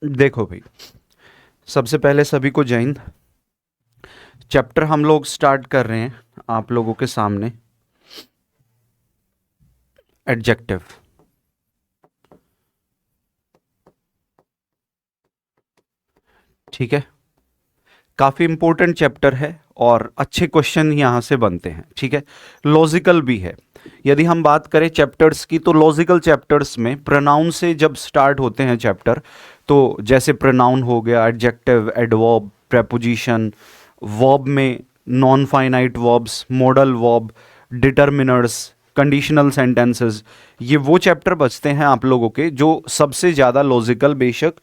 देखो भाई, सबसे पहले सभी को जय हिंद। चैप्टर हम लोग स्टार्ट कर रहे हैं आप लोगों के सामने, एडजेक्टिव। ठीक है, काफ़ी इंपॉर्टेंट चैप्टर है और अच्छे क्वेश्चन यहाँ से बनते हैं। ठीक है, लॉजिकल भी है। यदि हम बात करें चैप्टर्स की, तो लॉजिकल चैप्टर्स में प्रोनाउन से जब स्टार्ट होते हैं चैप्टर, तो जैसे प्रोनाउन हो गया, एडजेक्टिव, एडवर्ब, प्रेपोजिशन, वर्ब में non finite verbs, modal verb, determiners, conditional sentences, ये वो चैप्टर बचते हैं आप लोगों के जो सबसे ज़्यादा लॉजिकल बेशक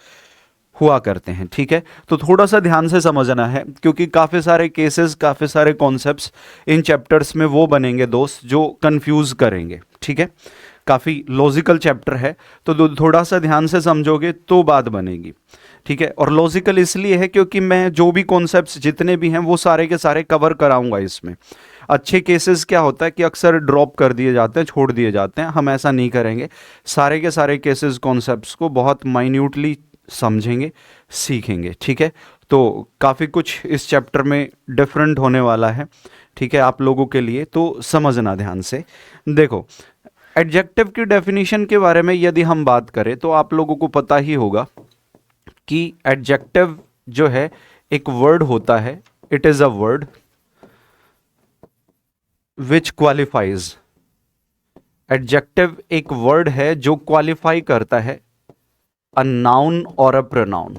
हुआ करते हैं। ठीक है, तो थोड़ा सा ध्यान से समझना है, क्योंकि काफ़ी सारे केसेस, काफ़ी सारे कॉन्सेप्ट्स इन चैप्टर्स में वो बनेंगे दोस्त जो कंफ्यूज करेंगे। ठीक है, काफ़ी लॉजिकल चैप्टर है, तो थोड़ा सा ध्यान से समझोगे तो बात बनेगी। ठीक है, और लॉजिकल इसलिए है क्योंकि मैं जो भी कॉन्सेप्ट्स जितने भी हैं वो सारे के सारे कवर कराऊंगा इसमें। अच्छे केसेस क्या होता है कि अक्सर ड्रॉप कर दिए जाते हैं, छोड़ दिए जाते हैं, हम ऐसा नहीं करेंगे। सारे के सारे केसेस, कॉन्सेप्ट्स को बहुत माइन्यूटली समझेंगे, सीखेंगे। ठीक है, तो काफ़ी कुछ इस चैप्टर में डिफरेंट होने वाला है। ठीक है, आप लोगों के लिए, तो समझना ध्यान से। देखो, एडजेक्टिव की डेफिनेशन के बारे में यदि हम बात करें तो आप लोगों को पता ही होगा कि एडजेक्टिव जो है एक वर्ड होता है। It is a word which qualifies. Adjective एक वर्ड है जो क्वालिफाई करता है अ नाउन और अ प्रोनाउन।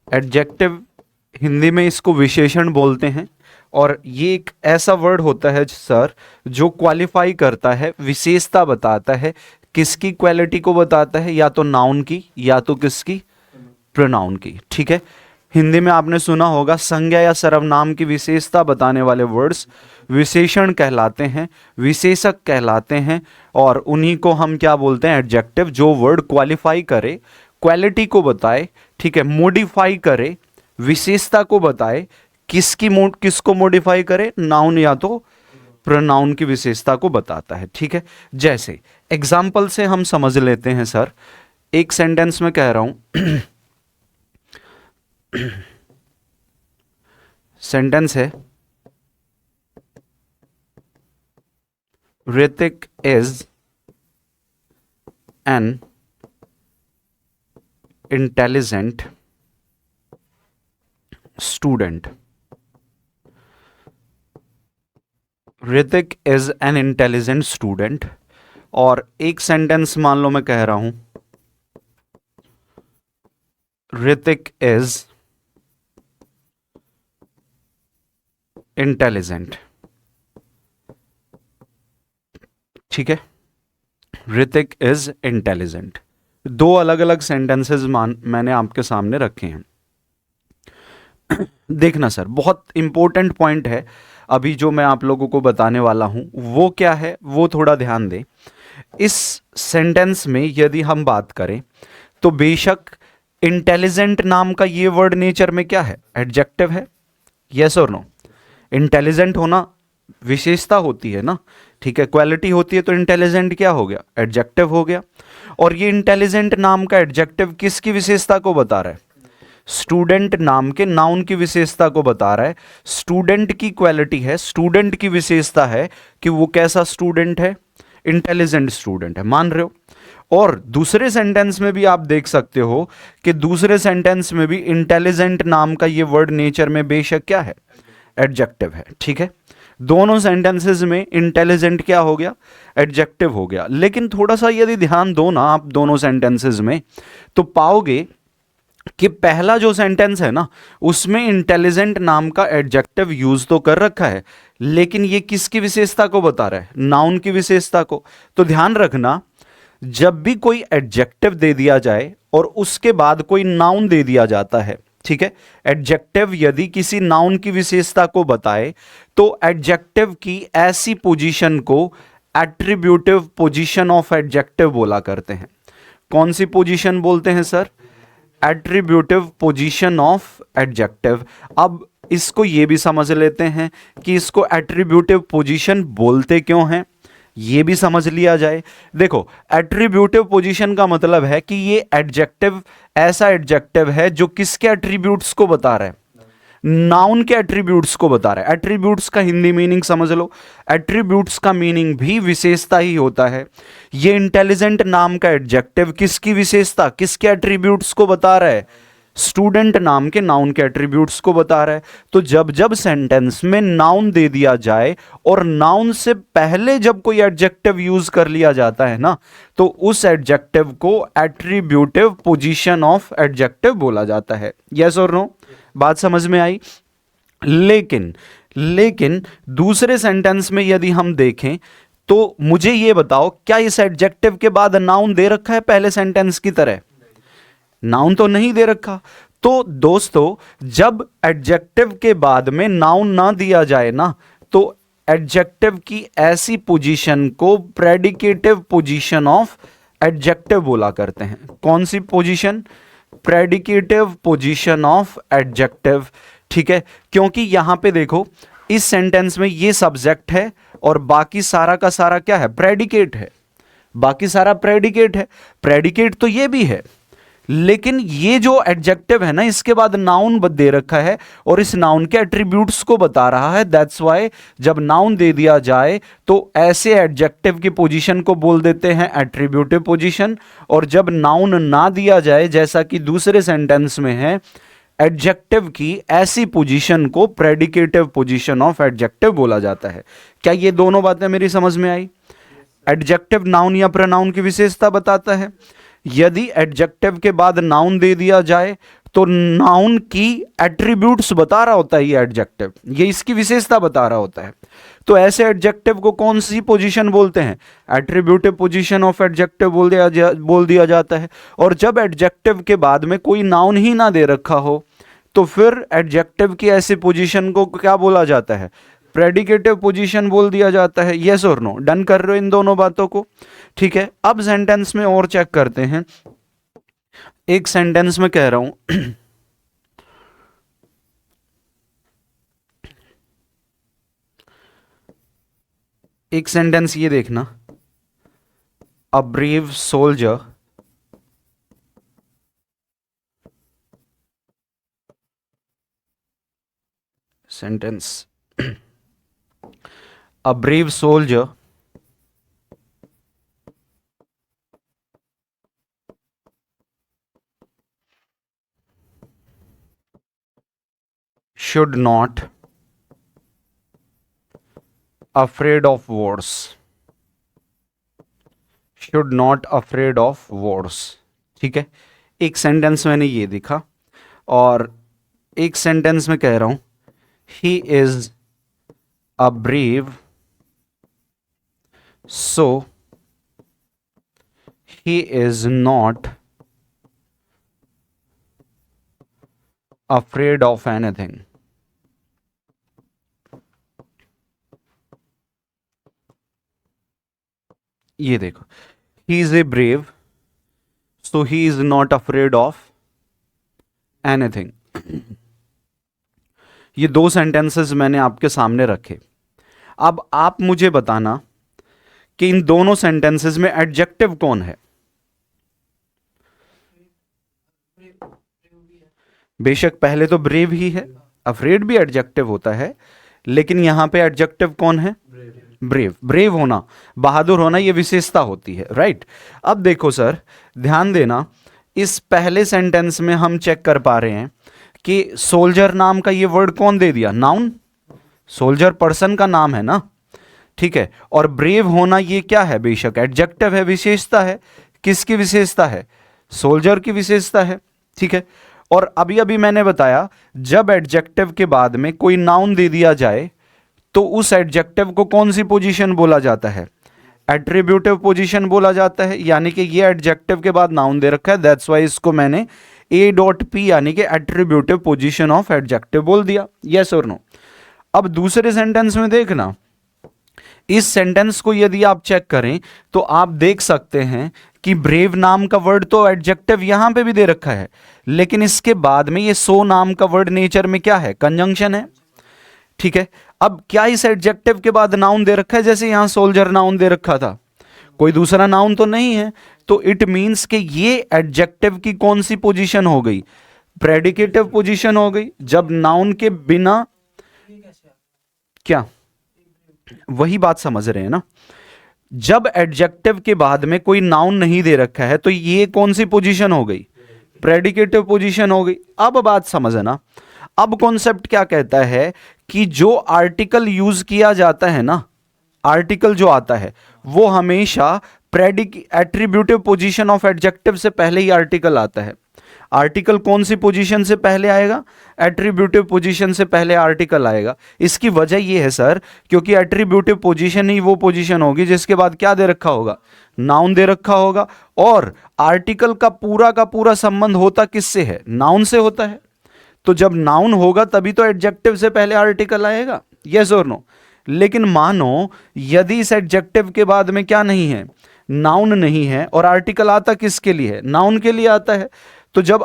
एडजेक्टिव हिंदी में इसको विशेषण बोलते हैं, और ये एक ऐसा वर्ड होता है सर जो क्वालिफाई करता है, विशेषता बताता है। किसकी क्वालिटी को बताता है? या तो नाउन की, या तो किसकी? प्रोनाउन की। ठीक है, हिंदी में आपने सुना होगा संज्ञा या सर्वनाम की विशेषता बताने वाले वर्ड्स विशेषण कहलाते हैं, विशेषक कहलाते हैं, और उन्हीं को हम क्या बोलते हैं? एडजेक्टिव। जो वर्ड क्वालिफाई करे, क्वालिटी को बताए, ठीक है, मॉडिफाई करे, विशेषता को बताए, किसको मॉडिफाई करे? नाउन या तो प्रोनाउन की विशेषता को बताता है। ठीक है, जैसे एग्जाम्पल से हम समझ लेते हैं सर। एक सेंटेंस में कह रहा हूं, सेंटेंस है Hrithik is an intelligent student. Hrithik is an intelligent student. और एक सेंटेंस मान लो मैं कह रहा हूं ऋतिक इज इंटेलिजेंट। ठीक है, ऋतिक इज इंटेलिजेंट। दो अलग अलग सेंटेंसेस मैंने आपके सामने रखे हैं। देखना सर, बहुत इंपॉर्टेंट पॉइंट है अभी जो मैं आप लोगों को बताने वाला हूं, वो क्या है वो थोड़ा ध्यान दें। इस सेंटेंस में यदि हम बात करें तो बेशक इंटेलिजेंट नाम का ये वर्ड नेचर में क्या है? एडजेक्टिव है। यस और नो? इंटेलिजेंट होना विशेषता होती है ना, ठीक है, क्वालिटी होती है, तो इंटेलिजेंट क्या हो गया? एडजेक्टिव हो गया। और ये इंटेलिजेंट नाम का एडजेक्टिव किसकी विशेषता को बता रहा है? स्टूडेंट नाम के नाउन की विशेषता को बता रहा है। स्टूडेंट की क्वालिटी है, स्टूडेंट की विशेषता है कि वो कैसा स्टूडेंट है? इंटेलिजेंट स्टूडेंट है। मान रहे हो? और दूसरे सेंटेंस में भी आप देख सकते हो कि दूसरे सेंटेंस में भी इंटेलिजेंट नाम का ये वर्ड नेचर में बेशक क्या है? एडजेक्टिव है। ठीक है, दोनों सेंटेंसेस में इंटेलिजेंट क्या हो गया? एडजेक्टिव हो गया। लेकिन थोड़ा सा यदि ध्यान दो ना आप दोनों सेंटेंसेस में, तो पाओगे कि पहला जो सेंटेंस है ना, उसमें इंटेलिजेंट नाम का एडजेक्टिव यूज तो कर रखा है, लेकिन ये किसकी विशेषता को बता रहा है? नाउन की विशेषता को। तो ध्यान रखना, जब भी कोई एडजेक्टिव दे दिया जाए और उसके बाद कोई नाउन दे दिया जाता है, ठीक है, एडजेक्टिव यदि किसी नाउन की विशेषता को बताए तो एडजेक्टिव की ऐसी पोजीशन को एट्रीब्यूटिव पोजीशन ऑफ एडजेक्टिव बोला करते हैं। कौन सी पोजीशन बोलते हैं sir? Attributive position of adjective. अब इसको ये भी समझ लेते हैं कि इसको एट्रीब्यूटिव पोजीशन बोलते क्यों हैं। ये भी समझ लिया जाए। देखो, एट्रीब्यूटिव पोजीशन का मतलब है कि ये एडजेक्टिव ऐसा एडजेक्टिव है जो किसके एट्रीब्यूट्स को बता रहा है, नाउन के एट्रीब्यूट्स को बता रहा है। एट्रीब्यूट्स का हिंदी मीनिंग समझ लो, एट्रीब्यूट्स का मीनिंग भी विशेषता ही होता है। ये इंटेलिजेंट नाम का एडजेक्टिव किसकी विशेषता, किसके एट्रीब्यूट्स को बता रहा है, स्टूडेंट नाम के नाउन के एट्रीब्यूट्स को बता रहा है। तो जब जब सेंटेंस में नाउन दे दिया जाए और नाउन से पहले जब कोई एडजेक्टिव यूज कर लिया जाता है ना, तो उस एडजेक्टिव को एट्रीब्यूटिव पोजीशन ऑफ एडजेक्टिव बोला जाता है। यस और नो, बात समझ में आई। लेकिन दूसरे सेंटेंस में यदि हम देखें तो मुझे यह बताओ, क्या इस एडजेक्टिव के बाद नाउन दे रखा है पहले सेंटेंस की तरह? नाउन तो नहीं दे रखा। तो दोस्तों, जब एडजेक्टिव के बाद में नाउन ना दिया जाए ना, तो एडजेक्टिव की ऐसी पोजीशन को प्रेडिकेटिव पोजीशन ऑफ एडजेक्टिव बोला करते हैं। कौन सी position? Predicative position of adjective. ठीक है, क्योंकि यहां पे देखो, इस सेंटेंस में ये सब्जेक्ट है और बाकी सारा का सारा क्या है, प्रेडिकेट है। बाकी सारा प्रेडिकेट है, प्रेडिकेट तो ये भी है, लेकिन ये जो एडजेक्टिव है ना, इसके बाद नाउन दे रखा है और इस नाउन के एट्रीब्यूट्स को बता रहा है। दैट्स वाई जब नाउन दे दिया जाए तो ऐसे एडजेक्टिव की पोजीशन को बोल देते हैं एट्रीब्यूटिव पोजीशन, और जब नाउन ना दिया जाए, जैसा कि दूसरे सेंटेंस में है, एडजेक्टिव की ऐसी पोजीशन को प्रेडिकेटिव पोजीशन ऑफ एडजेक्टिव बोला जाता है। क्या ये दोनों बातें मेरी समझ में आई? एडजेक्टिव नाउन या प्रोनाउन की विशेषता बताता है। यदि एडजेक्टिव के बाद नाउन दे दिया जाए तो नाउन की एट्रीब्यूट्स बता रहा होता है ये एडजेक्टिव, ये इसकी विशेषता बता रहा होता है। तो ऐसे एडजेक्टिव को कौन सी पोजीशन बोलते हैं? एट्रीब्यूटिव पोजीशन ऑफ एडजेक्टिव बोल दिया जाता है। और जब एडजेक्टिव के बाद में कोई नाउन ही ना दे रखा हो, तो फिर एडजेक्टिव की ऐसी पोजीशन को क्या बोला जाता है? प्रेडिकेटिव पोजीशन बोल दिया जाता है। यस और नो, डन कर रहे हो इन दोनों बातों को? ठीक है, अब सेंटेंस में और चेक करते हैं। एक सेंटेंस में कह रहा हूं एक सेंटेंस ये देखना, a brave soldier sentence, a brave soldier should not afraid of wars, should not afraid of wars। ठीक है, एक सेंटेंस मैंने ये देखा और एक सेंटेंस में कह रहा हूं he is a brave, so he is not afraid of anything। ये देखो, he is a brave, so he is not afraid of anything। ये दो सेंटेंसेस मैंने आपके सामने रखे। अब आप मुझे बताना कि इन दोनों सेंटेंसेस में एडजेक्टिव कौन है? बेशक पहले तो ब्रेव ही है, अफ्रेड भी एडजेक्टिव होता है, लेकिन यहां पे एडजेक्टिव कौन है? ब्रेव। ब्रेव होना, बहादुर होना, ये विशेषता होती है, राइट। अब देखो सर, ध्यान देना, इस पहले सेंटेंस में हम चेक कर पा रहे हैं कि सोल्जर नाम का ये वर्ड कौन दे दिया? नाउन। सोल्जर पर्सन का नाम है ना, ठीक है। और ब्रेव होना ये क्या है? बेशक एडजेक्टिव है, विशेषता है। किसकी विशेषता है? सोल्जर की विशेषता है, ठीक है। और अभी अभी मैंने बताया, जब एडजेक्टिव के बाद में कोई नाउन दे दिया जाए तो उस एडजेक्टिव को कौन सी पोजीशन बोला जाता है? एट्रीब्यूटिव पोजीशन बोला जाता है। यानी कि ये एडजेक्टिव के बाद नाउन दे रखा है, दैट्स वाई इसको मैंने A.P यानी कि एट्रीब्यूटिव पोजीशन ऑफ एडजेक्टिव बोल दिया। यस और नो। अब दूसरे सेंटेंस में देखना, इस सेंटेंस को यदि आप चेक करें तो आप देख सकते हैं कि ब्रेव नाम का वर्ड तो एडजेक्टिव यहां पे भी दे रखा है, लेकिन इसके बाद में ये सो नाम का वर्ड नेचर में क्या है? कंजंक्शन है, ठीक है। अब क्या इस एडजेक्टिव के बाद नाउन दे रखा है? जैसे यहां सोल्जर नाउन दे रखा था, कोई दूसरा नाउन तो नहीं है, तो इट मींस कि ये एडजेक्टिव की कौन सी पोजीशन हो गई? प्रेडिकेटिव पोजीशन हो गई। जब नाउन के बिना, क्या वही बात समझ रहे हैं ना? जब एडजेक्टिव के बाद में कोई नाउन नहीं दे रखा है तो ये कौन सी पोजीशन हो गई? प्रेडिकेटिव पोजीशन हो गई। अब बात समझना, अब कॉन्सेप्ट क्या कहता है कि जो आर्टिकल यूज किया जाता है ना, आर्टिकल जो आता है वो हमेशा एट्रीब्यूटिव पोजीशन ऑफ एडजेक्टिव से पहले ही आर्टिकल आता है। आर्टिकल कौन सी पोजीशन से पहले आएगा? एट्रीब्यूटिव पोजीशन से पहले आर्टिकल आएगा। इसकी वजह यह है सर, क्योंकि एट्रीब्यूटिव पोजीशन ही वो पोजीशन होगी जिसके बाद क्या दे रखा होगा? नाउन दे रखा होगा। और आर्टिकल का पूरा संबंध होता किससे है? नाउन से होता है। तो जब नाउन होगा तभी तो एडजेक्टिव से पहले आर्टिकल आएगा, यस और नो। लेकिन मानो यदि इस एडजेक्टिव के बाद में क्या नहीं है? नाउन नहीं है, और आर्टिकल आता किसके लिए है? नाउन के लिए आता है। तो जब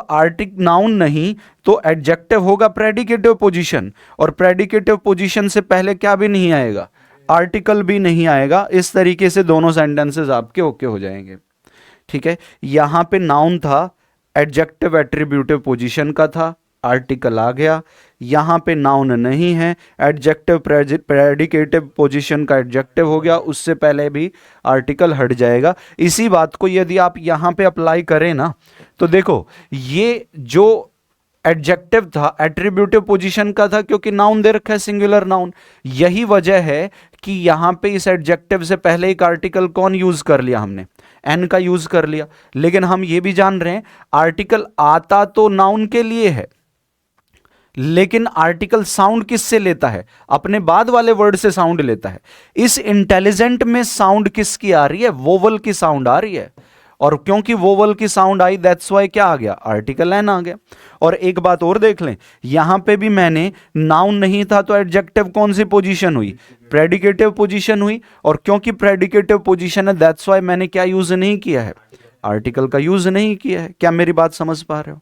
नाउन नहीं तो एडजेक्टिव होगा प्रेडिकेटिव पोजीशन, और प्रेडिकेटिव पोजीशन से पहले क्या भी नहीं आएगा? आर्टिकल भी नहीं आएगा। इस तरीके से दोनों सेंटेंसेस आपके ओके हो जाएंगे। ठीक है, यहां पे नाउन था, एडजेक्टिव एट्रीब्यूटिव पोजीशन का था, आर्टिकल आ गया। यहां पे नाउन नहीं है, एडजेक्टिव प्रेडिकेटिव पोजीशन का एडजेक्टिव हो गया, उससे पहले भी आर्टिकल हट जाएगा। इसी बात को यदि आप यहां पे अप्लाई करें ना, तो देखो ये जो एडजेक्टिव था एट्रीब्यूटिव पोजीशन का था, क्योंकि नाउन दे रखा है, सिंगुलर नाउन। यही वजह है कि यहां पे इस एडजेक्टिव से पहले एक आर्टिकल कौन यूज कर लिया? हमने एन का यूज कर लिया। लेकिन हम ये भी जान रहे हैं आर्टिकल आता तो नाउन के लिए है, लेकिन आर्टिकल साउंड किससे लेता है? अपने बाद वाले वर्ड से साउंड लेता है। इस इंटेलिजेंट में साउंड किसकी आ रही है? वोवल की साउंड आ रही है। और क्योंकि वोवल की साउंड आई, दैट्स वाई क्या आ गया? आर्टिकल एन आ गया। और एक बात और देख लें, यहां पे भी मैंने नाउन नहीं था तो एडजेक्टिव कौन सी पोजीशन हुई? प्रेडिकेटिव पोजीशन हुई। और क्योंकि प्रेडिकेटिव पोजीशन है, दैट्स वाई मैंने क्या यूज नहीं किया है? आर्टिकल का यूज नहीं किया है। क्या मेरी बात समझ पा रहे हो?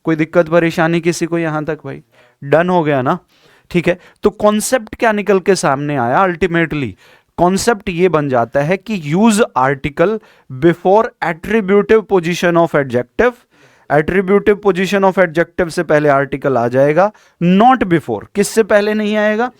कोई दिक्कत परेशानी किसी को यहां तक? भाई डन हो गया ना? ठीक है, तो कॉन्सेप्ट क्या निकल के सामने आया? अल्टीमेटली कॉन्सेप्ट ये बन जाता है कि use article before attributive position of adjective. Attributive position of adjective से पहले आर्टिकल आ जाएगा, नॉट बिफोर। किससे पहले नहीं आएगा?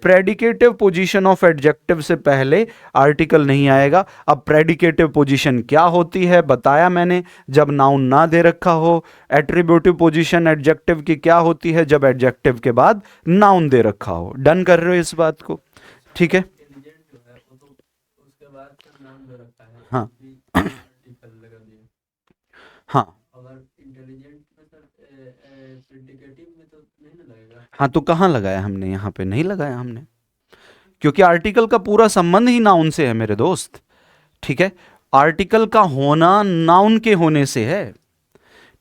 प्रेडिकेटिव पोजीशन ऑफ एडजेक्टिव से पहले आर्टिकल नहीं आएगा। अब प्रेडिकेटिव पोजीशन क्या होती है बताया मैंने, जब नाउन ना दे रखा हो। एट्रीब्यूटिव पोजीशन एडजेक्टिव की क्या होती है? जब एडजेक्टिव के बाद नाउन दे रखा हो। डन कर रहे हो इस बात को? ठीक है, हाँ हाँ हाँ, तो कहाँ लगाया हमने? यहाँ पे नहीं लगाया हमने, क्योंकि आर्टिकल का पूरा संबंध ही नाउन से है मेरे दोस्त। ठीक है, आर्टिकल का होना नाउन के होने से है।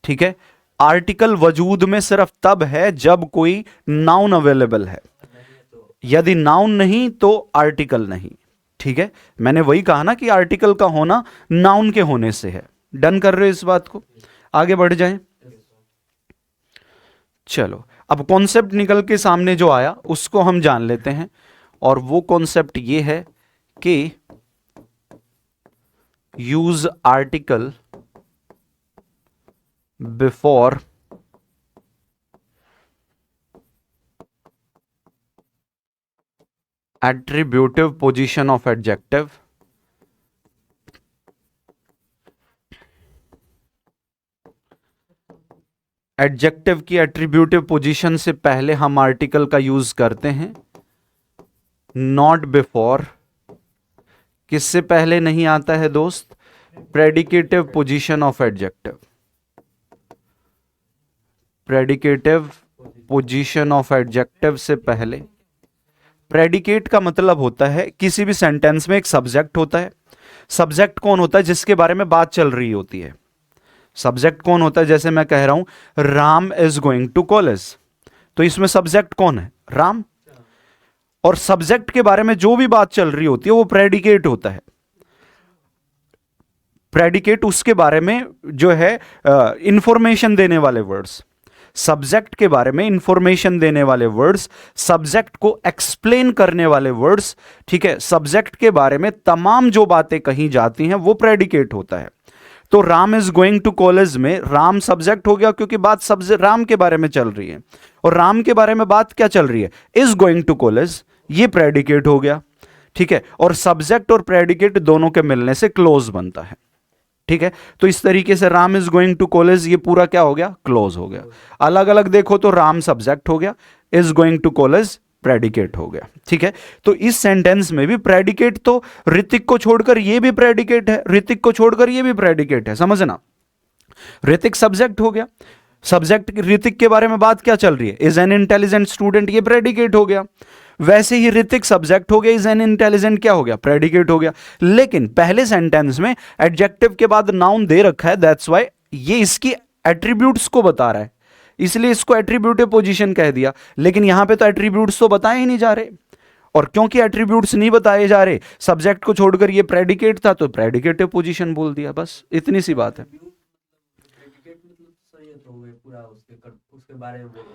ठीक है, आर्टिकल वजूद में सिर्फ तब है जब कोई नाउन अवेलेबल है। यदि नाउन नहीं तो आर्टिकल नहीं। ठीक है, मैंने वही कहा ना कि आर्टिकल का होना नाउन के होने से है। डन कर रहे हो इस बात को? आगे बढ़ जाएं। चलो, अब कॉन्सेप्ट निकल के सामने जो आया उसको हम जान लेते हैं। और वो कॉन्सेप्ट ये है कि use article before attributive position of adjective. Adjective की एट्रीब्यूटिव पोजीशन से पहले हम आर्टिकल का यूज करते हैं, नॉट बिफोर। किससे पहले नहीं आता है दोस्त? Predicative position of adjective. Predicative position of adjective से पहले। प्रेडिकेट का मतलब होता है किसी भी सेंटेंस में एक सब्जेक्ट होता है। सब्जेक्ट कौन होता है? जिसके बारे में बात चल रही होती है। सब्जेक्ट कौन होता है? जैसे मैं कह रहा हूं Ram is going to college, तो इसमें सब्जेक्ट कौन है? राम। और सब्जेक्ट के बारे में जो भी बात चल रही होती है वो प्रेडिकेट होता है। प्रेडिकेट उसके बारे में जो है इंफॉर्मेशन देने वाले वर्ड्स। सब्जेक्ट के बारे में इंफॉर्मेशन देने वाले वर्ड्स, सब्जेक्ट को एक्सप्लेन करने वाले वर्ड्स, ठीक है, सब्जेक्ट के बारे में तमाम जो बातें कही जाती हैं वो प्रेडिकेट होता है। तो Ram is going to college में राम सब्जेक्ट हो गया, क्योंकि बात सब्जेक्ट राम के बारे में चल रही है, और राम के बारे में बात क्या चल रही है, इज गोइंग टू कॉलेज, ये प्रेडिकेट हो गया, ठीक है। और सब्जेक्ट और प्रेडिकेट दोनों के मिलने से क्लोज बनता है, ठीक है। तो इस तरीके से Ram is going to college, ये पूरा क्या हो गया, क्लोज हो गया। अलग अलग देखो तो राम सब्जेक्ट हो गया, is going to college predicate हो गया, ठीक है। तो इस सेंटेंस में भी प्रेडिकेट, तो ऋतिक को छोड़कर ये भी प्रेडिकेट है, ऋतिक को छोड़कर ये भी प्रेडिकेट है, समझना। ऋतिक सब्जेक्ट हो गया, सब्जेक्ट ऋतिक के बारे में बात क्या चल रही है, इज एन इंटेलिजेंट स्टूडेंट, ये प्रेडिकेट हो गया। वैसे ही ऋतिक सब्जेक्ट हो गया, इज एन इंटेलिजेंट क्या हो गया, प्रेडिकेट हो गया। लेकिन पहले सेंटेंस में एडजेक्टिव के बाद नाउन दे रखा है, दैट्स व्हाई ये इसकी एट्रीब्यूट्स को बता रहा है, इसलिए इसको एट्रीब्यूटिव पोजीशन कह दिया। लेकिन यहां पे तो एट्रीब्यूट्स तो बताए ही नहीं जा रहे, और क्योंकि एट्रीब्यूट्स नहीं बताए जा रहे, सब्जेक्ट को छोड़कर ये प्रेडिकेट था, तो प्रेडिकेटिव पोजीशन बोल दिया, बस इतनी सी बात है।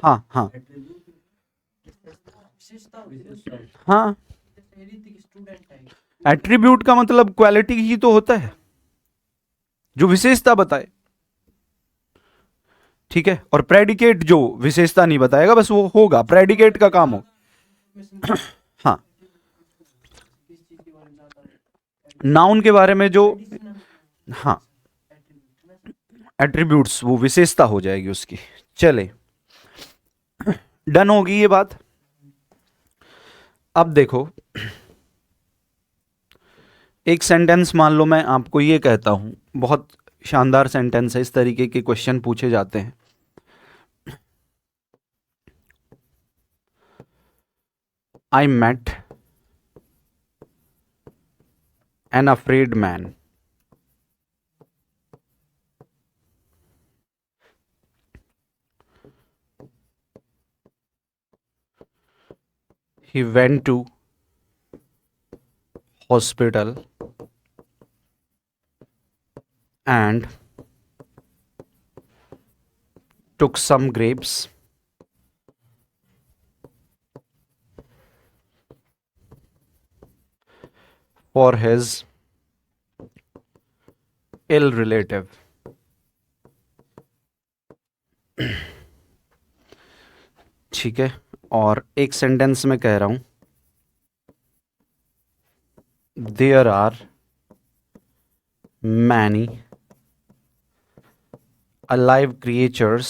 हाँ हाँ हाँ, एट्रीब्यूट का मतलब क्वालिटी ही तो होता है, जो विशेषता बताए, ठीक है। और प्रेडिकेट जो विशेषता नहीं बताएगा, बस वो होगा, प्रेडिकेट का काम हो। हाँ, नाउन के बारे में जो, हाँ, एट्रीब्यूट्स वो विशेषता हो जाएगी उसकी। चले, डन होगी ये बात। अब देखो, एक सेंटेंस मान लो मैं आपको ये कहता हूं, बहुत शानदार सेंटेंस है, इस तरीके के क्वेश्चन पूछे जाते हैं। I met an afraid man. He went to hospital and took some grapes for his ill relative. ठीक है, और एक सेंटेंस में कह रहा हूं, there are many alive creatures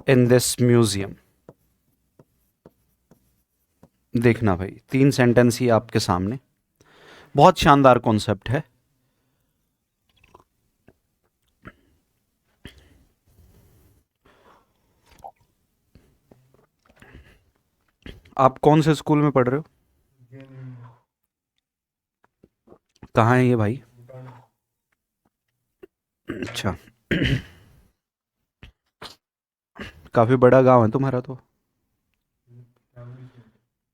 in this museum. देखना भाई, 3 सेंटेंस ही आपके सामने, बहुत शानदार कॉन्सेप्ट है। आप कौन से स्कूल में पढ़ रहे हो, कहाँ है ये भाई? अच्छा, काफी बड़ा गांव है तुम्हारा तो।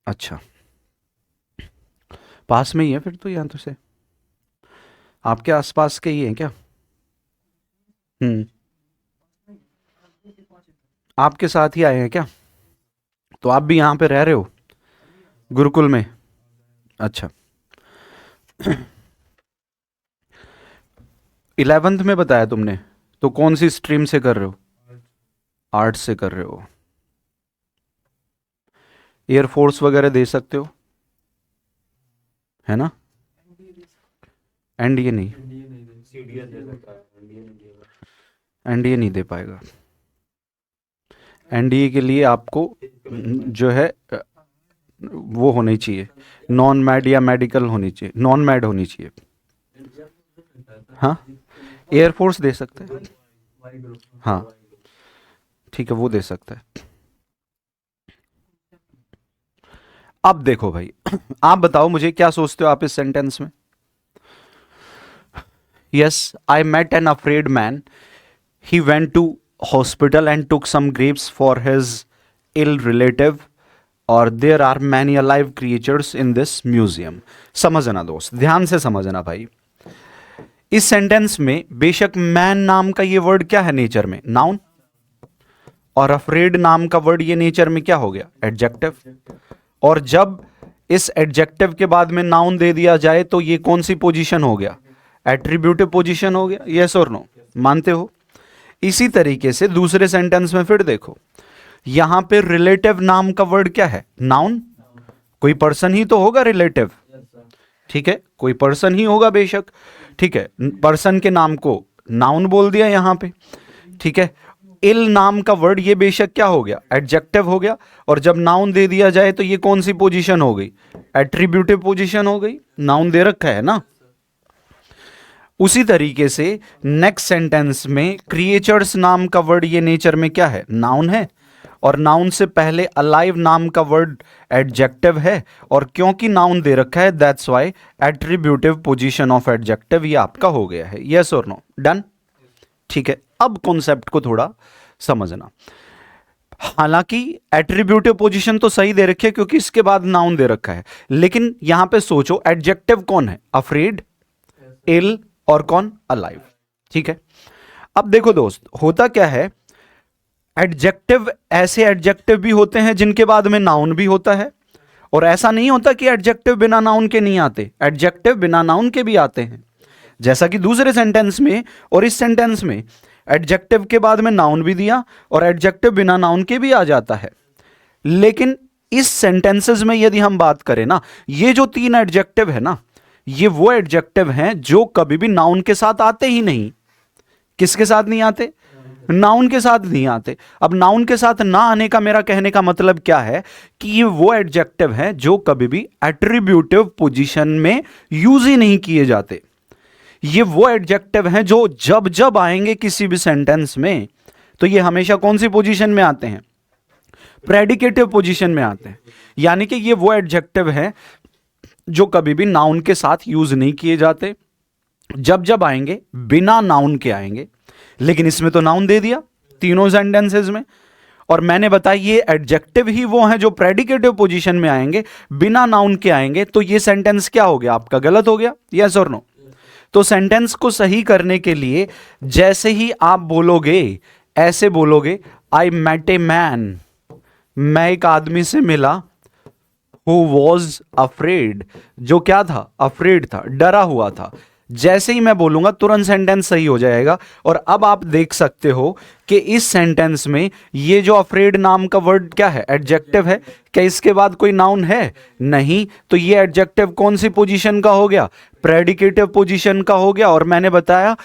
अच्छा, पास में ही है फिर तो, यहाँ तो से आपके आसपास के ही हैं क्या? आपके साथ ही आए हैं क्या? तो आप भी यहाँ पे रह रहे हो गुरुकुल में? अच्छा, 11th में बताया तुमने, तो कौन सी स्ट्रीम से कर रहे हो? आर्ट्स से कर रहे हो। एयरफोर्स वगैरह दे सकते हो, है ना? एनडीए नहीं, एनडीए नहीं दे पाएगा। एनडीए के लिए आपको जो है वो होनी चाहिए, नॉन मैड या मेडिकल होनी चाहिए, नॉन मैड होनी चाहिए। हाँ, एयरफोर्स दे सकते हैं, हाँ ठीक है, वो दे सकता है। अब देखो भाई, आप बताओ मुझे, क्या सोचते हो आप इस सेंटेंस में? Yes, I met an afraid man, he went to hospital and took some grapes for his ill relative, और there are many alive creatures in this museum. समझना दोस्त, ध्यान से समझना भाई, इस सेंटेंस में बेशक मैन नाम का ये वर्ड क्या है नेचर में, नाउन, और अफ्रेड नाम का वर्ड ये नेचर में क्या हो गया, एडजेक्टिव। और जब इस एडजेक्टिव के बाद में नाउन दे दिया जाए तो ये कौन सी पोजीशन हो गया, एट्रीब्यूटिव पोजीशन हो गया। यस और नो, मानते हो? इसी तरीके से दूसरे सेंटेंस में फिर देखो, यहां पे रिलेटिव नाम का वर्ड क्या है, नाउन। कोई पर्सन ही तो होगा रिलेटिव, ठीक है, कोई पर्सन ही होगा बेशक, ठीक है। पर्सन के नाम को नाउन बोल दिया यहां पे, ठीक है। इल नाम का वर्ड ये बेशक क्या हो गया, एडजेक्टिव हो गया। और जब नाउन दे दिया जाए तो ये कौन सी पोजीशन हो गई, एट्रीब्यूटिव पोजीशन हो गई, नाउन दे रखा है ना। उसी तरीके से नेक्स्ट सेंटेंस में क्रिएचर्स नाम का वर्ड ये नेचर में क्या है, नाउन है। और नाउन से पहले अलाइव नाम का वर्ड एडजेक्टिव है, और क्योंकि नाउन दे रखा है that's why attributive position of adjective ये आपका हो गया है। यस और नो, डन, ठीक है। अब कॉन्सेप्ट को थोड़ा समझना। हालांकि एट्रीब्यूटिव पोजीशन तो सही दे रखी है क्योंकि इसके बाद नाउन दे रखा है, लेकिन यहां पे सोचो एडजेक्टिव कौन है, अफ्रेड, इल और कौन, अलाइव, ठीक है। अब देखो दोस्त, होता क्या है, एडजेक्टिव ऐसे एडजेक्टिव भी होते हैं जिनके बाद में नाउन भी होता है, और ऐसा नहीं होता कि एडजेक्टिव बिना नाउन के नहीं आते, एडजेक्टिव बिना नाउन के भी आते हैं। जैसा कि दूसरे सेंटेंस में और इस सेंटेंस में एडजेक्टिव के बाद में नाउन भी दिया और एडजेक्टिव बिना नाउन के भी आ जाता है। लेकिन इस सेंटेंसेस में यदि हम बात करें ना, ये जो 3 एडजेक्टिव है ना, ये वो एडजेक्टिव हैं जो कभी भी नाउन के साथ आते ही नहीं। किसके साथ नहीं आते, नाउन के साथ नहीं आते। अब नाउन के साथ ना आने का मेरा कहने का मतलब क्या है कि ये वो एडजेक्टिव हैं जो कभी भी एट्रीब्यूटिव पोजीशन में यूज ही नहीं किए जाते। ये वो एडजेक्टिव हैं जो जब जब आएंगे किसी भी सेंटेंस में तो ये हमेशा कौन सी पोजीशन में आते हैं, प्रेडिकेटिव पोजीशन में आते हैं। यानी कि ये वो एडजेक्टिव हैं जो कभी भी नाउन के साथ यूज नहीं किए जाते, जब जब आएंगे बिना नाउन के आएंगे। लेकिन इसमें तो नाउन दे दिया तीनों सेंटेंसेस में, और मैंने बताया ये एडजेक्टिव ही वो हैं जो प्रेडिकेटिव पोजीशन में आएंगे, बिना नाउन के आएंगे। तो ये सेंटेंस क्या हो गया आपका, गलत हो गया। यस और नो? तो सेंटेंस को सही करने के लिए जैसे ही आप बोलोगे ऐसे बोलोगे, आई मेट ए मैन, मैं एक आदमी से मिला, हु वॉज अफ्रेड, जो क्या था, अफ्रेड था, डरा हुआ था। जैसे ही मैं बोलूंगा तुरंत सेंटेंस सही हो जाएगा। और अब आप देख सकते हो कि इस सेंटेंस में ये जो अफ्रेड नाम का वर्ड क्या है, एडजेक्टिव है। क्या इसके बाद कोई नाउन है, नहीं। तो ये एडजेक्टिव कौन सी पोजीशन का हो गया, प्रेडिकेटिव पोजीशन का हो गया। और मैंने बताया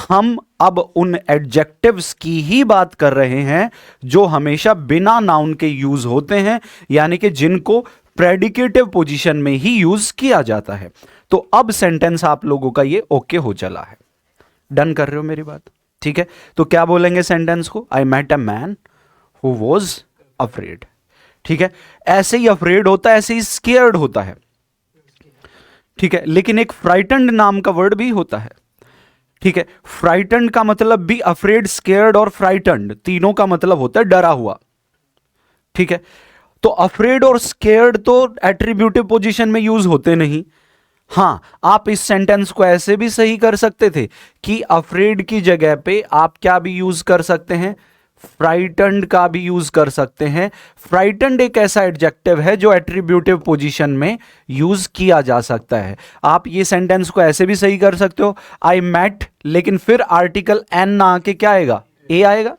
हम अब उन एडजेक्टिव्स की ही बात कर रहे हैं जो हमेशा बिना नाउन के यूज होते हैं, यानी कि जिनको प्रेडिकेटिव पोजीशन में ही यूज किया जाता है। तो अब सेंटेंस आप लोगों का ये ओके हो चला है, डन कर रहे हो मेरी बात, ठीक है। तो क्या बोलेंगे सेंटेंस को, I met a man who was afraid, ठीक है। ऐसे ही अफ्रेड होता है, ऐसे ही स्केयर्ड होता है, ठीक है। लेकिन एक फ्राइटन्ड नाम का वर्ड भी होता है, ठीक है। फ्राइटन्ड का मतलब भी अफ्रेड, स्केयर्ड और फ्राइटन्ड तीनों का मतलब होता है डरा हुआ, ठीक है। तो अफ्रेड और स्केयर्ड तो एट्रीब्यूटिव पोजीशन में यूज होते नहीं। हां, आप इस सेंटेंस को ऐसे भी सही कर सकते थे कि अफ्रेड की जगह पे आप क्या भी यूज कर सकते हैं, फ्राइटन्ड का भी यूज कर सकते हैं। फ्राइटन्ड एक ऐसा एडजेक्टिव है जो एट्रीब्यूटिव पोजीशन में यूज किया जा सकता है। आप ये सेंटेंस को ऐसे भी सही कर सकते हो, आई मेट, लेकिन फिर आर्टिकल एन ना आके क्या आएगा, ए आएगा।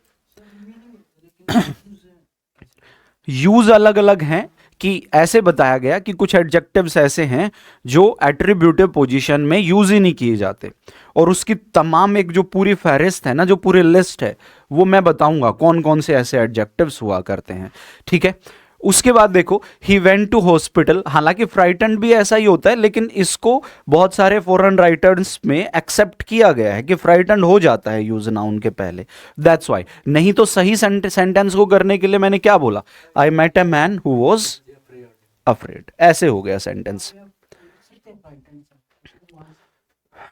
यूज अलग अलग हैं कि ऐसे बताया गया कि कुछ एडजेक्टिव्स ऐसे हैं जो एट्रीब्यूटिव पोजीशन में यूज ही नहीं किए जाते, और उसकी तमाम एक जो पूरी फहरिस्त है ना, जो पूरी लिस्ट है, वो मैं बताऊंगा कौन कौन से ऐसे एडजेक्टिव्स हुआ करते हैं, ठीक है। उसके बाद देखो, ही वेंट टू हॉस्पिटल, हालांकि फ्राइटन्ड भी ऐसा ही होता है, लेकिन इसको बहुत सारे फॉरेन राइटर्स में एक्सेप्ट किया गया है कि फ्राइटन्ड हो जाता है यूज नाउन के पहले, दैट्स व्हाई। नहीं तो सही सेंटेंस को करने के लिए मैंने क्या बोला, I met a man who was afraid, ऐसे हो गया सेंटेंस।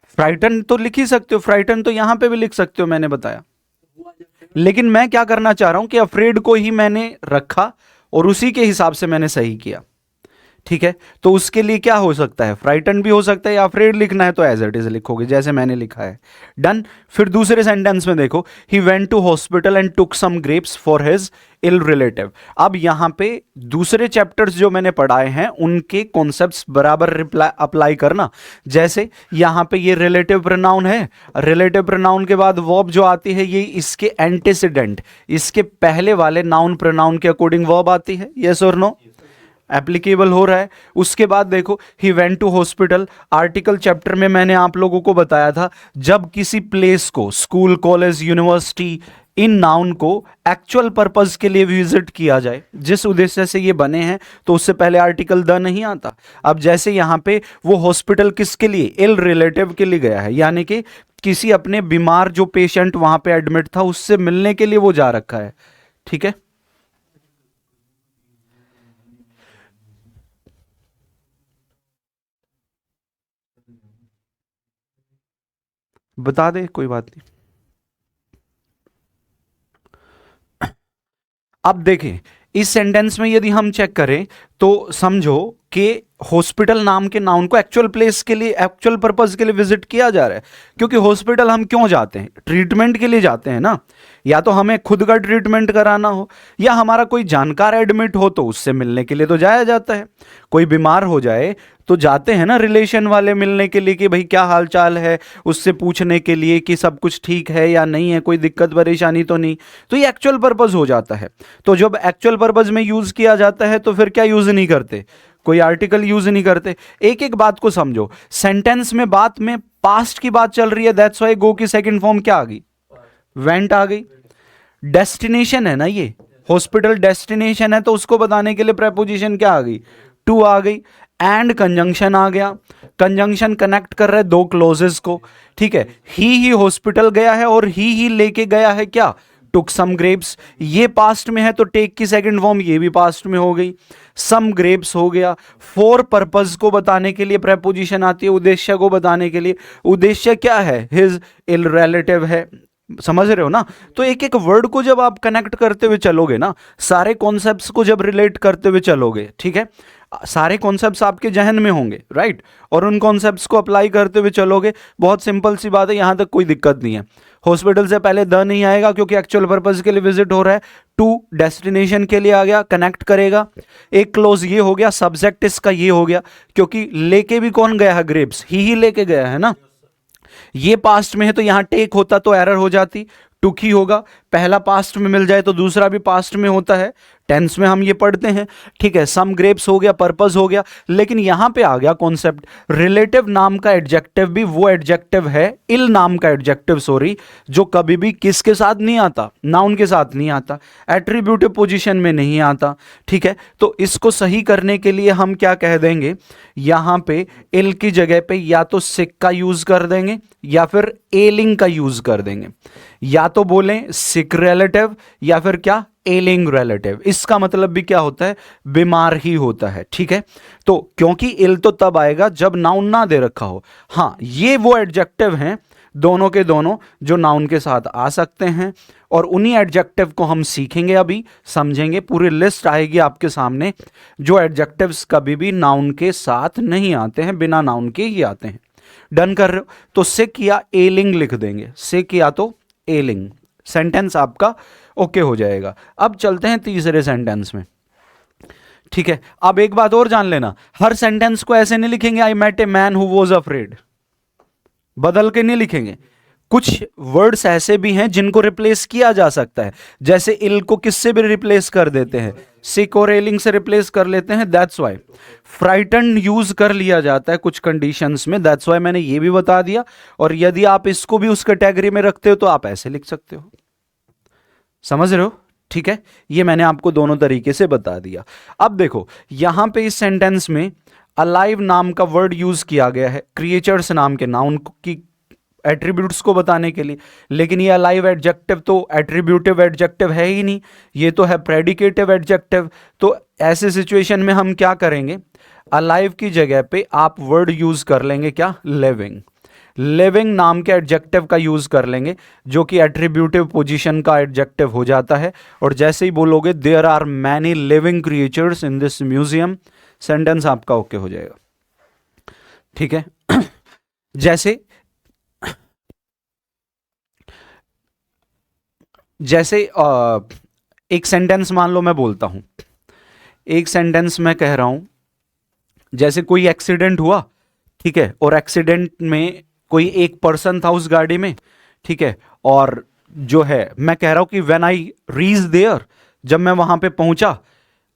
फ्राइटन तो लिख ही सकते हो, फ्राइटन तो यहां पे भी लिख सकते हो, मैंने बताया। लेकिन मैं क्या करना चाह रहा हूं कि अफ्रेड को ही मैंने रखा और उसी के हिसाब से मैंने सही किया, ठीक है, तो उसके लिए क्या हो सकता है, फ्राइटन भी हो सकता है, या अफ्रेड लिखना है तो एज इट इज लिखोगे जैसे मैंने लिखा है। डन। फिर दूसरे सेंटेंस में देखो, he went to hospital and took some grapes for his ill relative. अब यहां पे दूसरे चैप्टर्स जो मैंने पढ़ाए हैं उनके कॉन्सेप्ट्स बराबर अप्लाई करना। जैसे यहां पे ये रिलेटिव प्रोनाउन है, रिलेटिव प्रोनाउन के बाद वर्ब जो आती है ये इसके एंटीसीडेंट, इसके पहले वाले नाउन प्रोनाउन के अकॉर्डिंग वर्ब आती है, यस और नो, एप्लीकेबल हो रहा है। उसके बाद देखो, he went to hospital, article chapter में मैंने आप लोगों को बताया था, जब किसी प्लेस को, स्कूल, कॉलेज, यूनिवर्सिटी, इन नाउन को एक्चुअल पर्पस के लिए विजिट किया जाए, जिस उद्देश्य से ये बने हैं, तो उससे पहले आर्टिकल द नहीं आता। अब जैसे यहां पे वो हॉस्पिटल किसके लिए, इल रिलेटिव के लिए गया है, यानी कि किसी अपने बीमार जो पेशेंट वहां पे एडमिट था उससे मिलने के लिए वो जा रखा है। ठीक है, बता दे, कोई बात नहीं। अब देखें, इस सेंटेंस में यदि हम चेक करें तो समझो कि हॉस्पिटल नाम के नाउन को एक्चुअल प्लेस के लिए, एक्चुअल पर्पस के लिए विजिट किया जा रहा है। क्योंकि हॉस्पिटल हम क्यों जाते हैं, ट्रीटमेंट के लिए जाते हैं ना, या तो हमें खुद का ट्रीटमेंट कराना हो, या हमारा कोई जानकार एडमिट हो तो उससे मिलने के लिए तो जाया जाता है। कोई बीमार हो जाए तो जाते हैं ना रिलेशन वाले मिलने के लिए कि भाई क्या हाल चाल है, उससे पूछने के लिए कि सब कुछ ठीक है या नहीं है, कोई दिक्कत परेशानी तो नहीं। तो ये एक्चुअल पर्पस हो जाता है। तो जब एक्चुअल पर्पस में यूज किया जाता है तो फिर क्या यूज नहीं करते, कोई आर्टिकल यूज नहीं करते। एक एक बात को समझो, सेंटेंस में बात में पास्ट की बात चल रही है, दैट्स व्हाई गो की सेकंड फॉर्म क्या आ गई, वेंट आ गई। डेस्टिनेशन है ना ये, हॉस्पिटल डेस्टिनेशन है, तो उसको बताने के लिए प्रेपोजिशन क्या आ गई, टू आ गई। एंड कंजंक्शन आ गया, कंजंक्शन कनेक्ट कर रहे दो क्लोजेस को। ठीक है, ही हॉस्पिटल गया है और ही लेके गया है क्या, टुक सम ग्रेप्स। ये पास्ट में है तो टेक की सेकंड फॉर्म ये भी पास्ट में हो गई। सम ग्रेप्स हो गया। फॉर पर्पस को बताने के लिए प्रेपोजिशन आती है, उद्देश्य को बताने के लिए। उद्देश्य क्या है, हिज इल रिलेटिव है, समझ रहे हो ना। तो एक एक वर्ड को जब आप कनेक्ट करते हुए चलोगे ना, सारे कॉन्सेप्ट्स को जब रिलेट करते हुए चलोगे, ठीक है, सारे कॉन्सेप्ट्स आपके जहन में होंगे, राइट, और उन कॉन्सेप्ट्स को अप्लाई करते हुए चलोगे। बहुत सिंपल सी बात है, यहां तक कोई दिक्कत नहीं है। हॉस्पिटल से पहले द नहीं आएगा क्योंकि एक्चुअल पर्पस के लिए विजिट हो रहा है। टू डेस्टिनेशन के लिए आ गया, कनेक्ट करेगा। एक क्लोज ये हो गया, सब्जेक्ट इसका ये हो गया, क्योंकि लेके भी कौन गया है, ग्रेप्स ही लेके गया है ना। ये पास्ट में है तो यहां टेक होता तो एरर हो जाती, टुक ही होगा। पहला पास्ट में मिल जाए तो दूसरा भी पास्ट में होता है, टेंस में हम ये पढ़ते हैं। ठीक है, सम ग्रेप्स हो गया, पर्पस हो गया। लेकिन यहां पे आ गया कॉन्सेप्ट, रिलेटिव नाम का एडजेक्टिव भी वो एडजेक्टिव है, इल नाम का एडजेक्टिव सॉरी, जो कभी भी किसके साथ नहीं आता, नाउन के साथ नहीं आता, एट्रीब्यूटिव पोजीशन में नहीं आता। ठीक है, तो इसको सही करने के लिए हम क्या कह देंगे, यहां पे इल की जगह पे या तो सिक का यूज कर देंगे या फिर एलिंग का यूज कर देंगे। या तो बोलें सिक रिलेटिव या फिर क्या, एलिंग रिलेटिव। इसका मतलब भी क्या होता है, बीमार ही होता है। ठीक है, तो क्योंकि इल तो तब आएगा जब नाउन ना दे रखा हो। हाँ, ये वो एडजेक्टिव हैं दोनों के दोनों जो नाउन के साथ आ सकते हैं, और उन्हीं एडजेक्टिव को हम सीखेंगे, अभी समझेंगे। पूरी लिस्ट आएगी आपके सामने जो एडजेक्टिव्स कभी भी नाउन के साथ नहीं आते हैं, बिना नाउन के ही आते हैं। डन कर रहे हो, तो सिक या एलिंग लिख देंगे, सिक या तो एलिंग, सेंटेंस आपका ओके हो जाएगा। अब चलते हैं तीसरे सेंटेंस में। ठीक है, अब एक बात और जान लेना, हर सेंटेंस को ऐसे नहीं लिखेंगे I met a man who was afraid, बदल के नहीं लिखेंगे। कुछ वर्ड्स ऐसे भी हैं जिनको रिप्लेस किया जा सकता है, जैसे इल को किससे भी रिप्लेस कर देते हैं, सिक और एलिंग से रिप्लेस कर लेते हैं, दैट्स वाई। फ्राइटन यूज कर लिया जाता है कुछ कंडीशंस में, दैट्स वाई मैंने ये भी बता दिया। और यदि आप इसको भी उस कैटेगरी में रखते हो तो आप ऐसे लिख सकते हो, समझ रहे हो। ठीक है, ये मैंने आपको दोनों तरीके से बता दिया। अब देखो, यहां पे इस सेंटेंस में अलाइव नाम का वर्ड यूज किया गया है क्रिएचर्स नाम के नाउन की एट्रीब्यूट्स को बताने के लिए, लेकिन ये अलाइव एडजेक्टिव तो एट्रीब्यूटिव एडजेक्टिव है ही नहीं, ये तो है प्रेडिकेटिव एडजेक्टिव। तो ऐसे सिचुएशन में हम क्या करेंगे, अलाइव की जगह पे आप वर्ड यूज कर लेंगे क्या, लिविंग। लिविंग नाम के एडजेक्टिव का यूज कर लेंगे जो कि एट्रीब्यूटिव पोजीशन का एडजेक्टिव हो जाता है। और जैसे ही बोलोगे there are many living creatures in this museum, sentence आपका ओके हो जाएगा। ठीक है। जैसे जैसे एक सेंटेंस मान लो मैं बोलता हूं, एक सेंटेंस मैं कह रहा हूं, जैसे कोई एक्सीडेंट हुआ, ठीक है, और एक्सीडेंट में कोई एक पर्सन था उस गाड़ी में, ठीक है, और जो है मैं कह रहा हूं कि व्हेन आई रीच देयर, जब मैं वहां पे पहुंचा,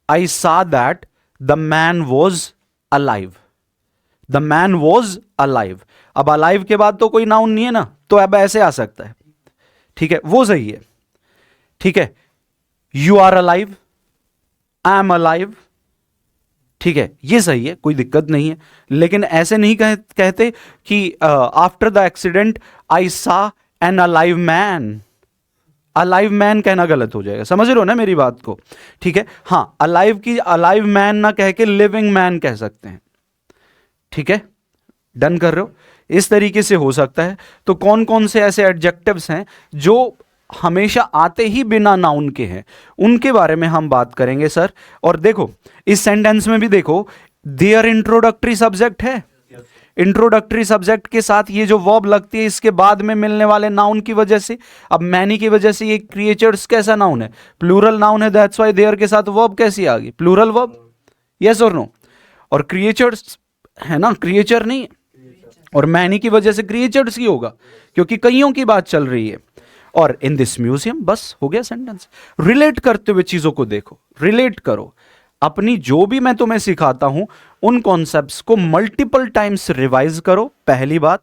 आई सा that the man was alive, the man was alive. अब अलाइव के बाद तो कोई नाउन नहीं है ना, तो अब ऐसे आ सकता है, ठीक है, वो सही है। ठीक है, you are alive, I am alive, ठीक है, ये सही है, कोई दिक्कत नहीं है। लेकिन ऐसे नहीं कहते कि after the accident I saw an alive man. Alive man कहना गलत हो जाएगा, समझ रहे हो ना मेरी बात को? ठीक है, हाँ, अलाइव की अलाइव मैन ना कह के लिविंग मैन कह सकते हैं। ठीक है, डन कर रहे हो? इस तरीके से हो सकता है। तो कौन कौन से ऐसे एडजेक्टिव्स हैं जो हमेशा आते ही बिना नाउन के हैं, उनके बारे में हम बात करेंगे सर। और देखो इस सेंटेंस में भी देखो, देयर इंट्रोडक्टरी सब्जेक्ट है, इंट्रोडक्टरी सब्जेक्ट के साथ ये जो वर्ब लगती है इसके बाद में मिलने वाले नाउन की वजह से, अब मैनी की वजह से ये क्रिएचर्स कैसा नाउन है? प्लूरल नाउन है, दैट्स व्हाई देयर के साथ वर्ब कैसी आ गई? प्लूरल वर्ब, यस और नो? और क्रिएचर्स है ना, क्रिएचर नहीं है, और मैनी की वजह से क्रिएचर्स ही होगा क्योंकि कईयों की बात चल रही है। और इन दिस म्यूजियम, बस हो गया सेंटेंस। रिलेट करते हुए चीजों को देखो, रिलेट करो अपनी, जो भी मैं तुम्हें सिखाता हूं उन कॉन्सेप्ट्स को मल्टीपल टाइम्स रिवाइज करो। पहली बात,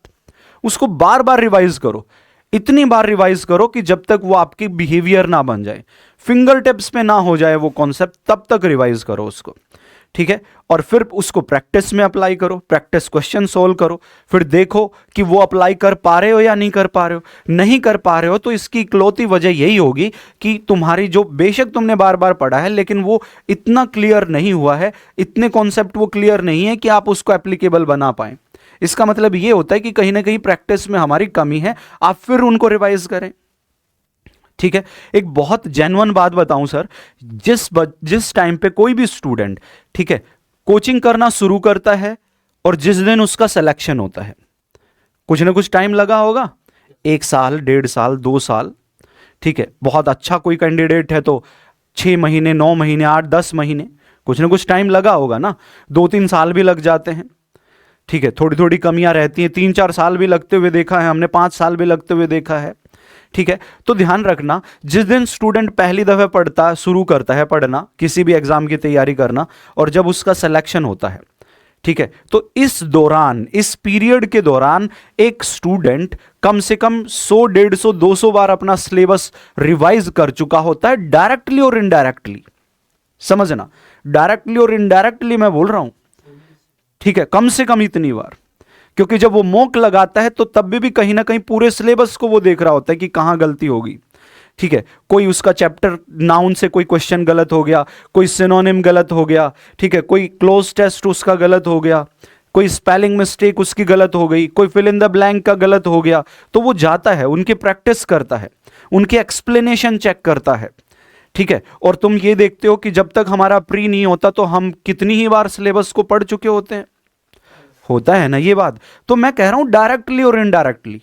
उसको बार बार रिवाइज करो, इतनी बार रिवाइज करो कि जब तक वो आपकी बिहेवियर ना बन जाए, फिंगर टिप्स पे ना हो जाए वो कॉन्सेप्ट, तब तक रिवाइज करो उसको। ठीक है, और फिर उसको प्रैक्टिस में अप्लाई करो, प्रैक्टिस क्वेश्चन सोल्व करो, फिर देखो कि वो अप्लाई कर पा रहे हो या नहीं कर पा रहे हो। नहीं कर पा रहे हो तो इसकी इकलौती वजह यही होगी कि तुम्हारी जो, बेशक तुमने बार बार पढ़ा है लेकिन वो इतना क्लियर नहीं हुआ है, इतने कॉन्सेप्ट वो क्लियर नहीं है कि आप उसको एप्लीकेबल बना पाए। इसका मतलब ये होता है कि कहीं ना कहीं प्रैक्टिस में हमारी कमी है, आप फिर उनको रिवाइज करें। ठीक है, एक बहुत जेन्युइन बात बताऊं सर, जिस टाइम पे कोई भी स्टूडेंट, ठीक है, कोचिंग करना शुरू करता है और जिस दिन उसका सिलेक्शन होता है, कुछ ना कुछ टाइम लगा होगा, 1 साल, 1.5 साल, 2 साल, ठीक है, बहुत अच्छा कोई कैंडिडेट है तो 6 महीने, 9 महीने, 8, 10 महीने, कुछ ना कुछ टाइम लगा होगा ना, 2-3 साल भी लग जाते हैं। ठीक है, थोड़ी थोड़ी कमियां रहती हैं, 3-4 साल भी लगते हुए देखा है हमने, 5 साल भी लगते हुए देखा है। ठीक है, तो ध्यान रखना, जिस दिन स्टूडेंट पहली दफे पढ़ता, शुरू करता है पढ़ना, किसी भी एग्जाम की तैयारी करना, और जब उसका सिलेक्शन होता है, ठीक है, तो इस दौरान, इस पीरियड के दौरान एक स्टूडेंट कम से कम 100, 150, 200 बार अपना सिलेबस रिवाइज कर चुका होता है, डायरेक्टली और इनडायरेक्टली। समझना, डायरेक्टली और इनडायरेक्टली मैं बोल रहा हूं। ठीक है, कम से कम इतनी बार, क्योंकि जब वो मॉक लगाता है तो तब भी कहीं ना कहीं पूरे सिलेबस को वो देख रहा होता है कि कहां गलती होगी। ठीक है, कोई उसका चैप्टर नाउन से कोई क्वेश्चन गलत हो गया, कोई सिनोनिम गलत हो गया, ठीक है, कोई क्लोज टेस्ट उसका गलत हो गया, कोई स्पेलिंग मिस्टेक उसकी गलत हो गई, कोई फिल इन द ब्लैंक का गलत हो गया, तो वो जाता है, उनकी प्रैक्टिस करता है, उनकी एक्सप्लेनेशन चेक करता है। ठीक है, और तुम ये देखते हो कि जब तक हमारा प्री नहीं होता तो हम कितनी ही बार सिलेबस को पढ़ चुके होते हैं, होता है ना ये बात। तो मैं कह रहा हूं डायरेक्टली और इनडायरेक्टली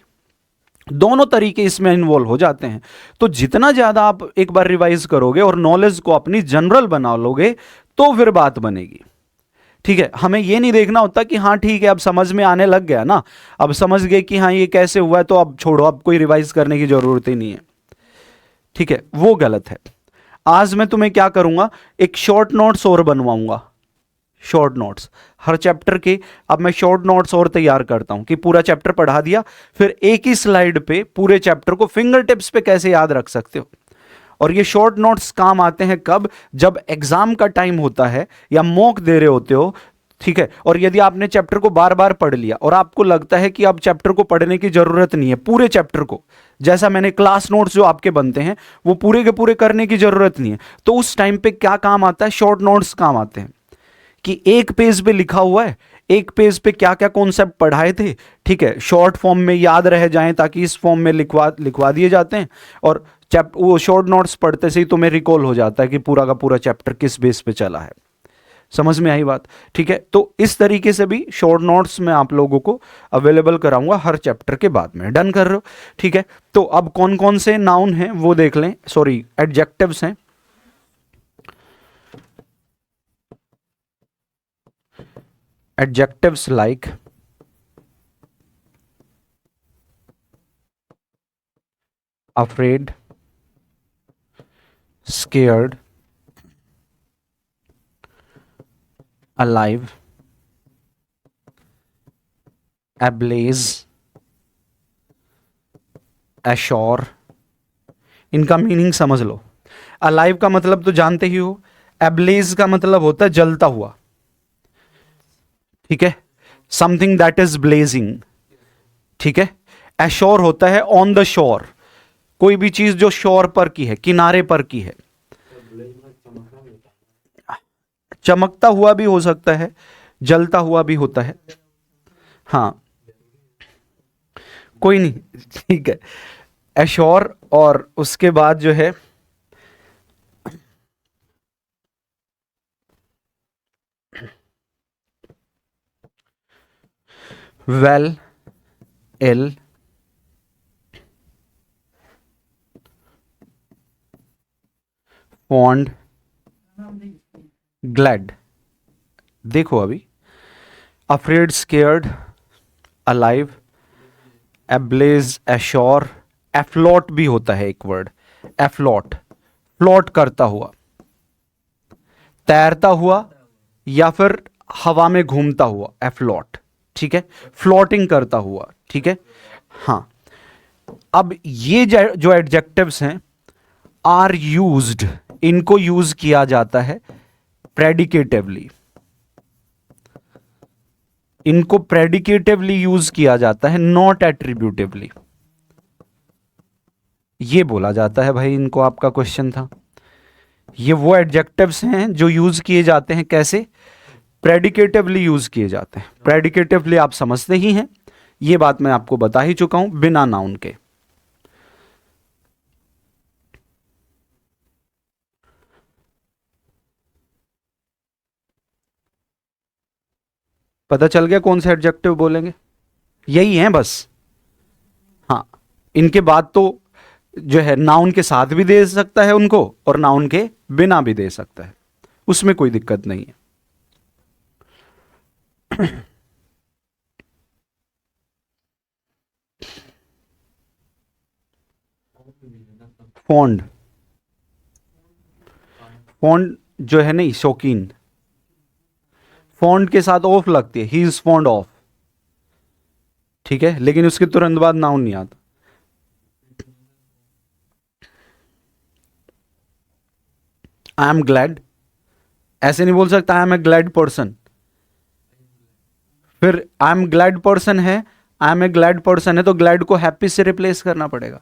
दोनों तरीके इसमें इन्वॉल्व हो जाते हैं। तो जितना ज्यादा आप एक बार रिवाइज करोगे और नॉलेज को अपनी जनरल बना लोगे तो फिर बात बनेगी। ठीक है, हमें ये नहीं देखना होता कि हाँ ठीक है अब समझ में आने लग गया ना, अब समझ गए कि हाँ ये कैसे हुआ है तो अब छोड़ो, अब कोई रिवाइज करने की जरूरत ही नहीं है। ठीक है, वो गलत है। आज मैं तुम्हें क्या करूंगा, एक शॉर्ट नोट्स और बनवाऊंगा, शॉर्ट नोट्स हर चैप्टर के। अब मैं शॉर्ट नोट्स और तैयार करता हूं कि पूरा चैप्टर पढ़ा दिया, फिर एक ही स्लाइड पे पूरे चैप्टर को फिंगर टिप्स पे कैसे याद रख सकते हो। और ये शॉर्ट नोट्स काम आते हैं कब, जब एग्जाम का टाइम होता है या मॉक दे रहे होते हो। ठीक है, और यदि आपने चैप्टर को बार बार पढ़ लिया और आपको लगता है कि अब चैप्टर को पढ़ने की जरूरत नहीं है, पूरे चैप्टर को, जैसा मैंने क्लास नोट्स जो आपके बनते हैं वो पूरे के पूरे करने की जरूरत नहीं है, तो उस टाइम पे क्या काम आता है, शॉर्ट नोट्स काम आते हैं कि एक पेज पे लिखा हुआ है, एक पेज पे क्या क्या कॉन्सेप्ट पढ़ाए थे, ठीक है, शॉर्ट फॉर्म में याद रह जाएं, ताकि इस फॉर्म में लिखवा दिए जाते हैं, और वो शॉर्ट नोट्स पढ़ते से ही तुम्हें रिकॉल हो जाता है कि पूरा का पूरा चैप्टर किस बेस पे चला है। समझ में आई बात? ठीक है, तो इस तरीके से भी शॉर्ट नोट्स मैं आप लोगों को अवेलेबल कराऊंगा हर चैप्टर के बाद में। डन कर रहे हो? ठीक है, तो अब कौन कौन से नाउन हैं वो देख लें, सॉरी एडजेक्टिव्स हैं। Adjectives like afraid, scared, alive, ablaze, assure. इनका मीनिंग समझ लो। अलाइव का मतलब तो जानते ही हो, एब्लेज का मतलब होता है जलता हुआ, ठीक है, समथिंग दैट इज ब्लेजिंग, ठीक है। एश्योर होता है ऑन द शोर, कोई भी चीज जो शोर पर की है, किनारे पर की है। चमकता हुआ भी हो सकता है, जलता हुआ भी होता है, हाँ कोई नहीं, ठीक है। एश्योर, और उसके बाद जो है वेल, इल, फॉन्ड, ग्लैड। देखो अभी, afraid, scared, alive, ablaze, assure, एफ्लोट भी होता है एक वर्ड, एफ्लोट, फ्लोट करता हुआ, तैरता हुआ, या फिर हवा में घूमता हुआ, एफ्लोट, ठीक है, फ्लोटिंग करता हुआ, ठीक है। हाँ, अब ये जो एडजेक्टिव्स हैं आर यूज्ड, इनको यूज किया जाता है प्रेडिकेटिवली, इनको प्रेडिकेटिवली यूज किया जाता है, नॉट एट्रीब्यूटिवली। ये बोला जाता है भाई, इनको आपका क्वेश्चन था। ये वो एडजेक्टिव्स हैं जो यूज किए जाते हैं, कैसे? प्रेडिकेटिवली यूज किए जाते हैं। प्रेडिकेटिवली आप समझते ही हैं, ये बात मैं आपको बता ही चुका हूं, बिना नाउन के। पता चल गया कौन से एडजेक्टिव बोलेंगे? यही है बस। हाँ, इनके बाद तो जो है नाउन के साथ भी दे सकता है उनको, और नाउन के बिना भी दे सकता है, उसमें कोई दिक्कत नहीं है। फॉन्ड, फॉन्ड जो है नहीं, शौकीन, फॉन्ड के साथ ऑफ लगती है, ही इज फॉन्ड ऑफ, ठीक है, लेकिन उसके तुरंत बाद नाउन नहीं आता। आई एम ग्लैड, ऐसे नहीं बोल सकता I am a glad person. फिर आई एम ग्लैड पर्सन है, I am a glad person है, तो ग्लैड को हैप्पी से रिप्लेस करना पड़ेगा,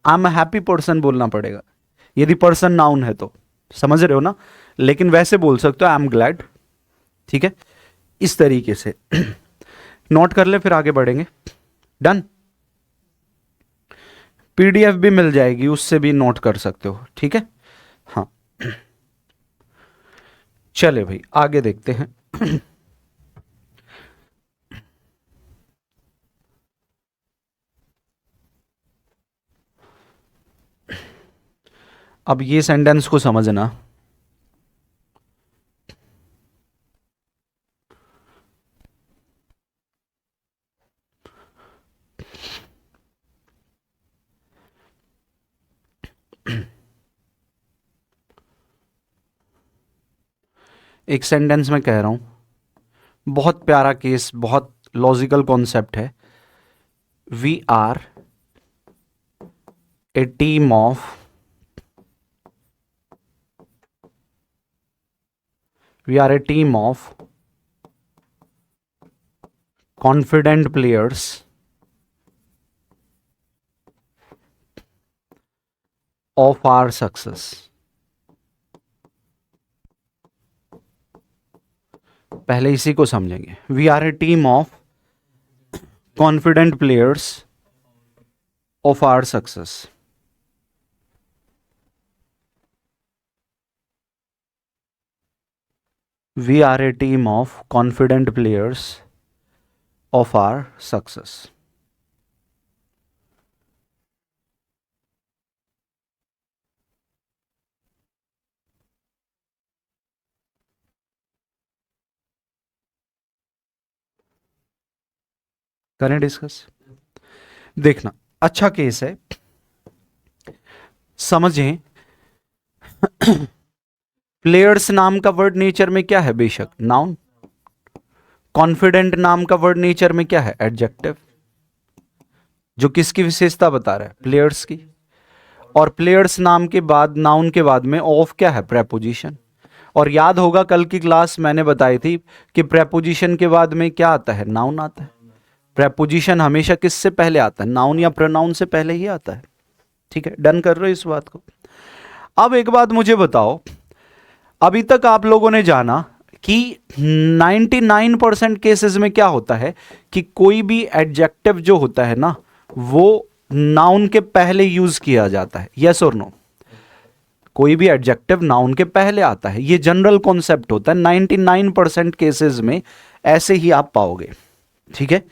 I am a happy person बोलना पड़ेगा, यदि पर्सन नाउन है तो। समझ रहे हो ना? लेकिन वैसे बोल सकते हो आई एम ग्लैड, ठीक है, इस तरीके से। नोट कर ले, फिर आगे बढ़ेंगे। डन। पीडीएफ भी मिल जाएगी, उससे भी नोट कर सकते हो, ठीक है। हाँ, चले भाई आगे देखते हैं। अब ये सेंटेंस को समझना। एक सेंटेंस में कह रहा हूं, बहुत प्यारा केस, बहुत लॉजिकल कॉन्सेप्ट है। We are a team of, we are a team of confident players of our success. पहले इसी को समझेंगे। We are a team of confident players of our success. We are a team of confident players of our success. करें discuss. देखना, अच्छा case है, समझें। Players नाम का वर्ड नेचर में क्या है? बेशक नाउन। कॉन्फिडेंट नाम का वर्ड नेचर में क्या है? एडजेक्टिव, जो किसकी विशेषता बता रहा है? प्लेयर्स की। और प्लेयर्स नाम के बाद, नाउन के बाद में ऑफ क्या है? प्रेपोजिशन। और याद होगा कल की क्लास मैंने बताई थी कि प्रेपोजिशन के बाद में क्या आता है? नाउन आता है। प्रेपोजिशन हमेशा किससे पहले आता है? नाउन या प्रोनाउन से पहले ही आता है। ठीक है, डन कर रहे हो इस बात को? अब एक बात मुझे बताओ, अभी तक आप लोगों ने जाना कि 99% केसेस में क्या होता है कि कोई भी एडजेक्टिव जो होता है ना, वो नाउन के पहले यूज किया जाता है। यस और नो? कोई भी एडजेक्टिव नाउन के पहले आता है, ये जनरल कॉन्सेप्ट होता है। 99% केसेस में ऐसे ही आप पाओगे। ठीक है,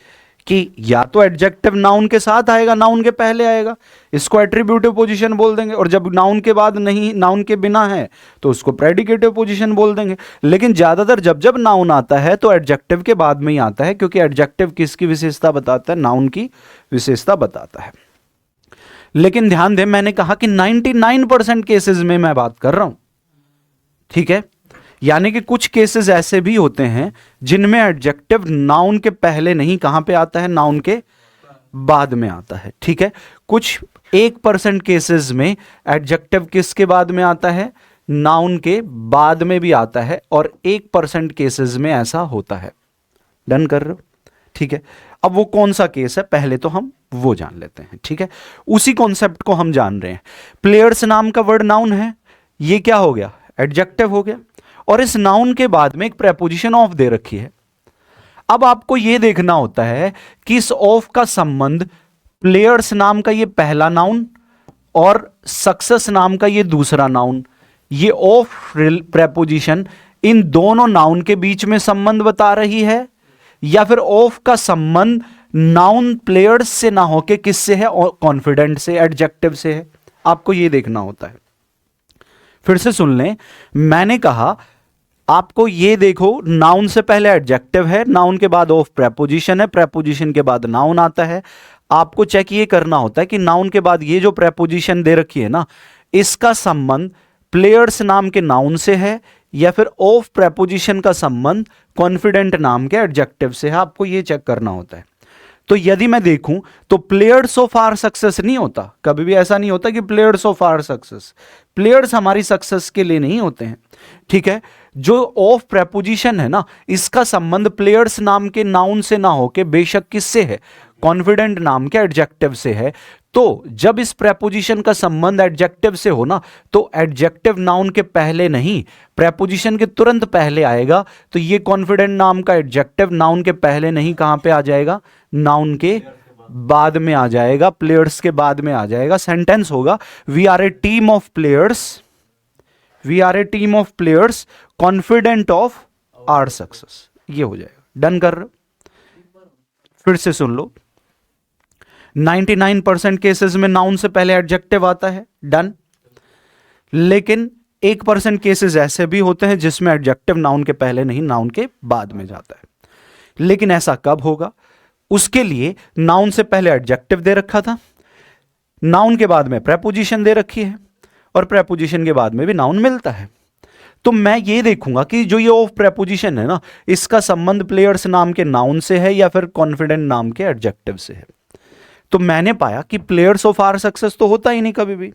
कि या तो एडजेक्टिव नाउन के साथ आएगा, नाउन के पहले आएगा, इसको एट्रीब्यूटिव पोजीशन बोल देंगे। और जब नाउन के बाद नहीं, नाउन के बिना है, तो उसको प्रेडिकेटिव पोजीशन बोल देंगे। लेकिन ज्यादातर जब जब नाउन आता है तो एडजेक्टिव के बाद में ही आता है, क्योंकि एडजेक्टिव किसकी विशेषता बताता है? नाउन की विशेषता बताता है। लेकिन ध्यान दें, मैंने कहा कि 99% केसेस में मैं बात कर रहा हूं। ठीक है, यानी कि कुछ केसेस ऐसे भी होते हैं जिनमें एडजेक्टिव नाउन के पहले नहीं, कहां पे आता है? नाउन के बाद में आता है। ठीक है, कुछ 1% केसेस में एडजेक्टिव किसके बाद में आता है? नाउन के बाद में भी आता है। और 1% केसेस में ऐसा होता है। डन कर रहे हो? ठीक है, अब वो कौन सा केस है पहले तो हम वो जान लेते हैं। ठीक है, उसी कॉन्सेप्ट को हम जान रहे हैं। प्लेयर्स नाम का वर्ड नाउन है, ये क्या हो गया? एडजेक्टिव हो गया। और इस नाउन के बाद में एक प्रेपोजिशन ऑफ दे रखी है। अब आपको यह देखना होता है कि इस ऑफ का संबंध प्लेयर्स नाम का ये पहला नाउन और सक्सेस नाम का ये दूसरा नाउन, ये ऑफ प्रेपोजिशन इन दोनों नाउन के बीच में संबंध बता रही है, या फिर ऑफ का संबंध नाउन प्लेयर्स से ना होके किससे है? कॉन्फिडेंट से, एडजेक्टिव से है। आपको यह देखना होता है। फिर से सुन लें, मैंने कहा आपको ये देखो, नाउन से पहले एडजेक्टिव है, नाउन के बाद ऑफ प्रेपोजिशन है, प्रेपोजिशन के बाद नाउन आता है। आपको चेक ये करना होता है कि नाउन के बाद ये जो प्रेपोजिशन दे रखी है ना, इसका संबंध प्लेयर्स नाम के नाउन से है, या फिर ऑफ प्रेपोजिशन का संबंध कॉन्फिडेंट नाम के एडजेक्टिव से है। आपको ये चेक करना होता है। तो यदि मैं देखूं तो प्लेयर्स ऑफ आर सक्सेस नहीं होता, कभी भी ऐसा नहीं होता कि players of our success. Players हमारी सक्सेस के लिए नहीं होते हैं। ठीक है, जो ऑफ प्रेपोजिशन है ना, इसका संबंध प्लेयर्स नाम के नाउन से ना होके बेशक किससे है? कॉन्फिडेंट नाम के एडजेक्टिव से है। तो जब इस प्रेपोजिशन का संबंध एडजेक्टिव से हो ना, तो एडजेक्टिव नाउन के पहले नहीं, प्रेपोजिशन के तुरंत पहले आएगा। तो ये कॉन्फिडेंट नाम का एडजेक्टिव नाउन के पहले नहीं, कहां पे आ जाएगा? नाउन के बाद में आ जाएगा, प्लेयर्स के बाद में आ जाएगा। सेंटेंस होगा, we are a team of players, we are a team of players confident of our success. ये हो जाएगा। डन कर रहे हो? फिर से सुन लो, 99% केसेस में नाउन से पहले एडजेक्टिव आता है। डन। लेकिन 1% केसेस ऐसे भी होते हैं जिसमें एडजेक्टिव नाउन के पहले नहीं, नाउन के बाद में जाता है। लेकिन ऐसा कब होगा? उसके लिए नाउन से पहले एडजेक्टिव दे रखा था, नाउन के बाद में प्रेपोजिशन दे रखी है, और प्रेपोजिशन के बाद में भी नाउन मिलता है। तो मैं ये देखूंगा कि जो ये ऑफ प्रेपोजिशन है ना, इसका संबंध प्लेयर्स नाम के नाउन से है या फिर कॉन्फिडेंट नाम के एडजेक्टिव से है। तो मैंने पाया कि प्लेयर्स ऑफ आर सक्सेस तो होता ही नहीं कभी भी,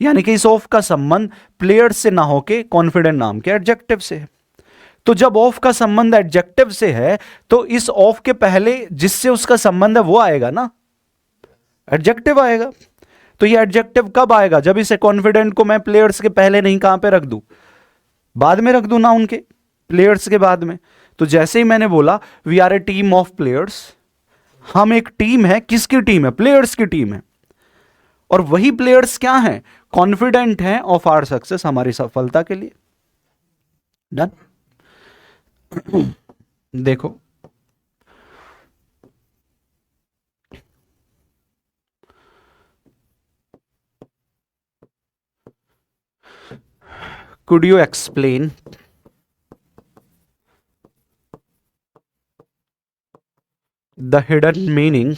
यानी कि इस ऑफ का संबंध प्लेयर्स से ना होके कॉन्फिडेंट नाम के एडजेक्टिव से है। तो जब ऑफ का संबंध एडजेक्टिव से है, तो इस ऑफ के पहले जिससे उसका संबंध है वो आएगा ना, एडजेक्टिव आएगा। तो ये एडजेक्टिव कब आएगा? जब इसे कॉन्फिडेंट को मैं प्लेयर्स के पहले नहीं, कहां पे रख दूं? बाद में रख दूं ना, उनके प्लेयर्स के बाद में। तो जैसे ही मैंने बोला we are a team of players, हम एक टीम है। किसकी टीम है? प्लेयर्स की टीम है। और वही प्लेयर्स क्या हैं? कॉन्फिडेंट हैं ऑफ आवर सक्सेस, हमारी सफलता के लिए। डन। देखो, could you explain the hidden meaning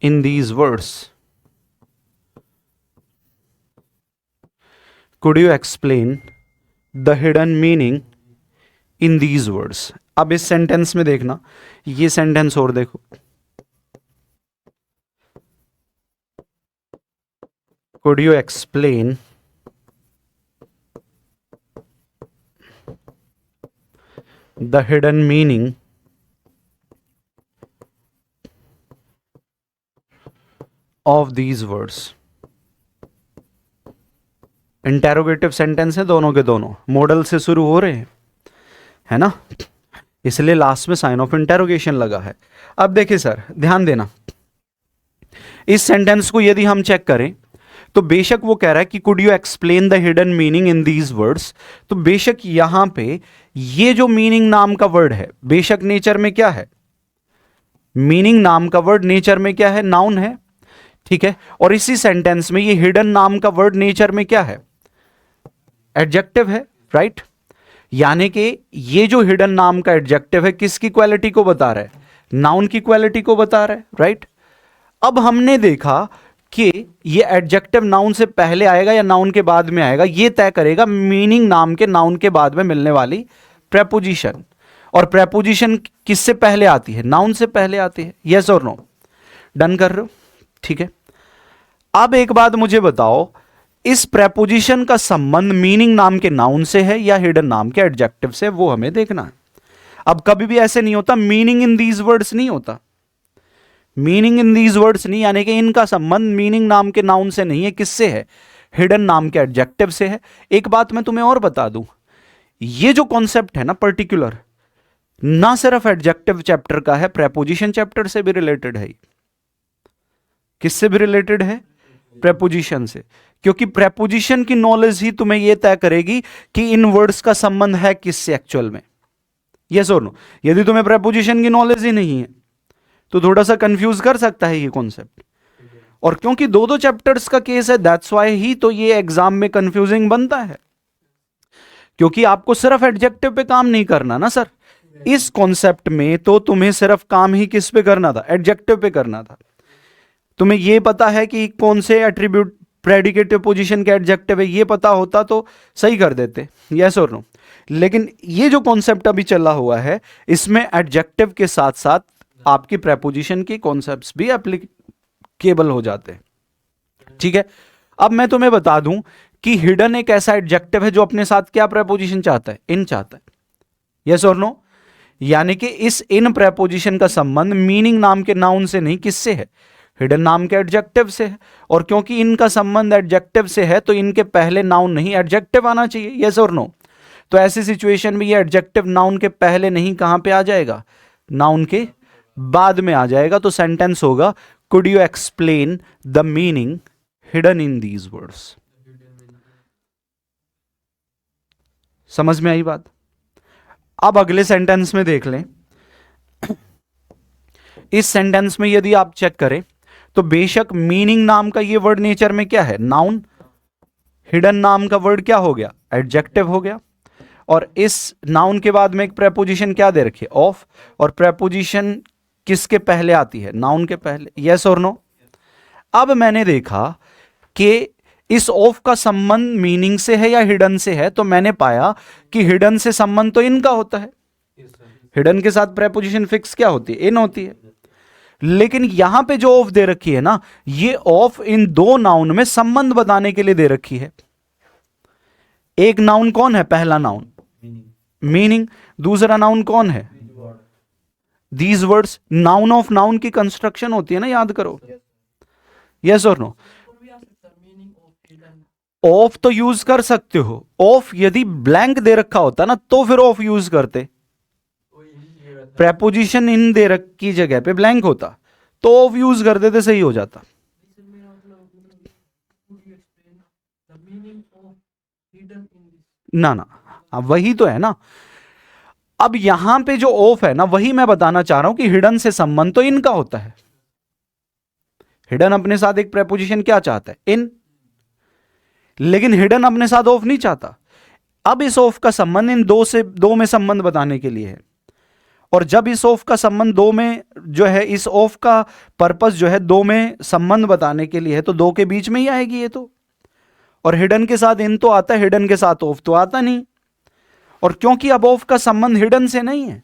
in these words? Could you explain the hidden meaning in these words? अब इस सेंटेंस में देखना, ये सेंटेंस और देखो, could you explain the hidden meaning of these words? Interrogative sentence है, दोनों के दोनों मॉडल से शुरू हो रहे हैं, है ना, इसलिए लास्ट में साइन ऑफ इंटेरोगेशन लगा है। अब देखिए सर, ध्यान देना, इस सेंटेंस को यदि हम चेक करें तो बेशक वो कह रहा है कि could you explain the hidden meaning in these words, तो बेशक यहां पे ये जो मीनिंग नाम का वर्ड है, बेशक नेचर में क्या है, मीनिंग नाम का वर्ड नेचर में क्या है, नाउन है, ठीक है, और इसी सेंटेंस में ये हिडन नाम का वर्ड नेचर में क्या है, एडजेक्टिव है, राइट। यानी कि ये जो हिडन नाम का एडजेक्टिव है किसकी क्वालिटी को बता रहा है, नाउन की क्वालिटी को बता रहा है, राइट। अब हमने देखा कि ये एडजेक्टिव नाउन से पहले आएगा या नाउन के बाद में आएगा, ये तय करेगा मीनिंग नाम के नाउन के बाद में मिलने वाली प्रेपोजिशन। और प्रेपोजिशन किससे पहले आती है, नाउन से पहले आती है, यस और नो, डन कर रहे हो, ठीक है। अब एक बात मुझे बताओ, इस प्रेपोजिशन का संबंध मीनिंग नाम के नाउन से है या हिडन नाम के एडजेक्टिव से, वो हमें देखना है। अब कभी भी ऐसे नहीं होता मीनिंग इन दीज वर्ड्स नहीं होता, मीनिंग इन दीज वर्ड्स नहीं, यानी कि इनका संबंध मीनिंग नाम के नाउन से नहीं है, किससे है, हिडन नाम के एडजेक्टिव से है। एक बात मैं तुम्हें और बता दूं, ये जो कॉन्सेप्ट है ना पर्टिकुलर, ना सिर्फ एडजेक्टिव चैप्टर का है, प्रेपोजिशन चैप्टर से भी रिलेटेड है। किससे भी रिलेटेड है, प्रेपोजिशन से, क्योंकि प्रेपोजिशन की नॉलेज ही तुम्हें यह तय करेगी कि इन वर्ड्स का संबंध है किससे एक्चुअल में, यस और नो। यदि तुम्हें प्रेपोजिशन की नॉलेज ही नहीं है तो थोड़ा सा कंफ्यूज कर सकता है ये कॉन्सेप्ट, और क्योंकि दो दो चैप्टर्स का केस है, दैट्स वाई ही तो ये एग्जाम में कंफ्यूजिंग बनता है, क्योंकि आपको सिर्फ एडजेक्टिव पे काम नहीं करना ना सर, इस कॉन्सेप्ट में तो तुम्हें सिर्फ काम ही किस पे करना था, एडजेक्टिव पे करना था। तुम्हें यह पता है कि कौन से एट्रीब्यूट प्रेडिकेटिव पोजीशन के एडजेक्टिव है, ये पता होता तो सही कर देते, यस और नो। लेकिन ये जो कॉन्सेप्ट अभी चला हुआ है, इसमें एडजेक्टिव के साथ साथ आपकी प्रेपोजिशन के कॉन्सेप्ट्स भी एप्लीकेबल हो जाते हैं, ठीक है। अब मैं तुम्हें बता दूं कि हिडन एक ऐसा एडजेक्टिव है जो अपने साथ क्या प्रेपोजिशन चाहता है, इन चाहता है, यस और नो। यानी कि इस इन प्रेपोजिशन का संबंध मीनिंग नाम के नाउन से नहीं, किससे है, हिडन नाम के एडजेक्टिव से है। और क्योंकि इनका संबंध एडजेक्टिव से है तो इनके पहले नाउन नहीं एडजेक्टिव आना चाहिए, यस और नो। तो ऐसी सिचुएशन में ये एडजेक्टिव नाउन के पहले नहीं, कहां पे आ जाएगा, नाउन के बाद में आ जाएगा। तो सेंटेंस होगा could you explain the meaning hidden in these words. समझ में आई बात। अब अगले सेंटेंस में देख लें, इस सेंटेंस में यदि आप चेक करें तो बेशक मीनिंग नाम का ये वर्ड नेचर में क्या है, नाउन, हिडन नाम का वर्ड क्या हो गया, एडजेक्टिव हो गया, और इस नाउन के बाद में एक प्रेपोजिशन क्या दे रखी है, ऑफ, और प्रेपोजिशन किसके पहले आती है, नाउन के पहले, यस और नो। अब मैंने देखा कि इस ऑफ का संबंध मीनिंग से है या हिडन से है, तो मैंने पाया कि हिडन से संबंध तो इनका होता है, हिडन के साथ प्रेपोजिशन फिक्स क्या होती है, इन होती है। लेकिन यहां पे जो ऑफ दे रखी है ना, ये ऑफ इन दो नाउन में संबंध बताने के लिए दे रखी है। एक नाउन कौन है, पहला नाउन मीनिंग, दूसरा नाउन कौन है, these words. Noun of noun की कंस्ट्रक्शन होती है ना, याद करो, यस और नो। ऑफ तो यूज कर सकते हो, ऑफ यदि ब्लैंक दे रखा होता ना तो फिर ऑफ यूज करते, प्रेपोजिशन इन दे रखी जगह पे ब्लैंक होता तो ऑफ यूज कर देते, सही हो जाता। ना ना, अब वही तो है ना। अब यहां पे जो ऑफ है ना, वही मैं बताना चाह रहा हूं कि हिडन से संबंध तो इनका होता है। हिडन अपने साथ एक प्रेपोजिशन क्या चाहता है? इन। लेकिन हिडन अपने साथ ऑफ नहीं चाहता। अब इस ऑफ का संबंध इन दो में संबंध बताने के लिए है। और जब इस ऑफ का संबंध दो में जो है, इस ऑफ का पर्पस जो है दो में संबंध बताने के लिए है, तो दो के बीच में ही आएगी ये तो। और हिडन के साथ इन तो आता है, हिडन के साथ ऑफ तो आता नहीं। और क्योंकि अब ऑफ का संबंध हिडन से नहीं है,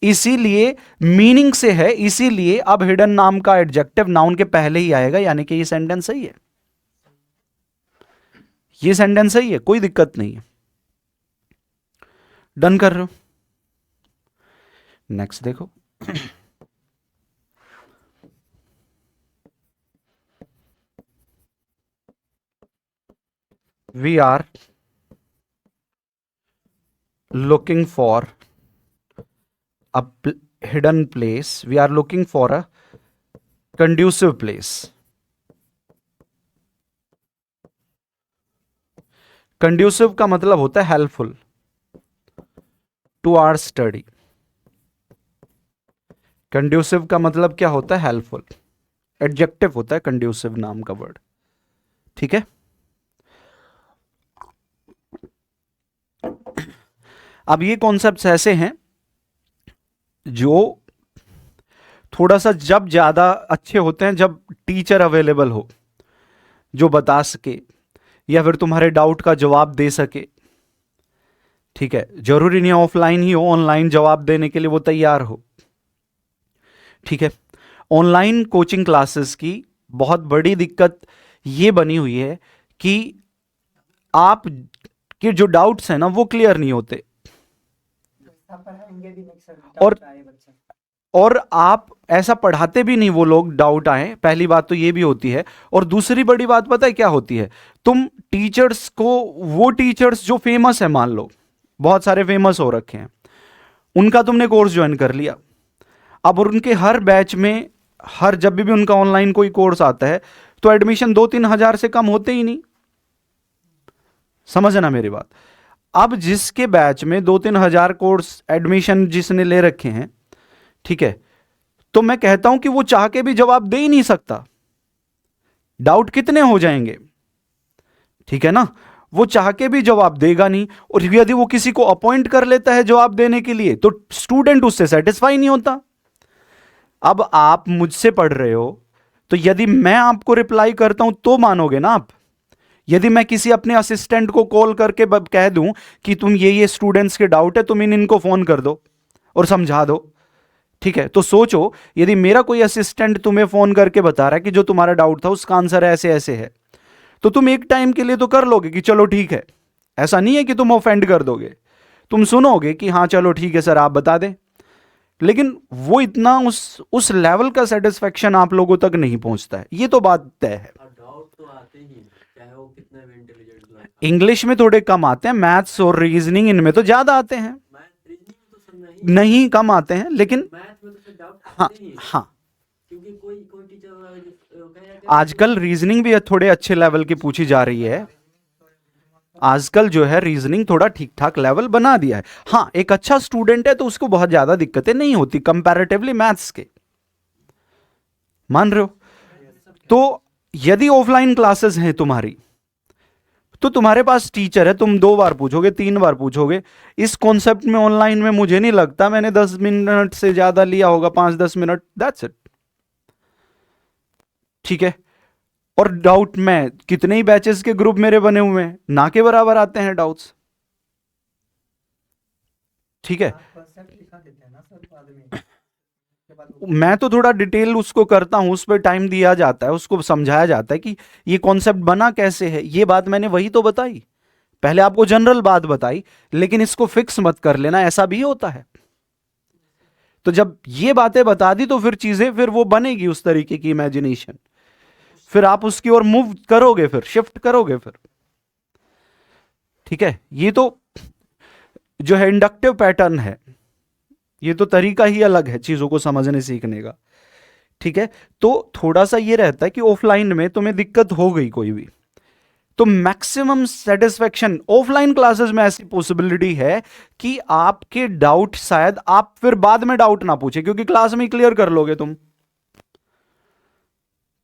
इसीलिए मीनिंग से है, इसीलिए अब हिडन नाम का एडजेक्टिव नाउन के पहले ही आएगा, यानी कि ये सेंटेंस सही है। ये सेंटेंस सही है, कोई दिक्कत नहीं है। डन कर रहे हो? नेक्स्ट देखो। We are looking for a hidden place, we are looking for a conducive place. Conducive का मतलब होता है helpful to our study. Conducive का मतलब क्या होता है? हेल्पफुल। एडजेक्टिव होता है कंड्यूसिव नाम का वर्ड, ठीक है। अब ये कॉन्सेप्ट्स ऐसे हैं जो थोड़ा सा जब ज्यादा अच्छे होते हैं जब टीचर अवेलेबल हो जो बता सके या फिर तुम्हारे डाउट का जवाब दे सके, ठीक है। जरूरी नहीं ऑफलाइन ही हो, ऑनलाइन जवाब देने के लिए वो तैयार हो, ठीक है। ऑनलाइन कोचिंग क्लासेस की बहुत बड़ी दिक्कत ये बनी हुई है कि आप के जो डाउट्स हैं ना वो क्लियर नहीं होते, और आप ऐसा पढ़ाते भी नहीं, वो लोग डाउट आए, पहली बात तो ये भी होती है। और दूसरी बड़ी बात पता है क्या होती है? तुम टीचर्स को, वो टीचर्स जो फेमस है, मान लो बहुत सारे फेमस हो रखे हैं, उनका तुमने कोर्स ज्वाइन कर लिया। अब उनके हर बैच में, हर जब भी उनका ऑनलाइन कोई कोर्स आता है तो एडमिशन 2-3 हजार से कम होते ही नहीं, समझना मेरी बात। अब जिसके बैच में 2-3 हजार कोर्स एडमिशन जिसने ले रखे हैं, ठीक है, तो मैं कहता हूं कि वो चाह के भी जवाब दे ही नहीं सकता। डाउट कितने हो जाएंगे, ठीक है ना। वो चाह के भी जवाब देगा नहीं, और यदि वो किसी को अपॉइंट कर लेता है जवाब देने के लिए तो स्टूडेंट उससे सेटिस्फाई नहीं होता। अब आप मुझसे पढ़ रहे हो, तो यदि मैं आपको रिप्लाई करता हूं तो मानोगे ना आप। यदि मैं किसी अपने असिस्टेंट को कॉल करके कह दूं कि तुम ये स्टूडेंट्स के डाउट है, तुम इनको फोन कर दो और समझा दो, ठीक है, तो सोचो यदि मेरा कोई असिस्टेंट तुम्हें फोन करके बता रहा है कि जो तुम्हारा डाउट था उसका आंसर ऐसे ऐसे है, तो तुम एक टाइम के लिए तो कर लोगे कि चलो ठीक है। ऐसा नहीं है कि तुम ऑफेंड कर दोगे, तुम सुनोगे कि हाँ चलो ठीक है सर आप बता दें। लेकिन वो इतना उस लेवल का सेटिस्फेक्शन आप लोगों तक नहीं पहुंचता है, ये तो बात तय है। डाउट तो आते ही, चाहे वो कितने भी इंटेलिजेंट। इंग्लिश में थोड़े कम आते हैं, मैथ्स और रीजनिंग इनमें तो ज्यादा आते हैं। रीजनिंग में तो सब नहीं कम आते हैं, लेकिन मैथ में तो फिर डाउट हाँ आते ही हैं। हाँ, क्योंकि कोई कोई टीचर आजकल रीजनिंग भी थोड़े अच्छे लेवल की पूछी जा रही है। आजकल जो है रीजनिंग थोड़ा ठीक ठाक लेवल बना दिया है। हाँ, एक अच्छा स्टूडेंट है तो उसको बहुत ज्यादा दिक्कतें नहीं होती कंपैरेटिवली मैथ्स के, मान रहे हो। तो यदि ऑफलाइन क्लासेस हैं तुम्हारी, तो तुम्हारे पास टीचर है, तुम 2 बार पूछोगे, 3 बार पूछोगे। इस कॉन्सेप्ट में ऑनलाइन में मुझे नहीं लगता मैंने 10 मिनट से ज्यादा लिया होगा, 5-10 मिनट, दैट्स इट, ठीक है। और डाउट में कितने ही बैचेस के ग्रुप मेरे बने हुए हैं, ना के बराबर आते हैं डाउट्स, ठीक है। मैं तो थोड़ा डिटेल उसको करता हूं, उस पर टाइम दिया जाता है, उसको समझाया जाता है कि ये कॉन्सेप्ट बना कैसे है। ये बात मैंने वही तो बताई, पहले आपको जनरल बात बताई, लेकिन इसको फिक्स मत कर लेना, ऐसा भी होता है। तो जब ये बातें बता दी तो फिर चीजें, फिर वो बनेगी उस तरीके की इमेजिनेशन, फिर आप उसकी ओर मूव करोगे, फिर शिफ्ट करोगे फिर, ठीक है। ये तो जो है इंडक्टिव पैटर्न है, ये तो तरीका ही अलग है चीजों को समझने सीखने का, ठीक है। तो थोड़ा सा ये रहता है कि ऑफलाइन में तुम्हें दिक्कत हो गई कोई भी, तो मैक्सिमम सेटिस्फेक्शन ऑफलाइन क्लासेस में ऐसी पॉसिबिलिटी है कि आपके डाउट शायद आप फिर बाद में डाउट ना पूछे, क्योंकि क्लास में क्लियर कर लोगे तुम।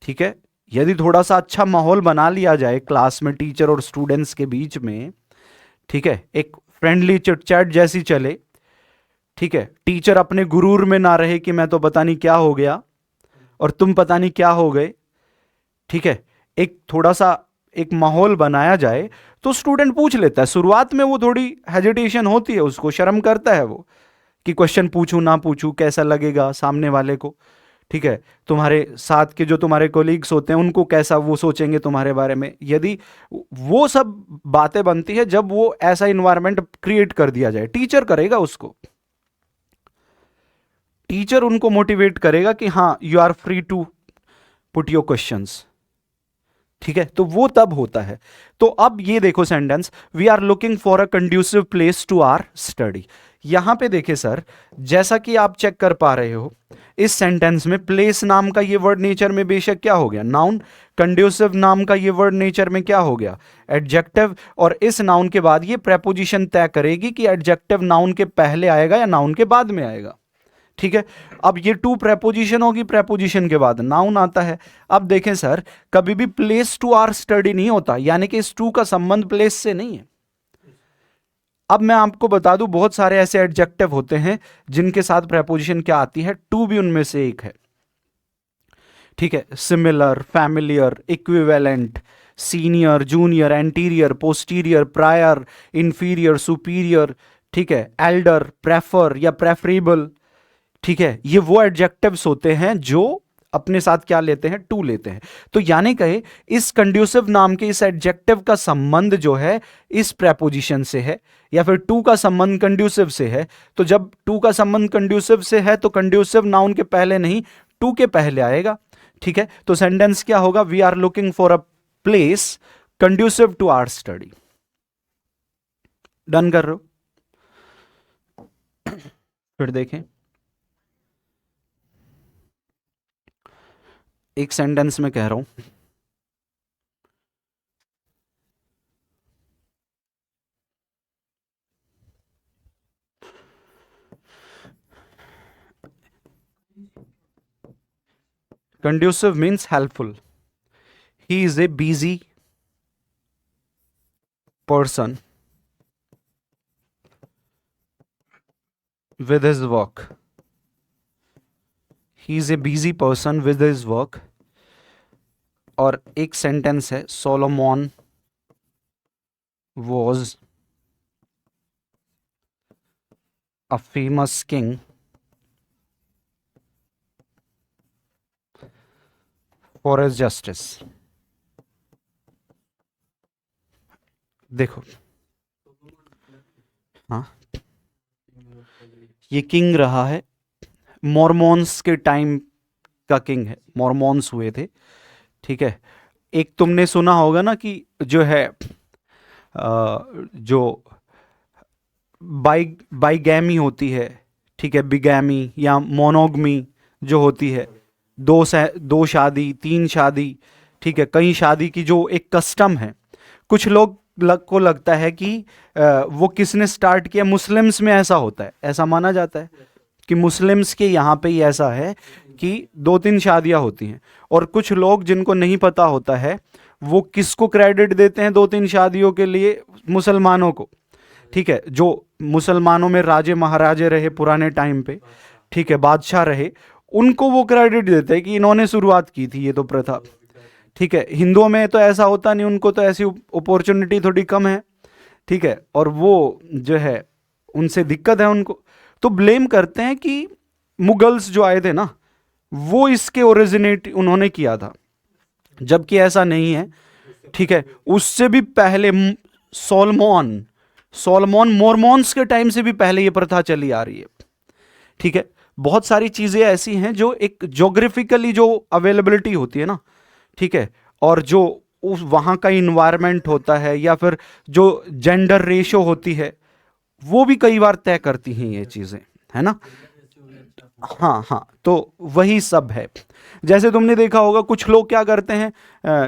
ठीक है, यदि थोड़ा सा अच्छा माहौल बना लिया जाए क्लास में टीचर और स्टूडेंट्स के बीच में, ठीक है, एक फ्रेंडली चिट चैट जैसी चले, ठीक है, टीचर अपने गुरूर में ना रहे कि मैं तो पता नहीं क्या हो गया और तुम पता नहीं क्या हो गए, ठीक है, एक थोड़ा सा एक माहौल बनाया जाए तो स्टूडेंट पूछ लेता है। शुरुआत में वो थोड़ी हेजिटेशन होती है, उसको शर्म करता है वो कि क्वेश्चन पूछूं ना पूछूं, कैसा लगेगा सामने वाले को, ठीक है, तुम्हारे साथ के जो तुम्हारे कोलीग्स होते हैं उनको कैसा वो सोचेंगे तुम्हारे बारे में। यदि वो सब बातें बनती है जब वो ऐसा इन्वायरमेंट क्रिएट कर दिया जाए, टीचर करेगा उसको, टीचर उनको मोटिवेट करेगा कि हाँ you are free to put your questions, ठीक है, तो वो तब होता है। तो अब ये देखो sentence, we are looking for a conducive place to our study. यहां पे देखे सर, जैसा कि आप चेक कर पा रहे हो इस सेंटेंस में प्लेस नाम का ये वर्ड नेचर में बेशक क्या हो गया, नाउन। कंड्यूसिव नाम का ये वर्ड नेचर में क्या हो गया, एडजेक्टिव। और इस नाउन के बाद ये प्रेपोजिशन तय करेगी कि एडजेक्टिव नाउन के पहले आएगा या नाउन के बाद में आएगा, ठीक है। अब ये टू प्रेपोजिशन होगी, प्रेपोजिशन के बाद नाउन आता है। अब देखें सर, कभी भी प्लेस टू आर स्टडी नहीं होता, यानी कि इस टू का संबंध प्लेस से नहीं है। अब मैं आपको बता दूं, बहुत सारे ऐसे एडजेक्टिव होते हैं जिनके साथ प्रेपोजिशन क्या आती है, टू भी उनमें से एक है, ठीक है। Similar, familiar, equivalent, senior, junior, anterior, posterior, prior, inferior, superior, ठीक है, एल्डर, प्रेफर या प्रेफरेबल, ठीक है। ये वो एडजेक्टिव्स होते हैं जो अपने साथ क्या लेते हैं, टू लेते हैं। तो यानी कहे इस कंड्यूसिव नाम के इस एडजेक्टिव का संबंध जो है इस प्रेपोजिशन से है, या फिर टू का संबंध कंड्यूसिव से है। तो जब टू का संबंध कंड्यूसिव से है तो कंड्यूसिव नाउन के पहले नहीं, टू के पहले आएगा, ठीक है। तो सेंटेंस क्या होगा, we are looking for a place conducive to our study. Done कर रहे हो? फिर देखें, एक सेंटेंस में कह रहा हूं, conducive means helpful. He is a busy person with his work. He is a busy person with his work. और एक सेंटेंस है, Solomon was a famous king for his justice. देखो, हाँ, ये किंग रहा है, मॉर्मोन्स के टाइम का किंग है, मॉर्मोन्स हुए थे, ठीक है। एक तुमने सुना होगा ना कि जो है जो बाइगैमी होती है, ठीक है, बिगैमी या मोनोगमी जो होती है, दो शादी, तीन शादी, ठीक है, कई शादी की जो एक कस्टम है। कुछ लोग को लगता है कि वो किसने स्टार्ट किया, मुस्लिम्स में ऐसा होता है, ऐसा माना जाता है कि मुस्लिम्स के यहाँ पे ही ऐसा है कि 2-3 शादियां होती हैं। और कुछ लोग जिनको नहीं पता होता है वो किसको क्रेडिट देते हैं 2-3 शादियों के लिए, मुसलमानों को, ठीक है, जो मुसलमानों में राजे महाराजे रहे पुराने टाइम पे, ठीक है, बादशाह रहे, उनको वो क्रेडिट देते हैं कि इन्होंने शुरुआत की थी ये तो प्रथा, ठीक है। हिंदुओं में तो ऐसा होता नहीं, उनको तो ऐसी अपॉर्चुनिटी थोड़ी कम है, ठीक है, और वो जो है उनसे दिक्कत है उनको, तो ब्लेम करते हैं कि मुगल्स जो आए थे ना वो इसके ओरिजिनेट उन्होंने किया था, जबकि ऐसा नहीं है, ठीक है। उससे भी पहले सोलमोन मोरमोन्स के टाइम से भी पहले ये प्रथा चली आ रही है, ठीक है। बहुत सारी चीजें ऐसी हैं जो एक ज्योग्राफिकली जो अवेलेबिलिटी होती है ना, ठीक है, और जो उस वहाँ का इन्वायरमेंट होता है या फिर जो जेंडर रेशो होती है वो भी कई बार तय करती हैं ये चीज़ें, है ना। हाँ हाँ, तो वही सब है। जैसे तुमने देखा होगा कुछ लोग क्या करते हैं,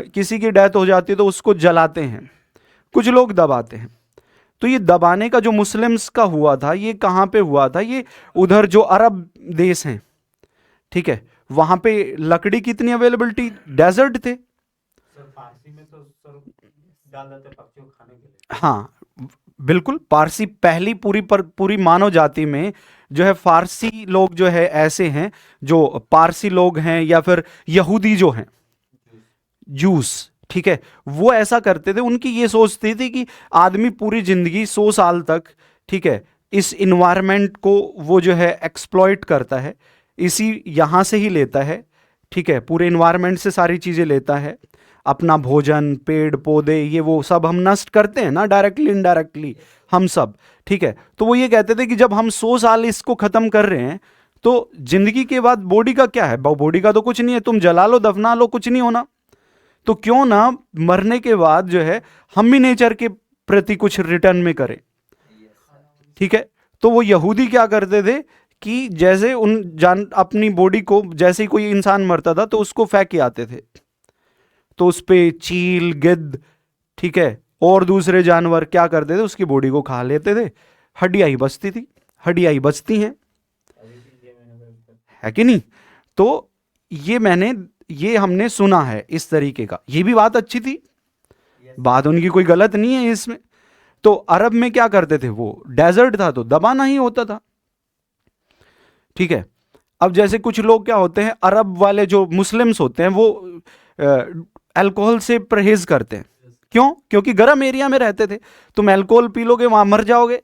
किसी की डेथ हो जाती है तो उसको जलाते हैं, कुछ लोग दबाते हैं। तो ये दबाने का जो मुस्लिम्स का हुआ था, ये कहाँ पे हुआ था? ये उधर जो अरब देश हैं, ठीक है, वहां पे लकड़ी की इतनी अवेलेबिलिटी, डेजर्ट थे। सर फारसी में तो सर डाल देते पक्षियों को खाने के लिए। हाँ बिल्कुल, पारसी पहली पूरी मानव जाति में जो है फारसी लोग जो है ऐसे हैं, जो पारसी लोग हैं या फिर यहूदी जो हैं, जूस, ठीक है, वो ऐसा करते थे। उनकी ये सोचती थी कि आदमी पूरी जिंदगी 100 साल तक, ठीक है, इस इन्वायरमेंट को वो जो है एक्सप्लॉइट करता है, इसी यहाँ से ही लेता है, ठीक है, पूरे इन्वायरमेंट से सारी चीज़ें लेता है, अपना भोजन, पेड़ पौधे, ये वो सब हम नष्ट करते हैं ना, डायरेक्टली इनडायरेक्टली हम सब, ठीक है। तो वो ये कहते थे कि जब हम 100 साल इसको ख़त्म कर रहे हैं तो जिंदगी के बाद बॉडी का क्या है? बॉडी का तो कुछ नहीं है, तुम जला लो, दफना लो, कुछ नहीं होना। तो क्यों ना मरने के बाद जो है हम भी नेचर के प्रति कुछ रिटर्न में करें, ठीक है। तो वो यहूदी क्या करते थे कि जैसे उन जान अपनी बॉडी को, जैसे ही कोई इंसान मरता था तो उसको फेंक के आते थे, तो उस पे चील, गिद्ध, ठीक है, और दूसरे जानवर क्या करते थे, उसकी बॉडी को खा लेते थे, हड्डियां ही बचती थी, हड्डियां ही बचती हैं, है कि नहीं? तो ये हमने सुना है इस तरीके का, ये भी बात अच्छी थी, बात उनकी कोई गलत नहीं है इसमें। तो अरब में क्या करते थे, वो डेजर्ट था तो दबाना ही होता था, ठीक है। अब जैसे कुछ लोग क्या होते हैं, अरब वाले जो मुस्लिम्स होते हैं वो अल्कोहल से परहेज करते हैं। क्यों? क्योंकि गर्म एरिया में रहते थे, तुम अल्कोहल पी लोगे वहां मर जाओगे,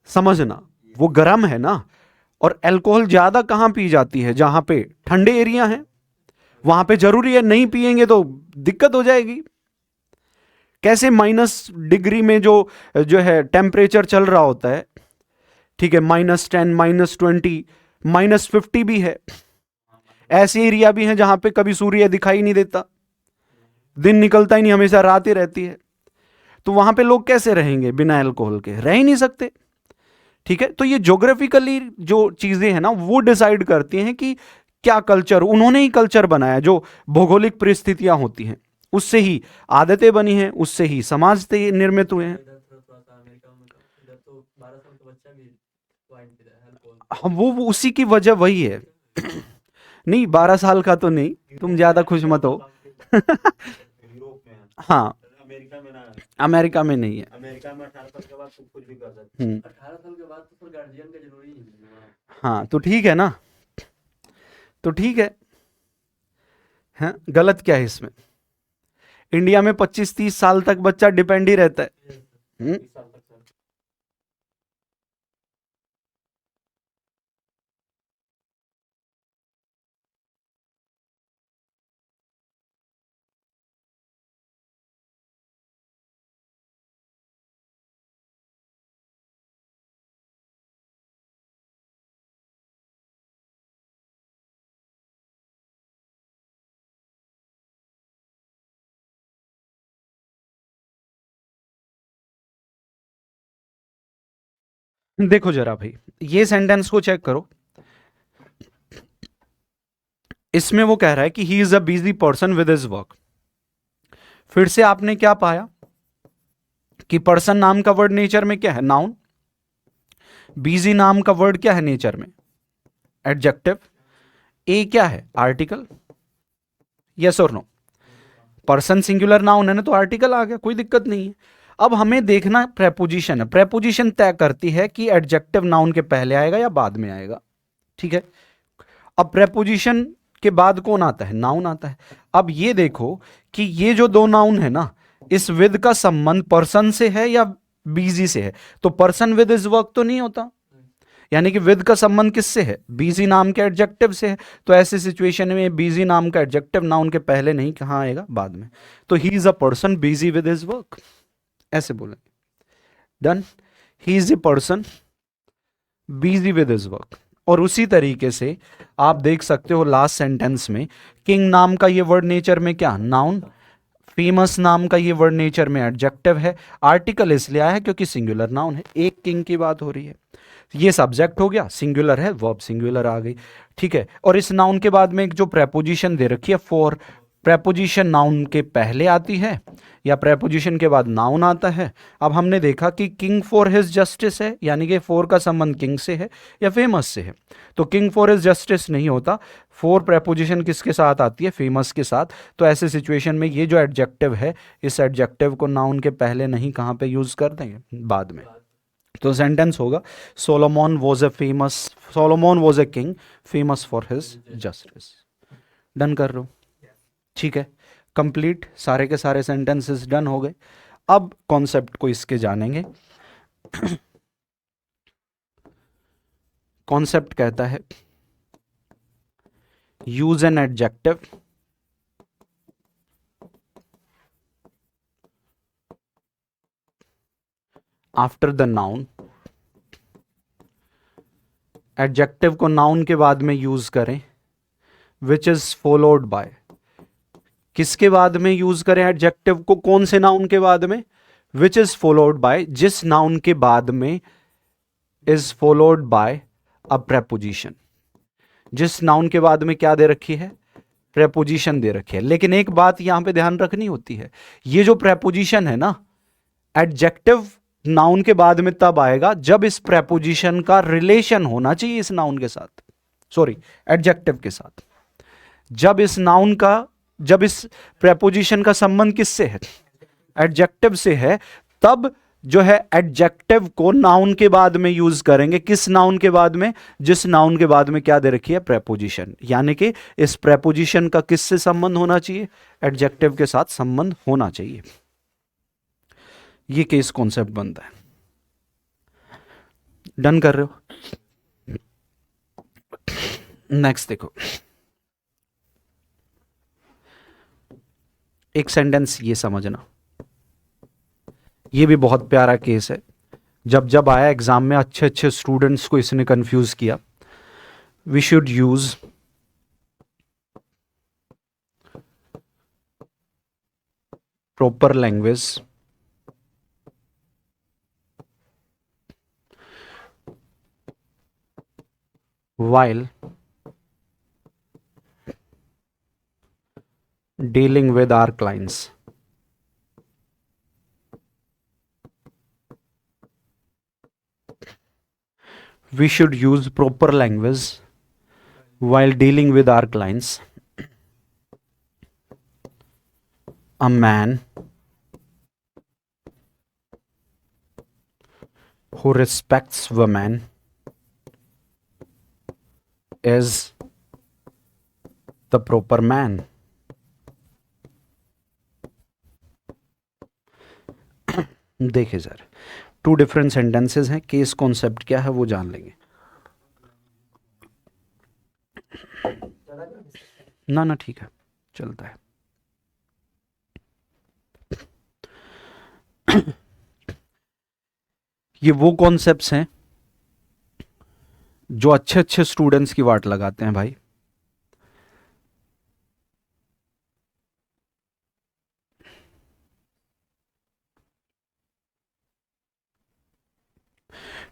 समझना, वो गर्म है ना। और अल्कोहल ज्यादा कहां पी जाती है? जहां पे ठंडे एरिया है, वहां पे जरूरी है, नहीं पिएंगे तो दिक्कत हो जाएगी। कैसे -डिग्री में जो है टेम्परेचर चल रहा होता है, ठीक है, -10, -20, -50 भी है। ऐसे एरिया भी हैं जहां पे कभी सूर्य दिखाई नहीं देता, दिन निकलता ही नहीं, हमेशा रात ही रहती है। तो वहां पे लोग कैसे रहेंगे बिना अल्कोहल के? रह ही नहीं सकते, ठीक है। तो ये ज्योग्राफिकली जो चीजें हैं ना, वो डिसाइड करती हैं कि क्या कल्चर, उन्होंने ही कल्चर बनाया, जो भौगोलिक परिस्थितियां होती हैं उससे ही आदतें बनी हैं, उससे ही समाज निर्मित हुए हैं। इधर थोड़ा सा अमेरिका में तो इधर तो 12 साल का बच्चा भी वाइन पीता है, अल्कोहल। हाँ, वो उसी की वजह वही है। नहीं, 12 साल का तो नहीं, तुम ज्यादा खुश मत हो। यूरोप में है, हाँ, अमेरिका में ना है। अमेरिका में नहीं है। अमेरिका में 18 साल के बाद तुम कुछ भी कर सकते हम्म, 18 साल के बाद तो फिर गार्जियन का जरूरी नहीं है। हाँ, तो ठीक है ना, तो ठीक है। हाँ, गलत क्या है इसमें? इंडिया में 25-30 साल तक बच्चा डिपेंड ही रहता है। हम्म, 20 साल तक सर। देखो जरा भाई, ये सेंटेंस को चेक करो। इसमें वो कह रहा है कि he is a busy person with his work. फिर से आपने क्या पाया कि पर्सन नाम का वर्ड नेचर में क्या है? नाउन। बिजी नाम का वर्ड क्या है नेचर में? एडजेक्टिव। ए क्या है? आर्टिकल। यस और नो? पर्सन सिंगुलर नाउन है ना, तो आर्टिकल आ गया, कोई दिक्कत नहीं है। अब हमें देखना प्रेपोजिशन है, प्रेपोजिशन तय करती है कि एडजेक्टिव नाउन के पहले आएगा या बाद में आएगा, ठीक है। अब प्रेपोजिशन के बाद कौन आता है? नाउन आता है। अब ये देखो कि ये जो दो नाउन है ना, इस विद का संबंध पर्सन से है या बिजी से है? तो पर्सन विद इज वर्क तो नहीं होता, यानी कि विद का संबंध किससे है? बिजी नाम के एडजेक्टिव से है। तो ऐसे सिचुएशन में बिजी नाम का एडजेक्टिव नाउन के पहले नहीं, कहां आएगा? बाद में। तो he is a person busy with his work, ऐसे बोले। Done. He is a person busy with his work. और उसी तरीके से आप देख सकते हो लास्ट सेंटेंस में, किंग नाम का ये वर्ड नेचर में क्या? नाउन। फेमस नाम का ये वर्ड नेचर में एडजेक्टिव है। आर्टिकल इसलिए आया है क्योंकि सिंगुलर नाउन है, एक किंग की बात हो रही है। ये सब्जेक्ट हो गया, सिंगुलर है, वर्ब सिंगुलर आ गई, ठीक है। और इस नाउन के बाद में एक जो प्रेपोजिशन दे रखी है फॉर, प्रेपोजिशन नाउन के पहले आती है या प्रेपोजिशन के बाद नाउन आता है। अब हमने देखा कि किंग फॉर हिज जस्टिस है, यानी कि फॉर का संबंध किंग से है या फेमस से है, तो किंग फॉर हिज जस्टिस नहीं होता, फॉर प्रेपोजिशन किसके साथ आती है, फेमस के साथ। तो ऐसे सिचुएशन में ये जो एडजेक्टिव है, इस एडजेक्टिव को नाउन के पहले नहीं कहाँ पे यूज कर देंगे, बाद में। तो सेंटेंस होगा Solomon was a king famous for his justice. Done कर रहे हो, ठीक है, कंप्लीट, सारे के सारे सेंटेंसेस डन हो गए। अब कॉन्सेप्ट को इसके जानेंगे। कॉन्सेप्ट कहता है use an adjective after the noun, adjective को नाउन के बाद में यूज करें, विच इज फॉलोड बाय, किसके बाद में यूज करें एडजेक्टिव को, कौन से नाउन के बाद में, विच इज फॉलोड बाय, जिस नाउन के बाद में is followed by a preposition, जिस नाउन के बाद में क्या दे रखी है, प्रेपोजिशन दे रखी है। लेकिन एक बात यहां पे ध्यान रखनी होती है, ये जो प्रेपोजिशन है ना, एडजेक्टिव नाउन के बाद में तब आएगा जब इस प्रेपोजिशन का रिलेशन होना चाहिए इस नाउन के साथ, सॉरी एडजेक्टिव के साथ। जब इस प्रेपोजिशन का संबंध किससे है, एडजेक्टिव से है, तब जो है एडजेक्टिव को नाउन के बाद में यूज करेंगे। किस नाउन के बाद में, जिस नाउन के बाद में क्या दे रखी है, प्रेपोजिशन। यानी कि इस प्रेपोजिशन का किससे संबंध होना चाहिए, एडजेक्टिव के साथ संबंध होना चाहिए। ये केस कॉन्सेप्ट बनता है। डन कर रहे हो, नेक्स्ट देखो, एक सेंटेंस ये समझना, ये भी बहुत प्यारा केस है, जब आया एग्जाम में अच्छे अच्छे स्टूडेंट्स को इसने कंफ्यूज किया। We should use proper language while dealing with our clients. We should use proper language while dealing with our clients. A man who respects women is the proper man. देखिए sir, 2 different sentences हैं, case concept क्या है वो जान लेंगे। ना ठीक है, चलता है। ये वो कॉन्सेप्ट्स हैं जो अच्छे अच्छे स्टूडेंट्स की वाट लगाते हैं भाई।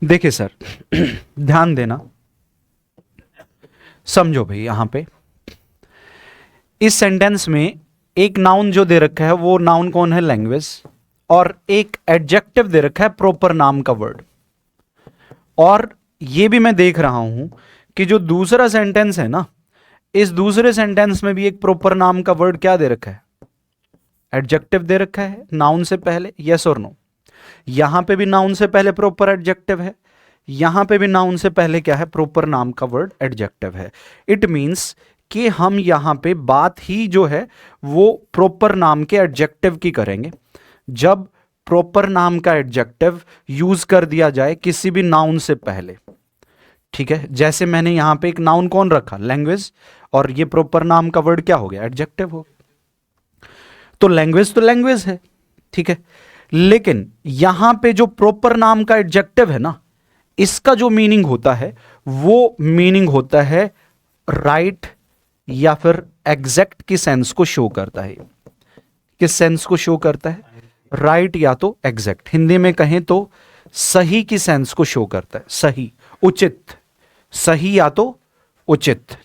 देखिए सर, ध्यान देना, समझो भाई। यहां पे इस सेंटेंस में एक नाउन जो दे रखा है वो नाउन कौन है, लैंग्वेज, और एक एडजेक्टिव दे रखा है प्रॉपर नाम का वर्ड। और ये भी मैं देख रहा हूं कि जो दूसरा सेंटेंस है ना, इस दूसरे सेंटेंस में भी एक प्रॉपर नाम का वर्ड क्या दे रखा है, एडजेक्टिव दे रखा है नाउन से पहले, यस और नो। यहां पे भी नाउन से पहले प्रॉपर एडजेक्टिव है, यहां पे भी नाउन से पहले क्या है, प्रॉपर नाम का वर्ड एडजेक्टिव है। इट मींस कि हम यहां पे बात ही जो है वो प्रॉपर नाम के एडजेक्टिव की करेंगे। जब प्रॉपर नाम का एडजेक्टिव यूज कर दिया जाए किसी भी नाउन से पहले, ठीक है, जैसे मैंने यहां पे एक नाउन कौन रखा, लैंग्वेज, और ये प्रॉपर नाम का वर्ड क्या हो गया, एडजेक्टिव हो। तो लैंग्वेज है, ठीक है। लेकिन यहां पे जो प्रॉपर नाम का एडजेक्टिव है ना, इसका जो मीनिंग होता है वो मीनिंग होता है राइट या फिर एग्जैक्ट की सेंस को शो करता है। किस सेंस को शो करता है, राइट या तो एग्जैक्ट, हिंदी में कहें तो सही की सेंस को शो करता है, सही उचित, सही या तो उचित,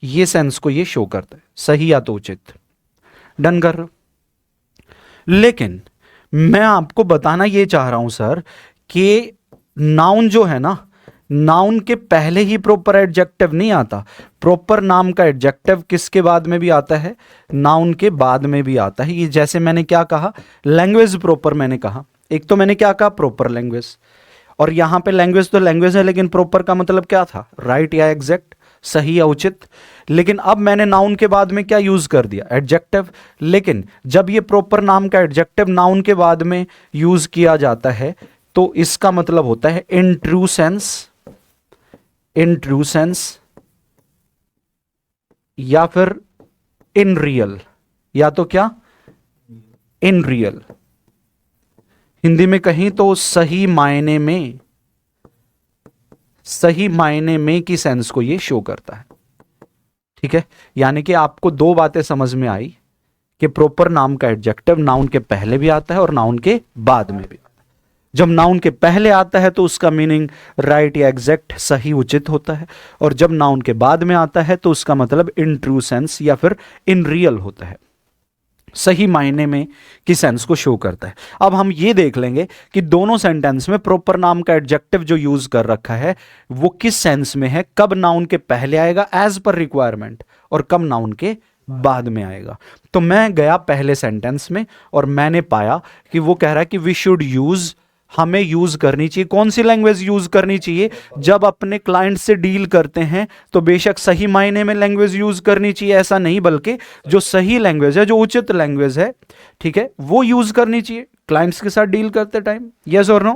ये सेंस को ये शो करता है, सही या तो उचित। डन कर रहे हो? लेकिन मैं आपको बताना ये चाह रहा हूं सर कि नाउन जो है ना, नाउन के पहले ही प्रॉपर एडजेक्टिव नहीं आता। प्रॉपर नाम का एडजेक्टिव किसके बाद में भी आता है? नाउन के बाद में भी आता है। ये जैसे मैंने क्या कहा, लैंग्वेज प्रॉपर मैंने कहा, एक तो मैंने क्या कहा, प्रॉपर लैंग्वेज, और यहां पे लैंग्वेज तो लैंग्वेज है, लेकिन प्रॉपर का मतलब क्या था? राइट या एग्जैक्ट, सही या उचित। लेकिन अब मैंने नाउन के बाद में क्या यूज कर दिया? एडजेक्टिव। लेकिन जब ये प्रॉपर नाम का एडजेक्टिव नाउन के बाद में यूज किया जाता है तो इसका मतलब होता है in true sense, in true sense, या फिर इन रियल, या तो क्या? In real. हिंदी में कहीं तो सही मायने में, सही मायने में की सेंस को ये शो करता है। ठीक है, यानी कि आपको दो बातें समझ में आई कि प्रॉपर नाम का एडजेक्टिव नाउन के पहले भी आता है और नाउन के बाद में भी आता है। जब नाउन के पहले आता है तो उसका मीनिंग राइट या एग्जैक्ट, सही उचित होता है, और जब नाउन के बाद में आता है तो उसका मतलब इन ट्रू सेंस या फिर इन रियल होता है, सही मायने में की सेंस को शो करता है। अब हम ये देख लेंगे कि दोनों सेंटेंस में प्रॉपर नाम का एडजेक्टिव जो यूज कर रखा है वो किस सेंस में है, कब नाउन के पहले आएगा एज पर रिक्वायरमेंट, और कब नाउन के बाद में आएगा। तो मैं गया पहले सेंटेंस में और मैंने पाया कि वो कह रहा है कि वी शुड यूज, हमें यूज करनी चाहिए। कौन सी लैंग्वेज यूज करनी चाहिए? जब अपने क्लाइंट से डील करते हैं तो बेशक सही मायने में लैंग्वेज यूज करनी चाहिए, ऐसा नहीं, बल्कि जो सही लैंग्वेज है, जो उचित लैंग्वेज है, ठीक है, वो यूज करनी चाहिए क्लाइंट्स के साथ डील करते टाइम। यस और नो?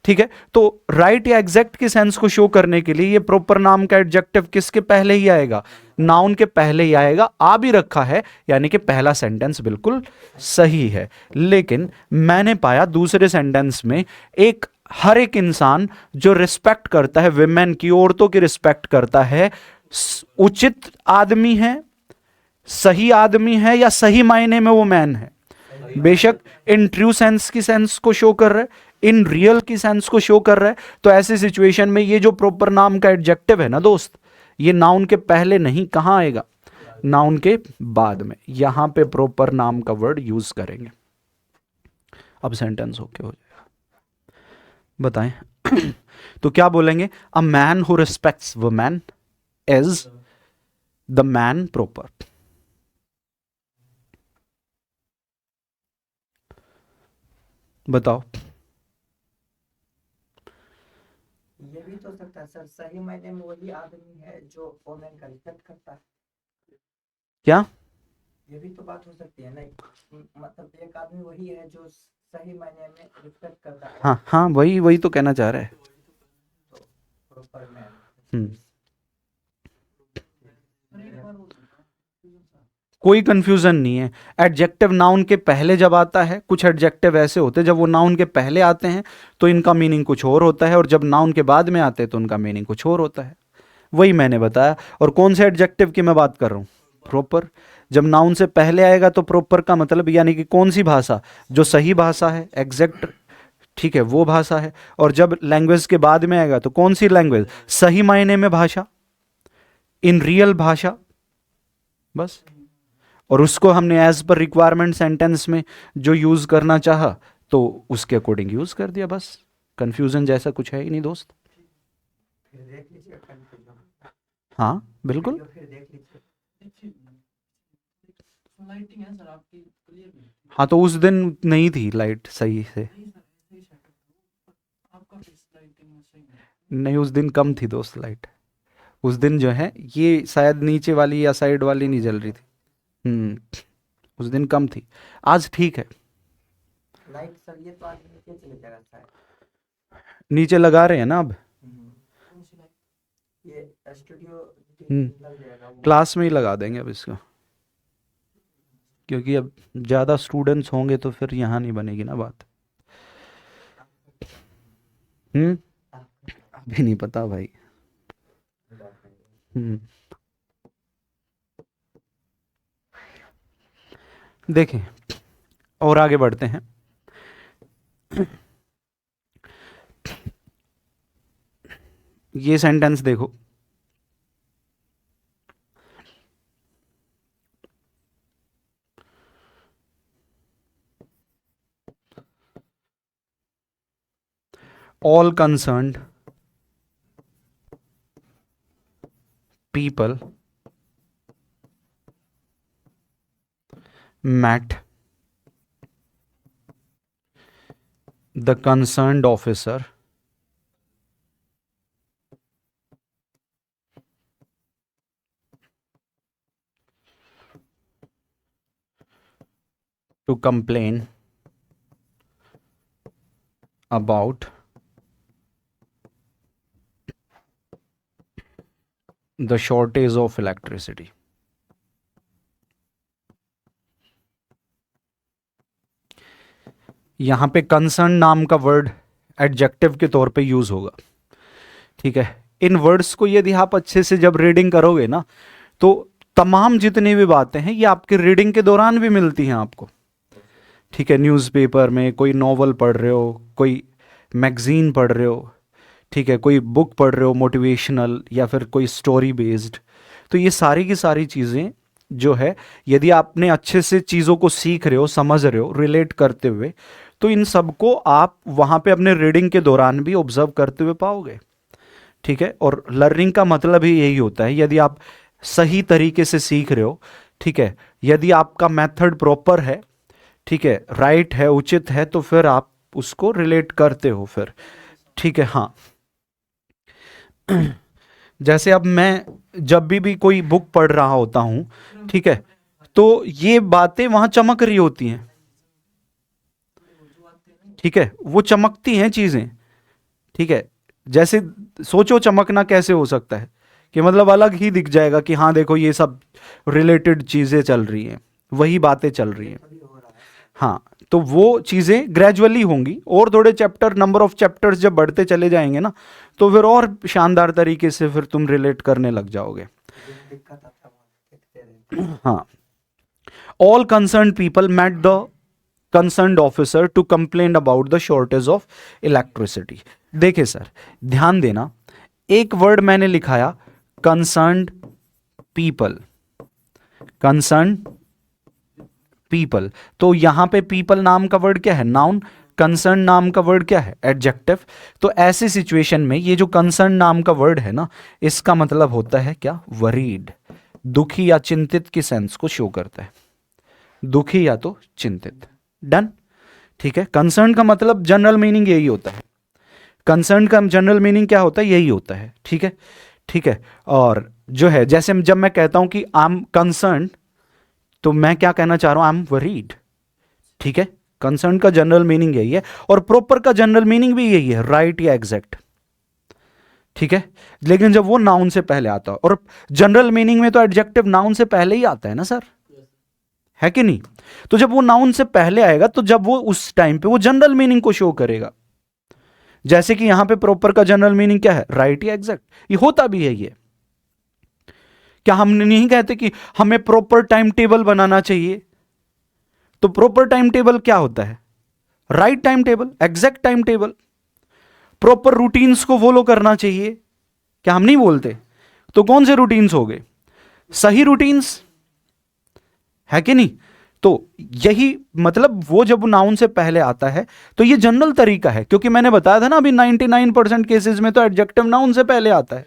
ठीक है, तो राइट या एग्जैक्ट की सेंस को शो करने के लिए ये प्रॉपर नाम का एडजेक्टिव किसके पहले ही आएगा? नाउन के पहले ही आएगा। आ भी रखा है, यानी कि पहला सेंटेंस बिल्कुल सही है। लेकिन मैंने पाया दूसरे सेंटेंस में एक, हर एक इंसान जो रिस्पेक्ट करता है विमेन की, औरतों की रिस्पेक्ट करता है, उचित आदमी है, सही आदमी है, या सही मायने में वो मैन है? बेशक इन ट्रू सेंस की सेंस को शो कर रहा है, इन रियल की सेंस को शो कर रहा है। तो ऐसी सिचुएशन में ये जो प्रॉपर नाम का एडजेक्टिव है ना दोस्त, ये नाउन के पहले नहीं, कहां आएगा? नाउन के बाद में। यहां पे प्रॉपर नाम का वर्ड यूज करेंगे। अब सेंटेंस ओके हो जाएगा। बताएं तो क्या बोलेंगे? अ man who respects women is the man proper. बताओ। ये भी तो सकता है सर, सही मायने में वही आदमी है जो वुमेन का रिस्पेक्ट करता है। क्या? ये भी तो बात हो सकती है ना, मतलब एक आदमी वही है जो सही मायने में रिस्पेक्ट करता है। हाँ हाँ, वही वही तो कहना चाह रहा है। तो प्रॉपर मैन। हम्म, कोई कंफ्यूजन नहीं है। एडजेक्टिव नाउन के पहले जब आता है, कुछ एडजेक्टिव ऐसे होते हैं जब वो नाउन के पहले आते हैं तो इनका मीनिंग कुछ और होता है, और जब नाउन के बाद में आते हैं तो उनका मीनिंग कुछ और होता है। वही मैंने बताया। और कौन से एडजेक्टिव की मैं बात कर रहा हूँ? प्रॉपर। जब नाउन से पहले आएगा तो प्रॉपर का मतलब यानी कि कौन सी भाषा? जो सही भाषा है, एग्जैक्ट, ठीक है, वो भाषा है। और जब लैंग्वेज के बाद में आएगा तो कौन सी लैंग्वेज? सही मायने में भाषा, इन रियल भाषा, बस। और उसको हमने एज पर रिक्वायरमेंट सेंटेंस में जो यूज करना चाहा तो उसके अकॉर्डिंग यूज कर दिया, बस। कंफ्यूजन जैसा कुछ है ही नहीं दोस्त। फिर देख लीजिए कंफ्यूजन। हाँ बिल्कुल। वीडियो फिर देख लीजिए। लाइटिंग है सर आपकी क्लियर नहीं। हाँ तो उस दिन नहीं थी लाइट सही से, नहीं सर, सही सेटअप था आपका, फेस लाइटिंग सही नहीं। नहीं उस दिन कम थी दोस्त लाइट। उस दिन जो है ये शायद नीचे वाली या साइड वाली नहीं जल रही थी। उस दिन कम थी, आज ठीक है। लाइट सर ये तो आज नीचे चले जाएगा शायद। नीचे लगा रहे हैं ना अब। कौन सी लाइट? ये स्टूडियो लग जाएगा वो। क्लास में ही लगा देंगे अब इसको, क्योंकि अब ज़्यादा स्टूडेंट्स होंगे तो फिर यहाँ नहीं बनेगी ना बात। अभी नहीं पता भाई। हम्म देखें और आगे बढ़ते हैं। ये सेंटेंस देखो, all concerned people met the concerned officer to complain about the shortage of electricity. यहां पे कंसर्न नाम का वर्ड एडजेक्टिव के तौर पे यूज होगा, ठीक है। इन वर्ड्स को यदि आप अच्छे से जब रीडिंग करोगे ना, तो तमाम जितनी भी बातें हैं ये आपके रीडिंग के दौरान भी मिलती हैं आपको, ठीक है। न्यूज़पेपर में कोई नॉवल पढ़ रहे हो, कोई मैगजीन पढ़ रहे हो, ठीक है, कोई बुक पढ़ रहे हो मोटिवेशनल या फिर कोई स्टोरी बेस्ड, तो ये सारी की सारी चीज़ें जो है, यदि आपने अच्छे से चीज़ों को सीख रहे हो, समझ रहे हो, रिलेट करते हुए, तो इन सबको आप वहाँ पे अपने रीडिंग के दौरान भी ऑब्जर्व करते हुए पाओगे, ठीक है। और लर्निंग का मतलब ही यही होता है, यदि आप सही तरीके से सीख रहे हो, ठीक है, यदि आपका मेथड प्रॉपर है, ठीक है, राइट है, उचित है, तो फिर आप उसको रिलेट करते हो फिर, ठीक है। हाँ, जैसे अब मैं जब भी कोई बुक पढ़ रहा होता हूं, ठीक है, तो ये बातें वहां चमक रही होती हैं, ठीक है, वो चमकती हैं चीजें, ठीक है। जैसे सोचो चमकना कैसे हो सकता है, कि मतलब अलग ही दिख जाएगा कि हाँ देखो ये सब रिलेटेड चीजें चल रही हैं, वही बातें चल रही हैं, हाँ। तो वो चीजें ग्रेजुअली होंगी, और थोड़े चैप्टर, नंबर ऑफ चैप्टर्स जब बढ़ते चले जाएंगे ना, तो फिर और शानदार तरीके से फिर तुम रिलेट करने लग जाओगे। हाँ, all concern people met the concerned officer to complain about the shortage of electricity. देखिए सर, ध्यान देना, एक वर्ड मैंने लिखाया कंसर्न्ड पीपल, कंसर्न्ड पीपल, तो यहां पे पीपल नाम का वर्ड क्या है, नाउन। कंसर्न नाम का वर्ड क्या है, एडजेक्टिव। तो ऐसी सिचुएशन में ये जो कंसर्न नाम का वर्ड है ना, इसका मतलब होता है क्या, वरीड, दुखी या चिंतित की सेंस को शो करता है, दुखी या तो चिंतित। डन, ठीक है। कंसर्न का मतलब जनरल मीनिंग यही होता है, कंसर्न का जनरल मीनिंग क्या होता है, यही होता है, ठीक है, ठीक है। और जो है, जैसे जब मैं कहता हूं कि आई एम कंसर्न, तो मैं क्या कहना चाह रहा हूं, आई एम वरीड, ठीक है। कंसर्न का जनरल मीनिंग यही है, और प्रॉपर का जनरल मीनिंग भी यही है, राइट या एग्जैक्ट, ठीक है। लेकिन जब वो नाउन से पहले आता है, और जनरल मीनिंग में तो एडजेक्टिव नाउन से पहले ही आता है ना सर, है कि नहीं। तो जब वो नाउन से पहले आएगा, तो जब वो उस टाइम पे वो जनरल मीनिंग को शो करेगा, जैसे कि यहां पे प्रॉपर का जनरल मीनिंग क्या है, राइट या एग्जैक्ट। ये होता भी है, ये क्या हम नहीं कहते कि हमें प्रॉपर टाइम टेबल बनाना चाहिए, तो प्रॉपर टाइम टेबल क्या होता है, right time table, exact time table. Proper routines को फॉलो करना चाहिए, क्या हम नहीं बोलते। तो कौन से रूटीन्स हो गए, सही रूटीन्स, है कि नहीं। तो यही मतलब, वो जब नाउन से पहले आता है तो ये जनरल तरीका है, क्योंकि मैंने बताया था ना अभी 99% केसेस में तो एडजेक्टिव नाउन से पहले आता है,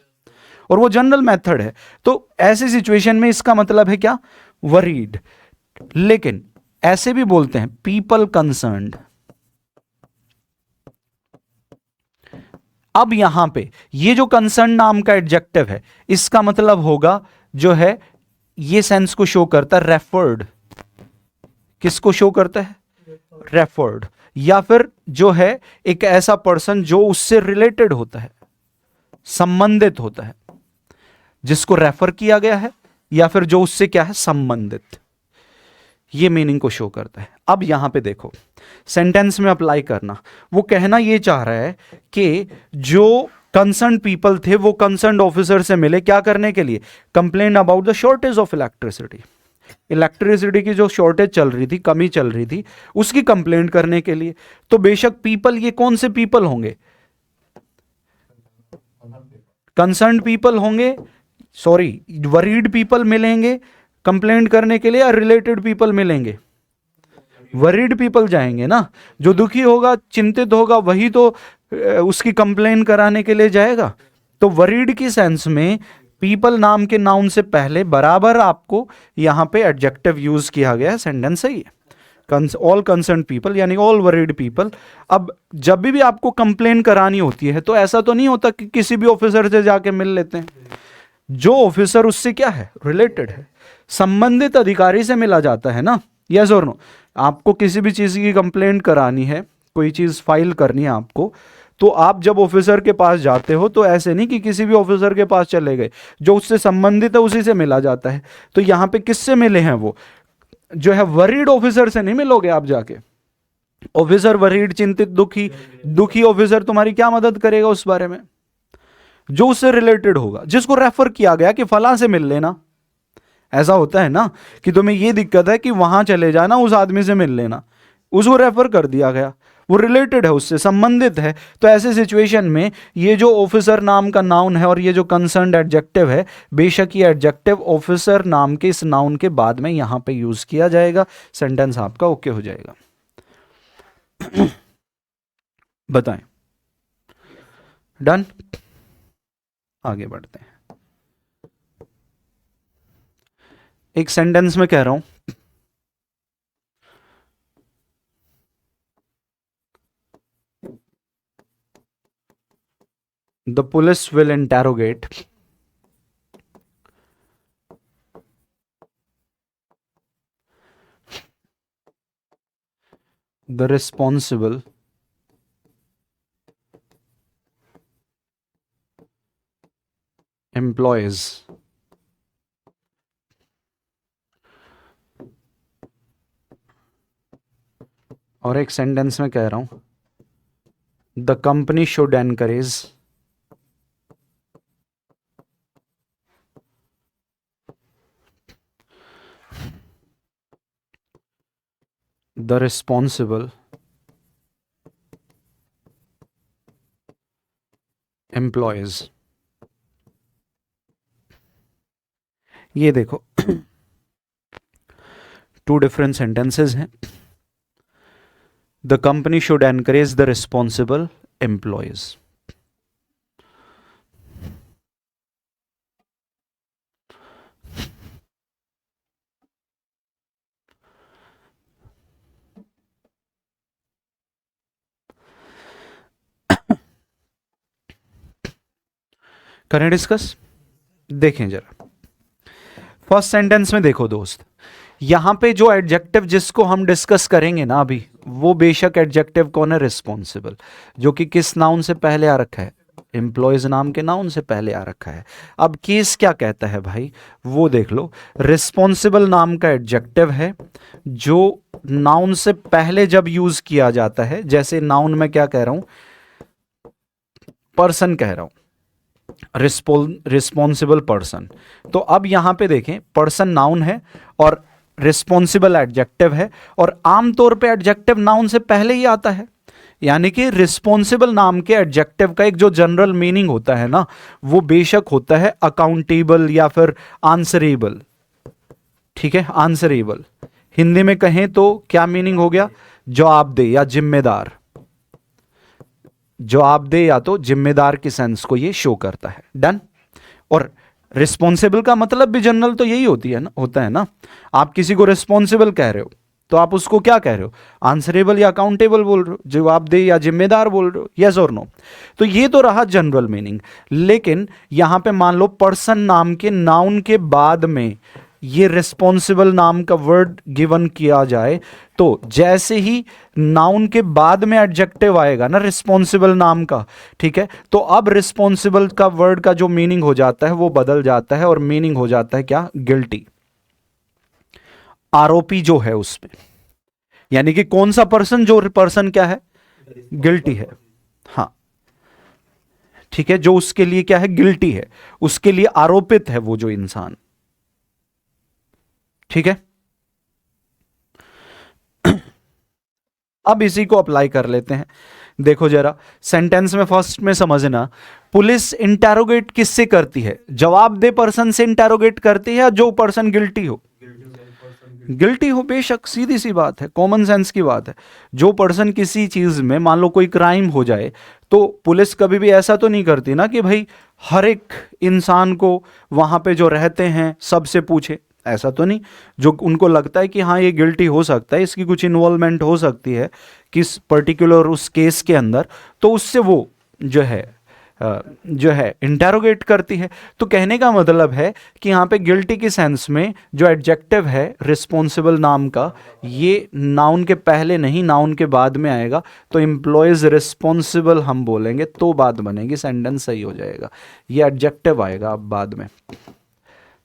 और वो जनरल मेथड है। तो ऐसी सिचुएशन में इसका मतलब है क्या, वरीड। लेकिन ऐसे भी बोलते हैं पीपल कंसर्न्ड। अब यहां पे ये जो कंसर्न नाम का एडजेक्टिव है, इसका मतलब होगा जो है, ये सेंस को शो करता है, रेफर्ड। किसको शो करता है, रेफर्ड, या फिर जो है एक ऐसा पर्सन जो उससे रिलेटेड होता है, संबंधित होता है, जिसको रेफर किया गया है, या फिर जो उससे क्या है, संबंधित, ये मीनिंग को शो करता है। अब यहां पे देखो, सेंटेंस में अप्लाई करना, वो कहना ये चाह रहा है कि जो कंसर्न पीपल थे वो कंसर्न ऑफिसर से मिले, क्या करने के लिए, complain about the shortage of electricity. Electricity की जो शॉर्टेज चल रही थी, कमी चल रही थी, उसकी कंप्लेंट करने के लिए। तो बेशक पीपल, ये कौन से पीपल होंगे, कंसर्न पीपल होंगे, सॉरी वरीड पीपल मिलेंगे कंप्लेंट करने के लिए, या रिलेटेड पीपल मिलेंगे? वरीड पीपल जाएंगे ना। जो दुखी होगा, चिंतित होगा, वही तो उसकी कंप्लेन कराने के लिए जाएगा। तो वरीड की सेंस में पीपल नाम के नाउन से पहले बराबर आपको यहां पे एडजेक्टिव यूज किया गया है, सेंटेंस सही है। ऑल कंसर्न पीपल यानी ऑल वरीड पीपल। अब जब भी आपको कंप्लेन करानी होती है तो ऐसा तो नहीं होता कि किसी भी ऑफिसर से जाके मिल लेते हैं। जो ऑफिसर उससे क्या है, रिलेटेड है, संबंधित अधिकारी से मिला जाता है ना। यस और नो? आपको किसी भी चीज की कंप्लेंट करानी है, कोई चीज फाइल करनी है आपको, तो आप जब ऑफिसर के पास जाते हो तो ऐसे नहीं कि किसी भी ऑफिसर के पास चले गए, जो उससे संबंधित है उसी से मिला जाता है। तो यहां पे किससे मिले हैं? वो जो है वरीड ऑफिसर से नहीं मिलोगे आप जाके। ऑफिसर वरीड, चिंतित, दुखी, दुखी ऑफिसर तुम्हारी क्या मदद करेगा उस बारे में? जो उससे रिलेटेड होगा, जिसको रेफर किया गया कि फलां से मिल लेना। ऐसा होता है ना कि तुम्हें ये दिक्कत है कि वहां चले जाना, उस आदमी से मिल लेना, उसको रेफर कर दिया गया, वो रिलेटेड है, उससे संबंधित है। तो ऐसे सिचुएशन में ये जो ऑफिसर नाम का नाउन है और ये जो कंसर्न्ड एडजेक्टिव है, बेशक ये एडजेक्टिव ऑफिसर नाम के इस नाउन के बाद में यहां पे यूज किया जाएगा, सेंटेंस आपका ओके हो जाएगा। बताएं, डन? आगे बढ़ते हैं। एक सेंटेंस में कह रहा हूं, the police will interrogate the responsible employees और एक सेंटेंस में कह रहा हूं, the company should encourage the responsible employees. ये देखो टू डिफरेंट सेंटेंसेस हैं। The company should encourage the responsible employees. करें डिस्कस? देखें जरा फर्स्ट सेंटेंस में, देखो दोस्त, यहां पे जो एडजेक्टिव जिसको हम डिस्कस करेंगे ना अभी, वो बेशक एडजेक्टिव कौन है? रिस्पॉन्सिबल, जो कि किस नाउन से पहले आ रखा है? एम्प्लॉयज नाम के नाउन से पहले आ रखा है। अब केस क्या कहता है भाई, वो देख लो। रिस्पॉन्सिबल नाम का एडजेक्टिव है जो नाउन से पहले जब यूज किया जाता है, जैसे नाउन में क्या कह रहा हूं, पर्सन कह रहा हूं, रिस्पॉन्सिबल पर्सन। तो अब यहां पे देखें, पर्सन नाउन है और रिस्पॉन्सिबल एडजेक्टिव है, और आमतौर पे एडजेक्टिव नाउन से पहले ही आता है। यानी कि रिस्पॉन्सिबल नाम के एडजेक्टिव का एक जो जनरल मीनिंग होता है ना, वो बेशक होता है अकाउंटेबल या फिर आंसरेबल। ठीक है, आंसरेबल हिंदी में कहें तो क्या मीनिंग हो गया? जवाबदेह या जिम्मेदार। जवाबदेह या तो जिम्मेदार की सेंस को ये शो करता है। डन? और रिस्पॉन्सिबल का मतलब भी जनरल तो यही होता है ना। आप किसी को रिस्पॉन्सिबल कह रहे हो तो आप उसको क्या कह रहे हो? आंसरेबल या अकाउंटेबल बोल रहे हो, जवाबदेह या जिम्मेदार बोल रहे हो। यस और नो? तो ये तो रहा जनरल मीनिंग। लेकिन यहां पे मान लो पर्सन नाम के नाउन के बाद में ये रिस्पॉन्सिबल नाम का वर्ड गिवन किया जाए, तो जैसे ही नाउन के बाद में एडजेक्टिव आएगा ना रिस्पॉन्सिबल नाम का, ठीक है, तो अब रिस्पॉन्सिबल का वर्ड का जो मीनिंग हो जाता है वो बदल जाता है, और मीनिंग हो जाता है क्या? गिल्टी, आरोपी जो है उसमें। यानी कि कौन सा पर्सन? जो पर्सन क्या है? गिल्टी है। हाँ, ठीक है, जो उसके लिए क्या है? गिल्टी है, उसके लिए आरोपित है वो जो इंसान। ठीक है, अब इसी को अप्लाई कर लेते हैं। देखो जरा सेंटेंस में फर्स्ट में समझना, पुलिस इंटरोगेट किससे करती है? जवाबदेह पर्सन से इंटरोगेट करती है या जो पर्सन गिल्टी हो? गिल्टी हो, बेशक, सीधी सी बात है, कॉमन सेंस की बात है। जो पर्सन किसी चीज में, मान लो कोई क्राइम हो जाए, तो पुलिस कभी भी ऐसा तो नहीं करती ना कि भाई हर एक इंसान को वहां पे जो रहते हैं सबसे पूछे, ऐसा तो नहीं। जो उनको लगता है कि हाँ ये गिल्टी हो सकता है, इसकी कुछ इन्वॉल्वमेंट हो सकती है किस पर्टिकुलर उस केस के अंदर, तो उससे वो जो है इंटेरोगेट करती है। तो कहने का मतलब है कि यहाँ पे गिल्टी की सेंस में जो एडजेक्टिव है रिस्पॉन्सिबल नाम का, ये नाउन के पहले नहीं, नाउन के बाद में आएगा। तो एम्प्लॉयज रिस्पॉन्सिबल हम बोलेंगे तो बात बनेगी, सेंटेंस सही हो जाएगा। ये एडजेक्टिव आएगा अब बाद में।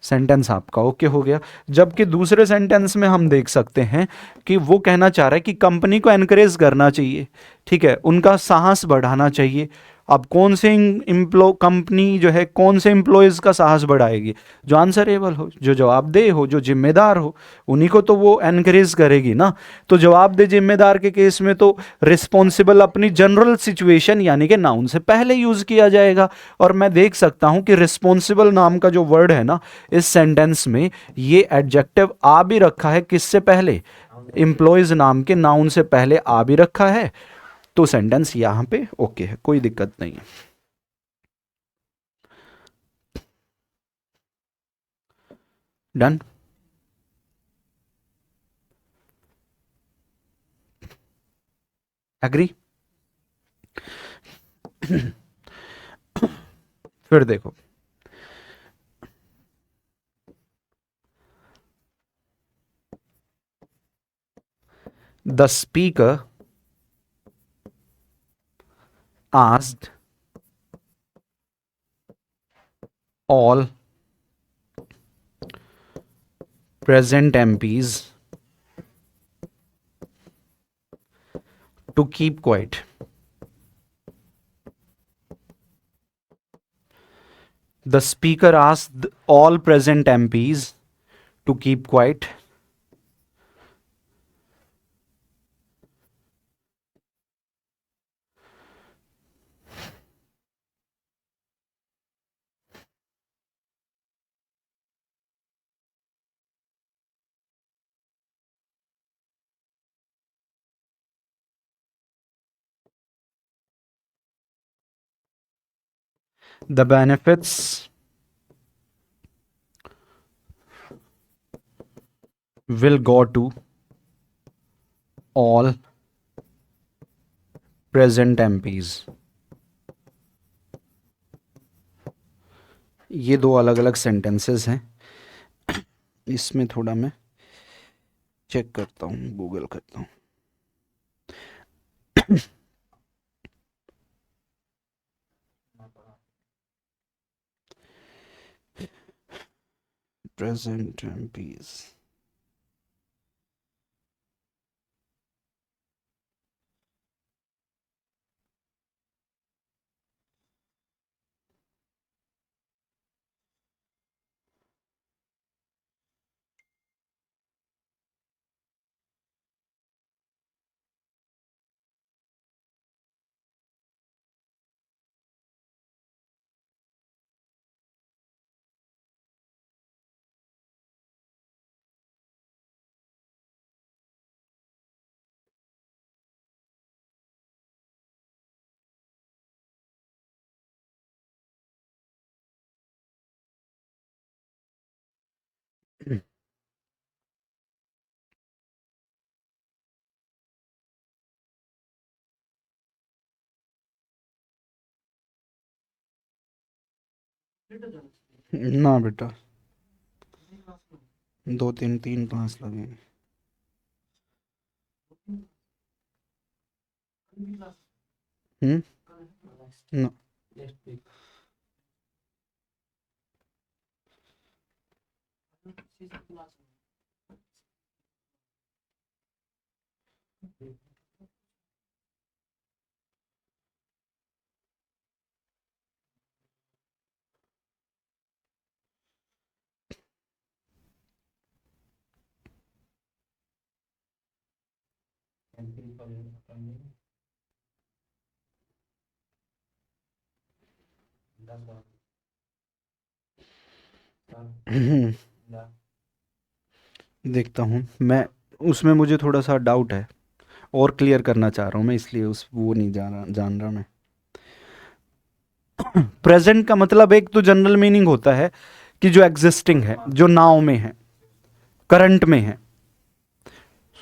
सेंटेंस आपका ओके हो गया। जबकि दूसरे सेंटेंस में हम देख सकते हैं कि वो कहना चाह रहा है कि कंपनी को एनकरेज करना चाहिए, ठीक है, उनका साहस बढ़ाना चाहिए। अब कौन से कंपनी जो है कौन से एम्प्लॉयज़ का साहस बढ़ाएगी? जो आंसरेबल हो, जो जवाबदेह हो, जो जिम्मेदार हो, उन्हीं को तो वो एनकरेज करेगी ना। तो जवाबदेह जिम्मेदार के केस में तो रिस्पॉन्सिबल अपनी जनरल सिचुएशन यानी कि नाउन से पहले यूज किया जाएगा। और मैं देख सकता हूं कि रिस्पॉन्सिबल नाम का जो वर्ड है ना इस सेंटेंस में, ये एडजेक्टिव आ भी रखा है किससे पहले? एम्प्लॉयज नाम के नाउन से पहले आ भी रखा है। तो सेंटेंस यहां पे ओके है, कोई दिक्कत नहीं है। डन। एग्री। फिर देखो, the speaker asked all present MPs to keep quiet. The speaker asked all present MPs to keep quiet. The benefits will go to all present MPs. ये दो अलग अलग सेंटेंसेस हैं, इसमें थोड़ा मैं चेक करता हूँ, गूगल करता हूँ। प्रेजेंट एमपीज, ना बेटा, दो तीन तीन क्लास लगेंगे। हम्म। ना। देखता हूँ मैं, उसमें मुझे थोड़ा सा डाउट है और क्लियर करना चाह रहा हूँ मैं, इसलिए उस वो नहीं जान रहा मैं। प्रेजेंट का मतलब एक तो जनरल मीनिंग होता है कि जो एग्जिस्टिंग है, जो नाउ में है, करंट में है,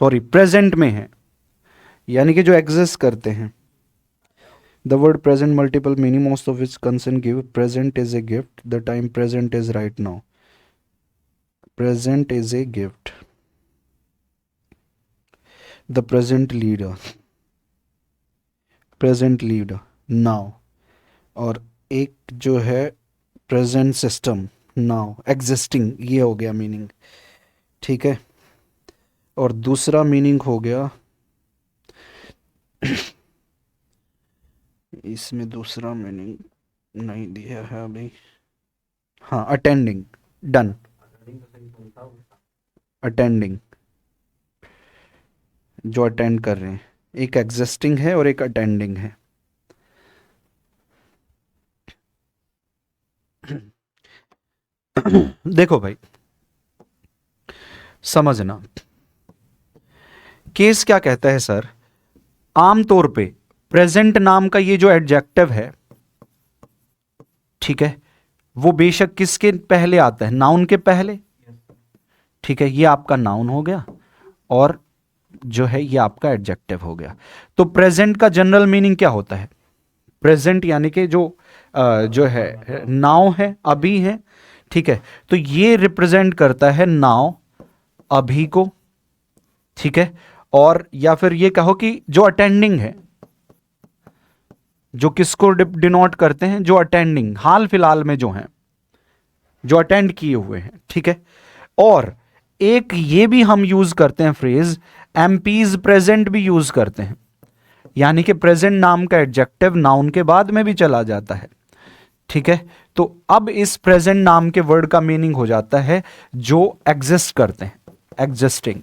सॉरी प्रेजेंट में है, यानी कि जो एग्जिस्ट करते हैं। The word present multiple meaning, most of which concern give present is a gift, the time present is right now, present is a gift, the present leader now, और एक जो है प्रेजेंट सिस्टम नाउ एग्जिस्टिंग, ये हो गया meaning, ठीक है। और दूसरा मीनिंग हो गया इसमें दूसरा मीनिंग नहीं दिया है अभी, हाँ अटेंडिंग, डन, अटेंडिंग, जो अटेंड कर रहे हैं, एक एग्जिस्टिंग है और एक अटेंडिंग है। देखो भाई, समझना, केस क्या कहता है सर, आमतौर पे प्रेजेंट नाम का ये जो एडजेक्टिव है, ठीक है, वो बेशक किसके पहले आता है, नाउन के पहले, ठीक है, ये आपका नाउन हो गया और जो है ये आपका एडजेक्टिव हो गया। तो प्रेजेंट का जनरल मीनिंग क्या होता है, प्रेजेंट यानी कि जो है नाउ है, अभी है, ठीक है, तो ये रिप्रेजेंट करता है नाउ, अभी को, ठीक है। और या फिर ये कहो कि जो अटेंडिंग है, जो किसको डिनोट करते हैं, जो अटेंडिंग, हाल फिलहाल में जो हैं, जो अटेंड किए हुए हैं, ठीक है। और एक ये भी हम यूज करते हैं फ्रेज, एमपीज प्रेजेंट भी यूज करते हैं, यानी कि प्रेजेंट नाम का एडजेक्टिव नाउन के बाद में भी चला जाता है, ठीक है। तो अब इस प्रेजेंट नाम के वर्ड का मीनिंग हो जाता है जो एग्जिस्ट करते हैं, एग्जिस्टिंग।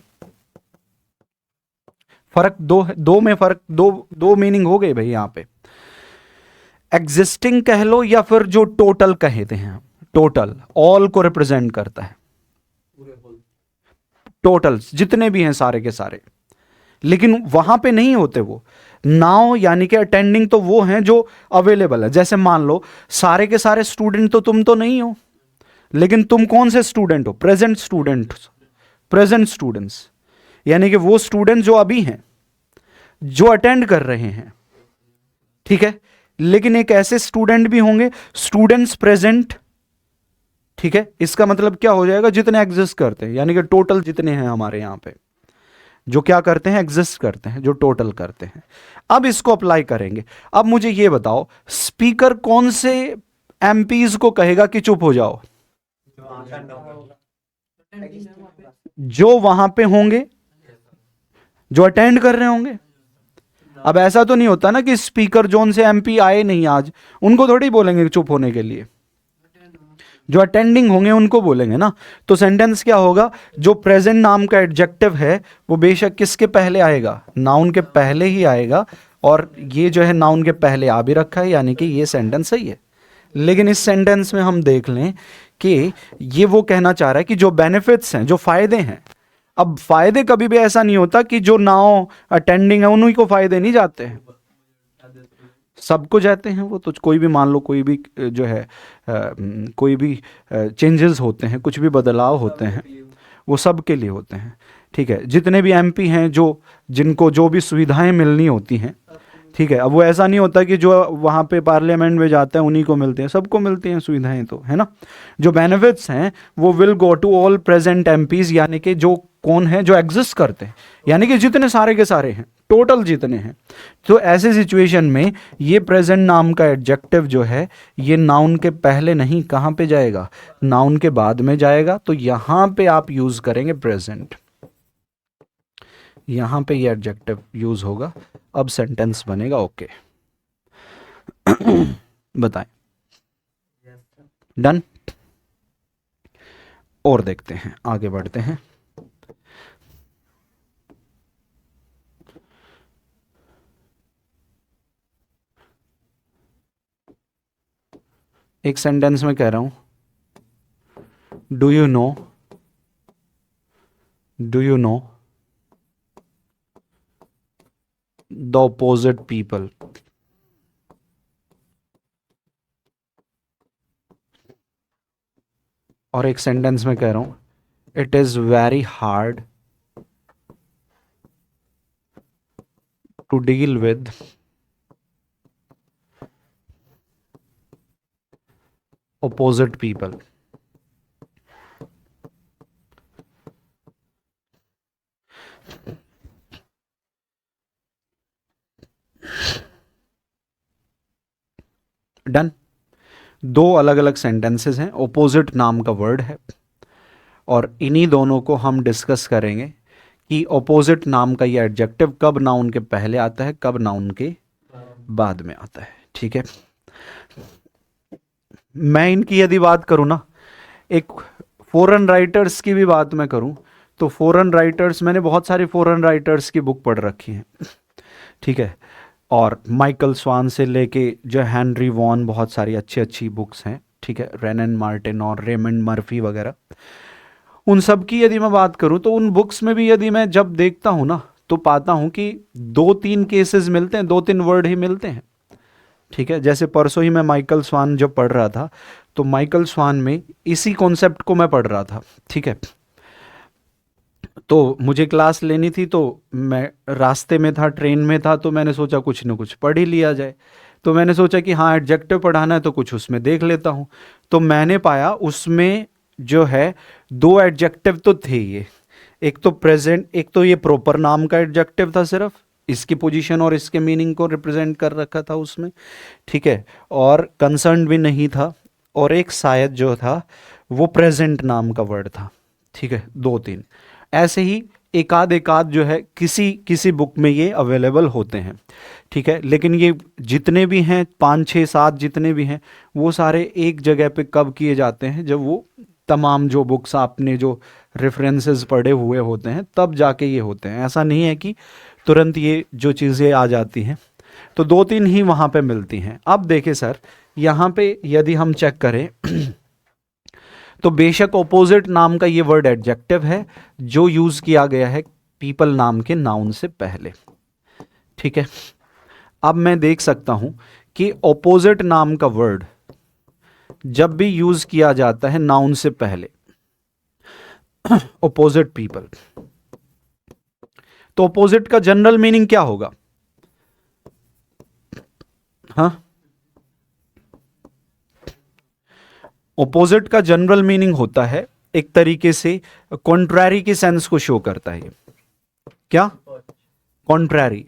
फर्क दो में फर्क, दो मीनिंग हो गए भाई यहां पे, एग्जिस्टिंग कह लो या फिर जो टोटल कहते हैं, टोटल ऑल को रिप्रेजेंट करता है, टोटल्स जितने भी हैं सारे के सारे, लेकिन वहां पे नहीं होते वो। नाउ यानी कि अटेंडिंग तो वो हैं जो अवेलेबल है, जैसे मान लो सारे के सारे स्टूडेंट तो तुम तो नहीं हो, लेकिन तुम कौन से स्टूडेंट हो, प्रेजेंट स्टूडेंट, प्रेजेंट स्टूडेंट्स, यानी कि वो स्टूडेंट जो अभी हैं, जो अटेंड कर रहे हैं, ठीक है। लेकिन एक ऐसे स्टूडेंट भी होंगे, स्टूडेंट्स प्रेजेंट, ठीक है, इसका मतलब क्या हो जाएगा, जितने एग्जिस्ट करते हैं, यानी कि टोटल जितने हैं हमारे यहां पे, जो क्या करते हैं, एग्जिस्ट करते हैं, जो टोटल करते हैं। अब इसको अप्लाई करेंगे। अब मुझे ये बताओ, स्पीकर कौन से एमपीज को कहेगा कि चुप हो जाओ, जो वहां पे होंगे, जो अटेंड कर रहे होंगे। अब ऐसा तो नहीं होता ना कि स्पीकर जोन से एमपी आए नहीं आज, उनको थोड़ी बोलेंगे चुप होने के लिए, जो अटेंडिंग होंगे उनको बोलेंगे ना। तो सेंटेंस क्या होगा, जो प्रेजेंट नाम का एडजेक्टिव है वो बेशक किसके पहले आएगा, नाउन के पहले ही आएगा, और ये जो है नाउन के पहले आ भी रखा है, यानी कि ये सेंटेंस सही है। लेकिन इस सेंटेंस में हम देख लें कि ये वो कहना चाह रहा है कि जो बेनिफिट्स हैं, जो फायदे हैं, अब फायदे कभी भी ऐसा नहीं होता कि जो नाउ अटेंडिंग है उन्हीं को फायदे नहीं जाते हैं, सबको जाते हैं वो। तो कोई भी मान लो, कोई भी जो है कोई भी चेंजेस होते हैं, कुछ भी बदलाव होते हैं, वो सब के लिए होते हैं, ठीक है। जितने भी एमपी हैं, जो जिनको जो भी सुविधाएं मिलनी होती हैं, ठीक है, अब वो ऐसा नहीं होता कि जो वहाँ पे पार्लियामेंट में जाता है उन्हीं को मिलते हैं, सबको मिलती हैं सुविधाएं, तो है ना। जो बेनिफिट्स हैं वो will go to all present MPs, यानी कि जो कौन है, जो एग्जिस्ट करते हैं, यानी कि जितने सारे के सारे हैं, टोटल जितने हैं। तो ऐसे सिचुएशन में ये प्रेजेंट नाम का एडजेक्टिव जो है, ये नाउन के पहले नहीं, कहाँ पे जाएगा, नाउन के बाद में जाएगा। तो यहां पे आप यूज करेंगे प्रेजेंट, यहां पे ये एडजेक्टिव यूज होगा। अब सेंटेंस बनेगा, ओके। बताएं, डन। और देखते हैं, आगे बढ़ते हैं। एक सेंटेंस में कह रहा हूं, do you know the opposite people. और एक सेंटेंस में कह रहा हूं, it is very hard to deal with opposite people। Done. दो अलग अलग सेंटेंसेस हैं, ओपोजिट नाम का वर्ड है, और इन्हीं दोनों को हम डिस्कस करेंगे कि ओपोजिट नाम का ये एडजेक्टिव कब नाउन के पहले आता है, कब नाउन के बाद में आता है। ठीक है, मैं इनकी यदि बात करूं ना, एक फॉरेन राइटर्स की भी बात मैं करूं, तो फॉरेन राइटर्स, मैंने बहुत सारे फॉरेन राइटर्स की बुक पढ़ रखी है। ठीक है, और माइकल स्वान से लेके जो हेनरी वॉन, बहुत सारी अच्छी अच्छी बुक्स हैं। ठीक है, रेनन मार्टिन और रेमंड मर्फी वगैरह, उन सब की यदि मैं बात करूं तो उन बुक्स में भी यदि मैं जब देखता हूं ना, तो पाता हूं कि 2-3 केसेस मिलते हैं, 2-3 वर्ड ही मिलते हैं। ठीक है, जैसे परसों ही मैं माइकल स्वान जब पढ़ रहा था, तो माइकल स्वान में इसी कॉन्सेप्ट को मैं पढ़ रहा था। ठीक है, तो मुझे क्लास लेनी थी, तो मैं रास्ते में था, ट्रेन में था, तो मैंने सोचा कुछ न कुछ पढ़ ही लिया जाए। तो मैंने सोचा कि हाँ, एडजेक्टिव पढ़ाना है तो कुछ उसमें देख लेता हूँ। तो मैंने पाया उसमें जो है 2 एडजेक्टिव तो थे ये, एक तो प्रेजेंट, एक तो ये प्रॉपर नाम का एडजेक्टिव था, सिर्फ इसकी पोजीशन और इसके मीनिंग को रिप्रेजेंट कर रखा था उसमें। ठीक है, और कंसर्न भी नहीं था, और एक शायद जो था वो प्रेजेंट नाम का वर्ड था। ठीक है, 2-3 ऐसे ही एक आध जो है किसी किसी बुक में ये अवेलेबल होते हैं। ठीक है, लेकिन ये जितने भी हैं 5-6-7 जितने भी हैं, वो सारे एक जगह पे कब किए जाते हैं, जब वो तमाम जो बुक्स आपने जो रेफरेंसेस पढ़े हुए होते हैं तब जाके ये होते हैं। ऐसा नहीं है कि तुरंत ये जो चीज़ें आ जाती हैं। तो 2-3 ही वहाँ पे मिलती हैं। अब देखें सर, यहाँ पे यदि हम चेक करें तो बेशक ऑपोजिट नाम का ये वर्ड एडजेक्टिव है जो यूज किया गया है पीपल नाम के नाउन से पहले। ठीक है, अब मैं देख सकता हूं कि ऑपोजिट नाम का वर्ड जब भी यूज किया जाता है नाउन से पहले, ऑपोजिट पीपल, तो ऑपोजिट का जनरल मीनिंग क्या होगा? हाँ, ओपोजिट का जनरल मीनिंग होता है एक तरीके से कॉन्ट्रैरी की सेंस को शो करता है। क्या? कॉन्ट्रैरी।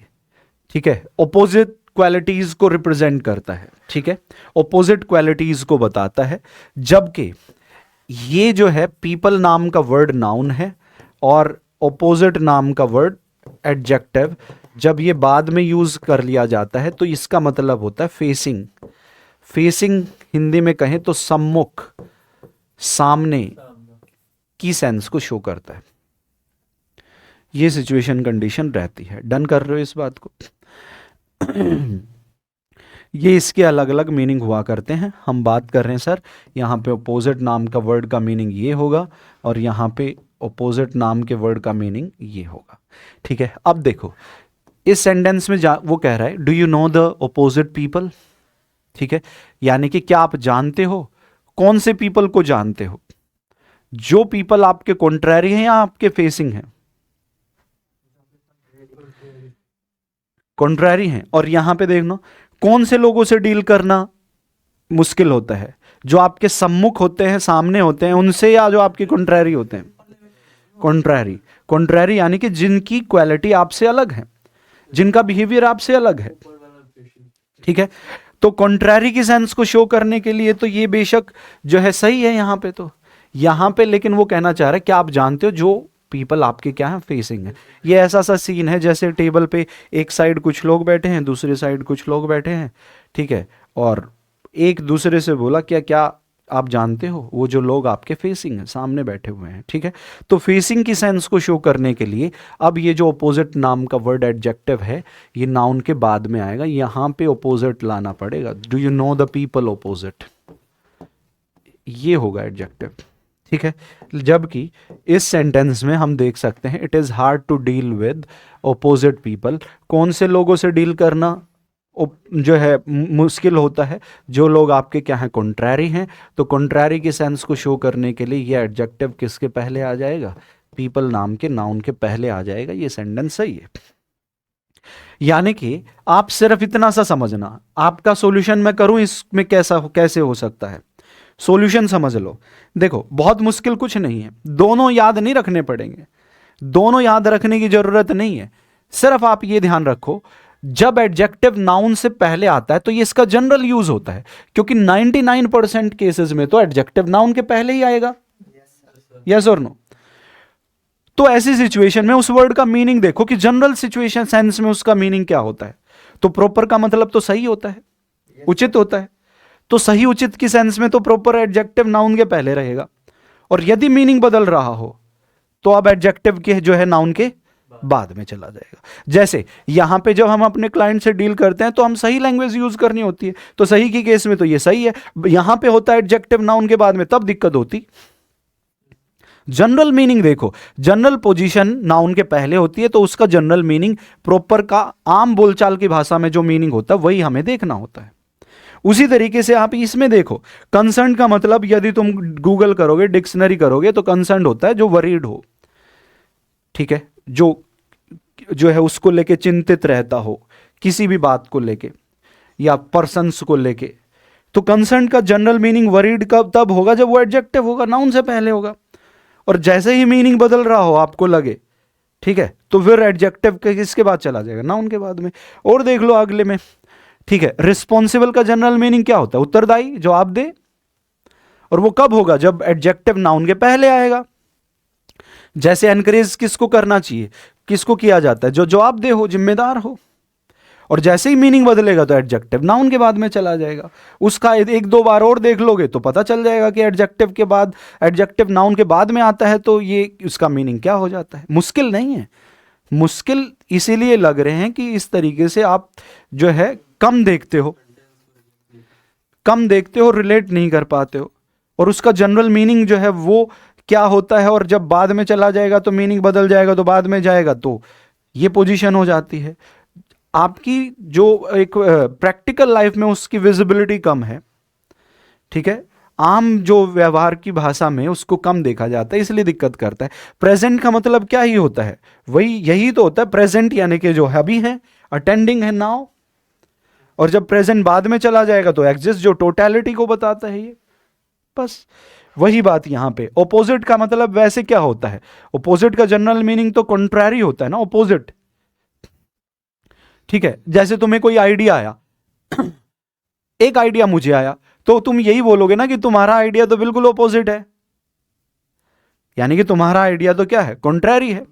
ठीक है, ओपोजिट क्वालिटीज को रिप्रेजेंट करता है। ठीक है, ओपोजिट क्वालिटीज को बताता है, जबकि ये जो है पीपल नाम का वर्ड नाउन है और ओपोजिट नाम का वर्ड एडजेक्टिव जब ये बाद में यूज कर लिया जाता है तो इसका मतलब होता है फेसिंग। फेसिंग हिंदी में कहें तो सम्मुख, सामने की सेंस को शो करता है। ये सिचुएशन कंडीशन रहती है। डन कर रहे हो इस बात को? ये इसके अलग अलग मीनिंग हुआ करते हैं। हम बात कर रहे हैं सर, यहाँ पे ओपोजिट नाम का वर्ड का मीनिंग ये होगा और यहाँ पे ओपोजिट नाम के वर्ड का मीनिंग ये होगा। ठीक है, अब देखो इस सेंटेंस में वो कह रहा है do you know the opposite people. ठीक है, यानी कि क्या आप जानते हो? कौन से पीपल को जानते हो? जो पीपल आपके कॉन्ट्रैरी हैं या आपके फेसिंग हैं? कॉन्ट्रैरी हैं। और यहां पे देखना कौन से लोगों से डील करना मुश्किल होता है? जो आपके सम्मुख होते हैं, सामने होते हैं, उनसे, या जो आपके कॉन्ट्रैरी होते हैं? कॉन्ट्रैरी। कॉन्ट्रैरी यानी कि जिनकी क्वालिटी आपसे अलग है, जिनका बिहेवियर आपसे अलग है। ठीक है, तो कॉन्ट्रैरी की सेंस को शो करने के लिए तो ये बेशक जो है सही है यहां पे, तो यहां पे लेकिन वो कहना चाह रहा है कि आप जानते हो जो पीपल आपके क्या है, फेसिंग है। ये ऐसा सा सीन है जैसे टेबल पे एक साइड कुछ लोग बैठे हैं, दूसरी साइड कुछ लोग बैठे हैं। ठीक है, और एक दूसरे से बोला क्या क्या आप जानते हो वो जो लोग आपके फेसिंग हैं, सामने बैठे हुए हैं। ठीक है, तो फेसिंग की सेंस को शो करने के लिए अब ये जो अपोजिट नाम का वर्ड एडजेक्टिव है ये नाउन के बाद में आएगा, यहां पे अपोजिट लाना पड़ेगा। Do you know the people opposite? ये होगा एडजेक्टिव, ठीक है। जबकि इस सेंटेंस में हम देख सकते हैं it is hard to deal with opposite people. कौन से लोगों से डील करना जो है मुश्किल होता है? जो लोग आपके क्या हैं, कॉन्ट्रैरी हैं। तो कॉन्ट्रैरी की सेंस को शो करने के लिए ये एडजेक्टिव किसके पहले आ जाएगा? पीपल नाम के नाउन के पहले आ जाएगा। ये सेंटेंस सही है। यानी कि आप सिर्फ इतना सा समझना, आपका सॉल्यूशन मैं करूं इसमें कैसे हो सकता है, सॉल्यूशन समझ लो। देखो बहुत मुश्किल कुछ नहीं है, दोनों याद नहीं रखने पड़ेंगे, दोनों याद रखने की जरूरत नहीं है। सिर्फ आप ये ध्यान रखो, जब एडजेक्टिव नाउन से पहले आता है तो ये इसका जनरल यूज होता है, क्योंकि 99% केसेस में तो एडजेक्टिव नाउन के पहले ही आएगा। यस और नो? तो ऐसी सिचुएशन में उस वर्ड का मीनिंग देखो कि जनरल सिचुएशन सेंस में उसका मीनिंग क्या होता है। तो प्रॉपर का मतलब तो सही होता है, उचित होता है। तो सही उचित की सेंस में तो प्रॉपर एडजेक्टिव नाउन के पहले रहेगा। और यदि मीनिंग बदल रहा हो तो अब एडजेक्टिव के जो है नाउन के बाद में चला जाएगा। जैसे यहां पे जब हम अपने क्लाइंट से डील करते हैं तो हम सही लैंग्वेज यूज करनी होती है, तो सही की केस में तो ये सही है। यहां पे होता है एडजेक्टिव नाउन के बाद में, तब दिक्कत होती। जनरल मीनिंग देखो, जनरल पोजीशन नाउन के पहले होती है तो उसका जनरल मीनिंग प्रॉपर का आम बोलचाल की भाषा में जो मीनिंग होता है वही हमें देखना होता है। उसी तरीके से आप इसमें देखो, कंसर्न का मतलब यदि तुम गूगल करोगे, डिक्शनरी करोगे, तो कंसर्न होता है जो वरीड हो, ठीक है, जो है उसको लेके चिंतित रहता हो, किसी भी बात को लेके या पर्सन्स को लेके। तो कंसर्न का जनरल मीनिंग वरीड कब तब होगा जब वो एडजेक्टिव होगा, नाउन से पहले होगा। और जैसे ही मीनिंग बदल रहा हो आपको लगे, ठीक है, तो फिर एडजेक्टिव के किसके बाद चला जाएगा? नाउन के बाद में। और देख लो अगले में, ठीक है, रिस्पॉन्सिबल का जनरल मीनिंग क्या होता है? उत्तरदायी, जवाब दे। और वो कब होगा? जब एडजेक्टिव नाउन के पहले आएगा। जैसे एनकरेज किसको करना चाहिए, किसको किया जाता है? जो जवाबदेह हो, जिम्मेदार हो। और जैसे ही मीनिंग बदलेगा तो एडजेक्टिव नाउन के बाद में चला जाएगा। उसका एक दो बार और देख लोगे तो पता चल जाएगा कि एडजेक्टिव के बाद, एडजेक्टिव नाउन के बाद में आता है तो ये उसका मीनिंग क्या हो जाता है। मुश्किल नहीं है, मुश्किल इसीलिए लग रहे हैं कि इस तरीके से आप जो है कम देखते हो, रिलेट नहीं कर पाते हो। और उसका जनरल मीनिंग जो है वो क्या होता है, और जब बाद में चला जाएगा तो मीनिंग बदल जाएगा, तो बाद में जाएगा तो ये पोजीशन हो जाती है। आपकी जो एक प्रैक्टिकल लाइफ में उसकी विजिबिलिटी कम है, ठीक है, आम जो व्यवहार की भाषा में उसको कम देखा जाता है, इसलिए दिक्कत करता है। प्रेजेंट का मतलब क्या ही होता है? वही यही तो होता है प्रेजेंट, यानी कि जो अभी है, अटेंडिंग है, नाउ। और जब प्रेजेंट बाद में चला जाएगा तो एग्जिस्ट, जो टोटलिटी को बताता है ये। बस वही बात यहां पे। ओपोजिट का मतलब वैसे क्या होता है? ओपोजिट का जनरल मीनिंग तो कॉन्ट्रैरी होता है ना, ओपोजिट, ठीक है। जैसे तुम्हें कोई आइडिया आया, एक आइडिया मुझे आया, तो तुम यही बोलोगे ना कि तुम्हारा आइडिया तो बिल्कुल ओपोजिट है, यानी कि तुम्हारा आइडिया तो क्या है? कॉन्ट्रैरी है।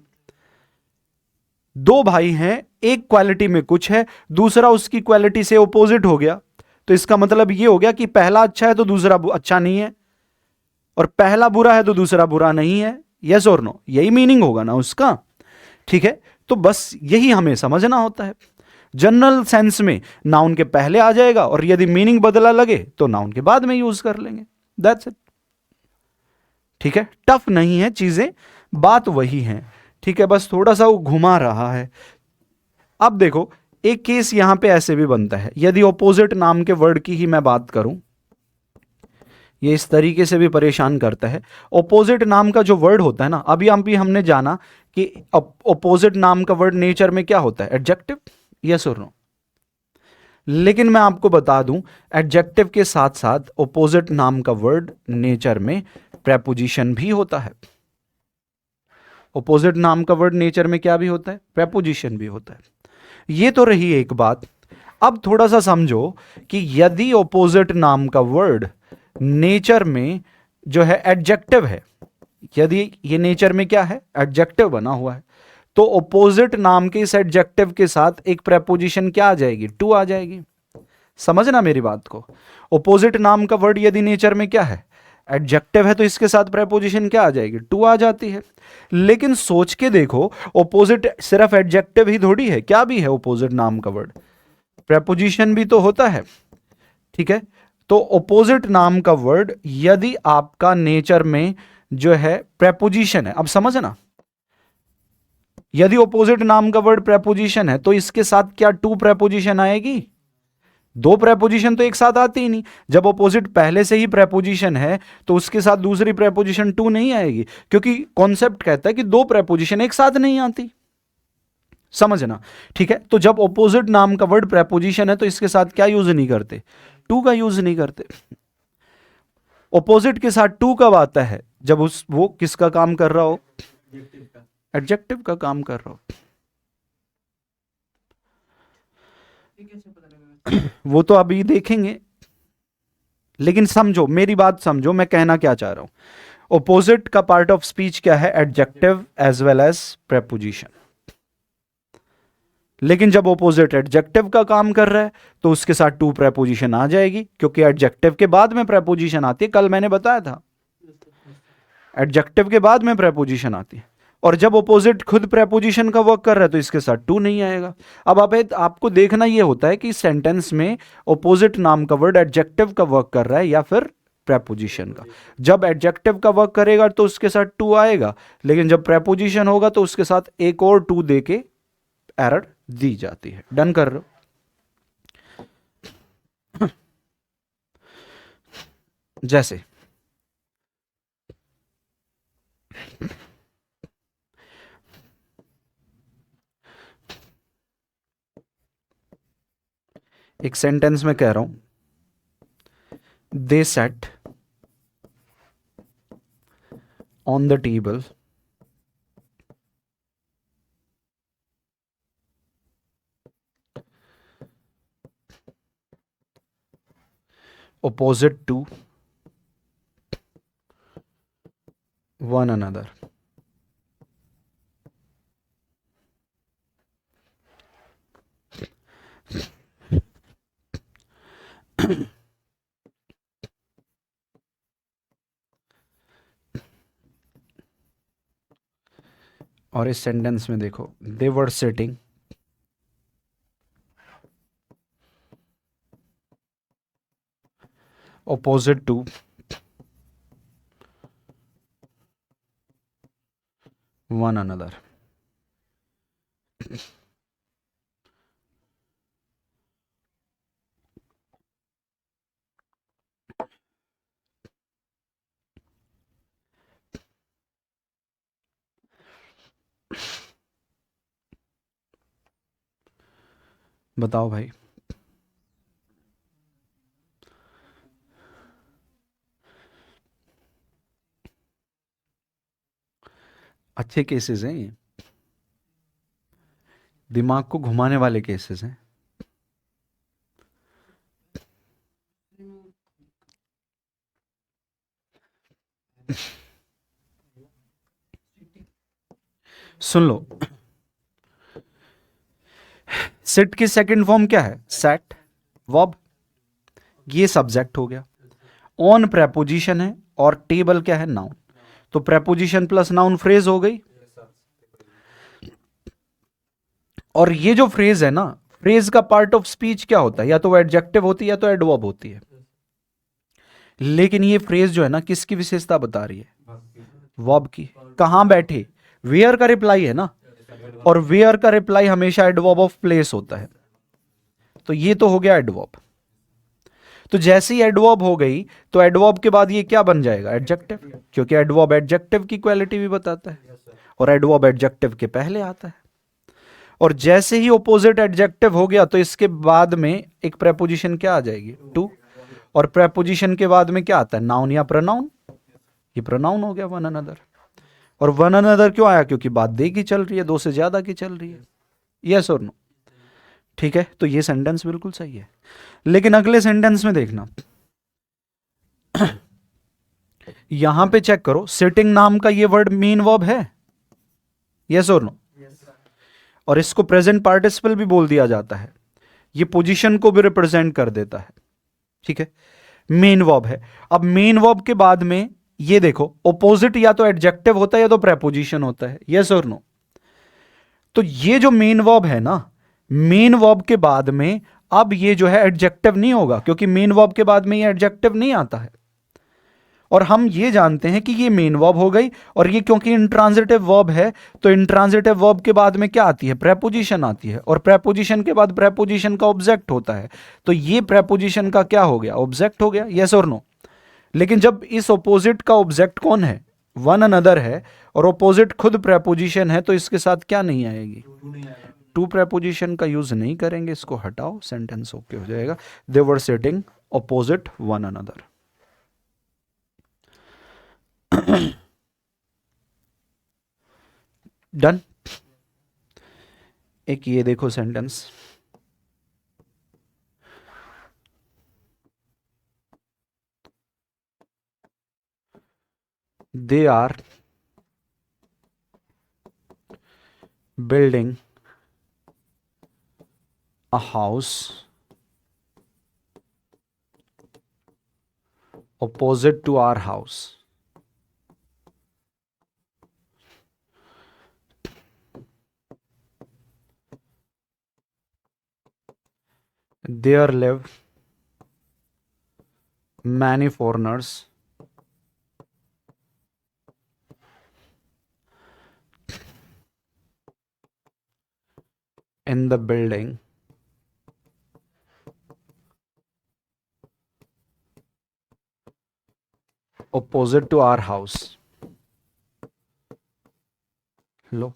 दो भाई हैं, एक क्वालिटी में कुछ है, दूसरा उसकी क्वालिटी से ओपोजिट हो गया, तो इसका मतलब यह हो गया कि पहला अच्छा है तो दूसरा अच्छा नहीं है, और पहला बुरा है तो दूसरा बुरा नहीं है। यस और नो? यही मीनिंग होगा ना उसका, ठीक है। तो बस यही हमें समझना होता है। जनरल सेंस में नाउन के पहले आ जाएगा, और यदि मीनिंग बदला लगे तो नाउन के बाद में यूज कर लेंगे। दैट्स इट, ठीक है। टफ नहीं है चीजें, बात वही है, ठीक है, बस थोड़ा सा वो घुमा रहा है। अब देखो, एक केस यहां पे ऐसे भी बनता है, यदि ऑपोजिट नाम के वर्ड की ही मैं बात करूं, ये इस तरीके से भी परेशान करता है। ऑपोजिट नाम का जो वर्ड होता है ना, अभी हमने जाना कि ऑपोजिट नाम का वर्ड नेचर में क्या होता है? एडजेक्टिव। यस और नो? लेकिन मैं आपको बता दूं, एडजेक्टिव के साथ साथ ऑपोजिट नाम का वर्ड नेचर में प्रेपोजिशन भी होता है। ऑपोजिट नाम का वर्ड नेचर में क्या भी होता है? प्रेपोजिशन भी होता है। ये तो रही एक बात। अब थोड़ा सा समझो कि यदि ऑपोजिट नाम का वर्ड नेचर में जो है एडजेक्टिव है, यदि ये नेचर में क्या है? एडजेक्टिव बना हुआ है, तो ऑपोजिट नाम के इस एडजेक्टिव के साथ एक प्रेपोजिशन क्या आ जाएगी? टू आ जाएगी। समझना मेरी बात को। ऑपोजिट नाम का वर्ड यदि नेचर में क्या है? एडजेक्टिव है, तो इसके साथ प्रेपोजिशन क्या आ जाएगी? टू आ जाती है। लेकिन सोच के देखो, ऑपोजिट सिर्फ एडजेक्टिव ही थोड़ी है, क्या भी है ऑपोजिट नाम का वर्ड? प्रेपोजिशन भी तो होता है, ठीक है। तो ऑपोजिट नाम का वर्ड यदि आपका नेचर में जो है प्रेपोजिशन है, अब समझ ना, यदि ऑपोजिट नाम का वर्ड प्रेपोजिशन है तो इसके साथ क्या टू प्रेपोजिशन आएगी? दो प्रेपोजिशन तो एक साथ आती ही नहीं। जब ऑपोजिट पहले से ही प्रेपोजिशन है तो उसके साथ दूसरी प्रेपोजिशन टू नहीं आएगी, क्योंकि कॉन्सेप्ट कहता है कि दो प्रेपोजिशन एक साथ नहीं आती। समझना, ठीक है। तो जब ऑपोजिट नाम का वर्ड प्रेपोजिशन है तो इसके साथ क्या यूज नहीं करते? टू का यूज नहीं करते। ऑपोजिट के साथ टू कब आता है? जब वो किसका काम कर रहा हो? एडजेक्टिव का काम कर रहा हो। वो तो अभी देखेंगे, लेकिन समझो, मेरी बात समझो, मैं कहना क्या चाह रहा हूं। ऑपोजिट का पार्ट ऑफ स्पीच क्या है? Adjective as well as preposition. लेकिन जब ऑपोजिट एडजेक्टिव का काम कर रहा है तो उसके साथ टू प्रेपोजिशन आ जाएगी, क्योंकि एडजेक्टिव के बाद में प्रेपोजिशन आती है। कल मैंने बताया था, एडजेक्टिव के बाद में प्रेपोजिशन आती है। और जब ऑपोजिट खुद प्रेपोजिशन का वर्क कर रहा है तो इसके साथ टू नहीं आएगा। अब आपको देखना यह होता है कि सेंटेंस में ऑपोजिट नाम का वर्ड एडजेक्टिव का वर्क कर रहा है या फिर प्रेपोजिशन का। जब एडजेक्टिव का वर्क करेगा तो उसके साथ टू आएगा, लेकिन जब प्रेपोजिशन होगा तो उसके साथ एक और टू दे के एरर दी जाती है। डन कर रहे हो? जैसे एक सेंटेंस में कह रहा हूं, they sat on the table opposite to one another. और इस सेंटेंस में देखो, they were sitting opposite to one another. बताओ भाई, अच्छे केसेस हैं ये, दिमाग को घुमाने वाले केसेस हैं। सुन लो, सिट की सेकंड फॉर्म क्या है? सेट वर्ब, ये सब्जेक्ट हो गया। ऑन प्रेपोजिशन है और टेबल क्या है? नाउन। तो प्रेपोजिशन प्लस नाउन फ्रेज हो गई। और ये जो फ्रेज है ना, फ्रेज का पार्ट ऑफ स्पीच क्या होता है? या तो वो एडजेक्टिव होती है या तो एडवर्ब होती है। लेकिन ये फ्रेज जो है ना, किसकी विशेषता बता रही है? वर्ब की। कहां बैठे? वेयर का रिप्लाई है ना, और वेयर का रिप्लाई हमेशा एडवर्ब ऑफ प्लेस होता है। तो ये तो हो गया एडवर्ब। तो जैसे ही एडवर्ब हो गई तो एडवर्ब के बाद ये क्या बन जाएगा? एडजेक्टिव, क्योंकि एडवर्ब एडजेक्टिव की क्वालिटी भी बताता है और एडवर्ब एडजेक्टिव के पहले आता है। और जैसे ही ऑपोजिट एडजेक्टिव हो गया तो इसके बाद में एक प्रेपोजिशन क्या आ जाएगी? टू। और प्रेपोजिशन के बाद में क्या आता है? नाउन या प्रोनाउन। ये प्रोनाउन हो गया, वन अनदर। और वन अनदर क्यों आया? क्योंकि बात दे की चल रही है, दो से ज्यादा की चल रही है। यस और नो? ठीक है, तो ये सेंटेंस बिल्कुल सही है। लेकिन अगले सेंटेंस में देखना, यहां पे चेक करो, सिटिंग नाम का ये वर्ड मेन वर्ब है। यस और नो? और इसको प्रेजेंट पार्टिसिपल भी बोल दिया जाता है। ये पोजीशन को भी रिप्रेजेंट कर देता है। ठीक है, मेन वर्ब है। अब मेन वर्ब के बाद में ये देखो, ऑपोजिट या तो एडजेक्टिव होता है या तो प्रेपोजिशन होता है। यस और नो? तो ये जो मेन वर्ब है ना, मेन वर्ब के बाद में अब ये जो है एडजेक्टिव नहीं होगा, क्योंकि मेन वर्ब के बाद में ये एडजेक्टिव नहीं आता है। और हम ये जानते हैं कि ये मेन वर्ब हो गई, और ये क्योंकि इंट्रांजिटिव वर्ब है तो इंट्रांजिटिव वर्ब के बाद में क्या आती है, प्रेपोजिशन आती है, और प्रेपोजिशन के बाद प्रेपोजिशन का ऑब्जेक्ट होता है, तो ये प्रेपोजिशन का क्या हो गया, ऑब्जेक्ट हो गया, यस और नो। लेकिन जब इस ऑपोजिट का ऑब्जेक्ट कौन है, वन अनदर है, और ऑपोजिट खुद प्रेपोजिशन है, तो इसके साथ क्या नहीं आएगी, टू प्रेपोजिशन का यूज नहीं करेंगे, इसको हटाओ, सेंटेंस ओके हो जाएगा। They were sitting opposite one another. Done. एक ये देखो sentence, they are building a house opposite to our house. There live many foreigners in the building opposite to our house. लो,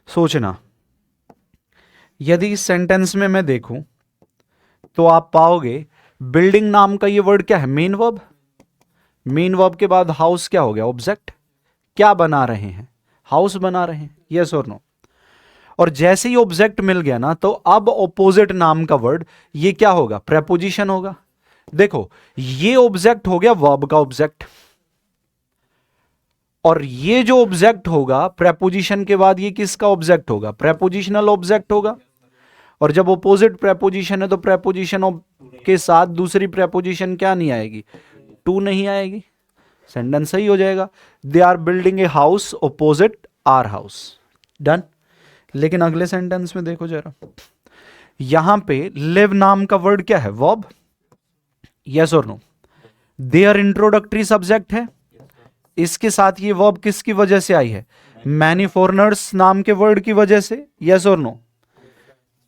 सोचना, यदि इस सेंटेंस में मैं देखूं तो आप पाओगे बिल्डिंग नाम का ये वर्ड क्या है, मेन वर्ब। मेन वर्ब के बाद हाउस क्या हो गया, ऑब्जेक्ट। क्या बना रहे हैं, हाउस बना रहे हैं, यस और नो। और जैसे ही ऑब्जेक्ट मिल गया ना, तो अब ऑपोजिट नाम का वर्ड ये क्या होगा, प्रेपोजिशन होगा। देखो, ये ऑब्जेक्ट हो गया वर्ब का ऑब्जेक्ट, और ये जो ऑब्जेक्ट होगा प्रेपोजिशन के बाद, ये किसका ऑब्जेक्ट होगा, प्रेपोजिशनल ऑब्जेक्ट होगा। और जब ऑपोजिट प्रेपोजिशन है तो प्रेपोजिशन के साथ दूसरी प्रेपोजिशन क्या नहीं आएगी, टू नहीं आएगी, सेंटेंस सही हो जाएगा। They are building a house opposite our house. Done. लेकिन अगले सेंटेंस में देखो जरा, यहां पे लिव नाम का वर्ड क्या है, वर्ब, यस और नो। देयर इंट्रोडक्टरी सब्जेक्ट है, इसके साथ ये वर्ब किसकी वजह से आई है, मैनी फॉरेनर्स नाम के वर्ड की वजह से, यस और नो।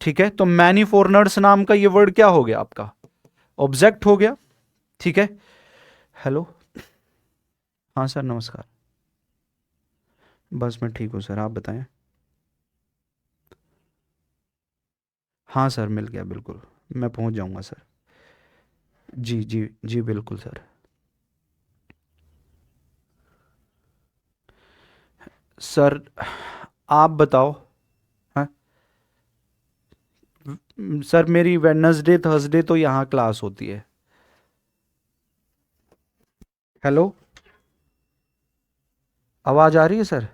ठीक है, तो मैनी फॉरेनर्स नाम का ये वर्ड क्या हो गया, आपका ऑब्जेक्ट हो गया। ठीक है, हेलो, हाँ सर नमस्कार, बस मैं ठीक हूँ सर, आप बताएं। हाँ सर मिल गया, बिल्कुल मैं पहुँच जाऊँगा सर। जी जी जी बिल्कुल सर। सर आप बताओ। हाँ सर, मेरी वेडनेसडे थर्सडे तो यहाँ क्लास होती है। हेलो, आवाज़ आ रही है सर?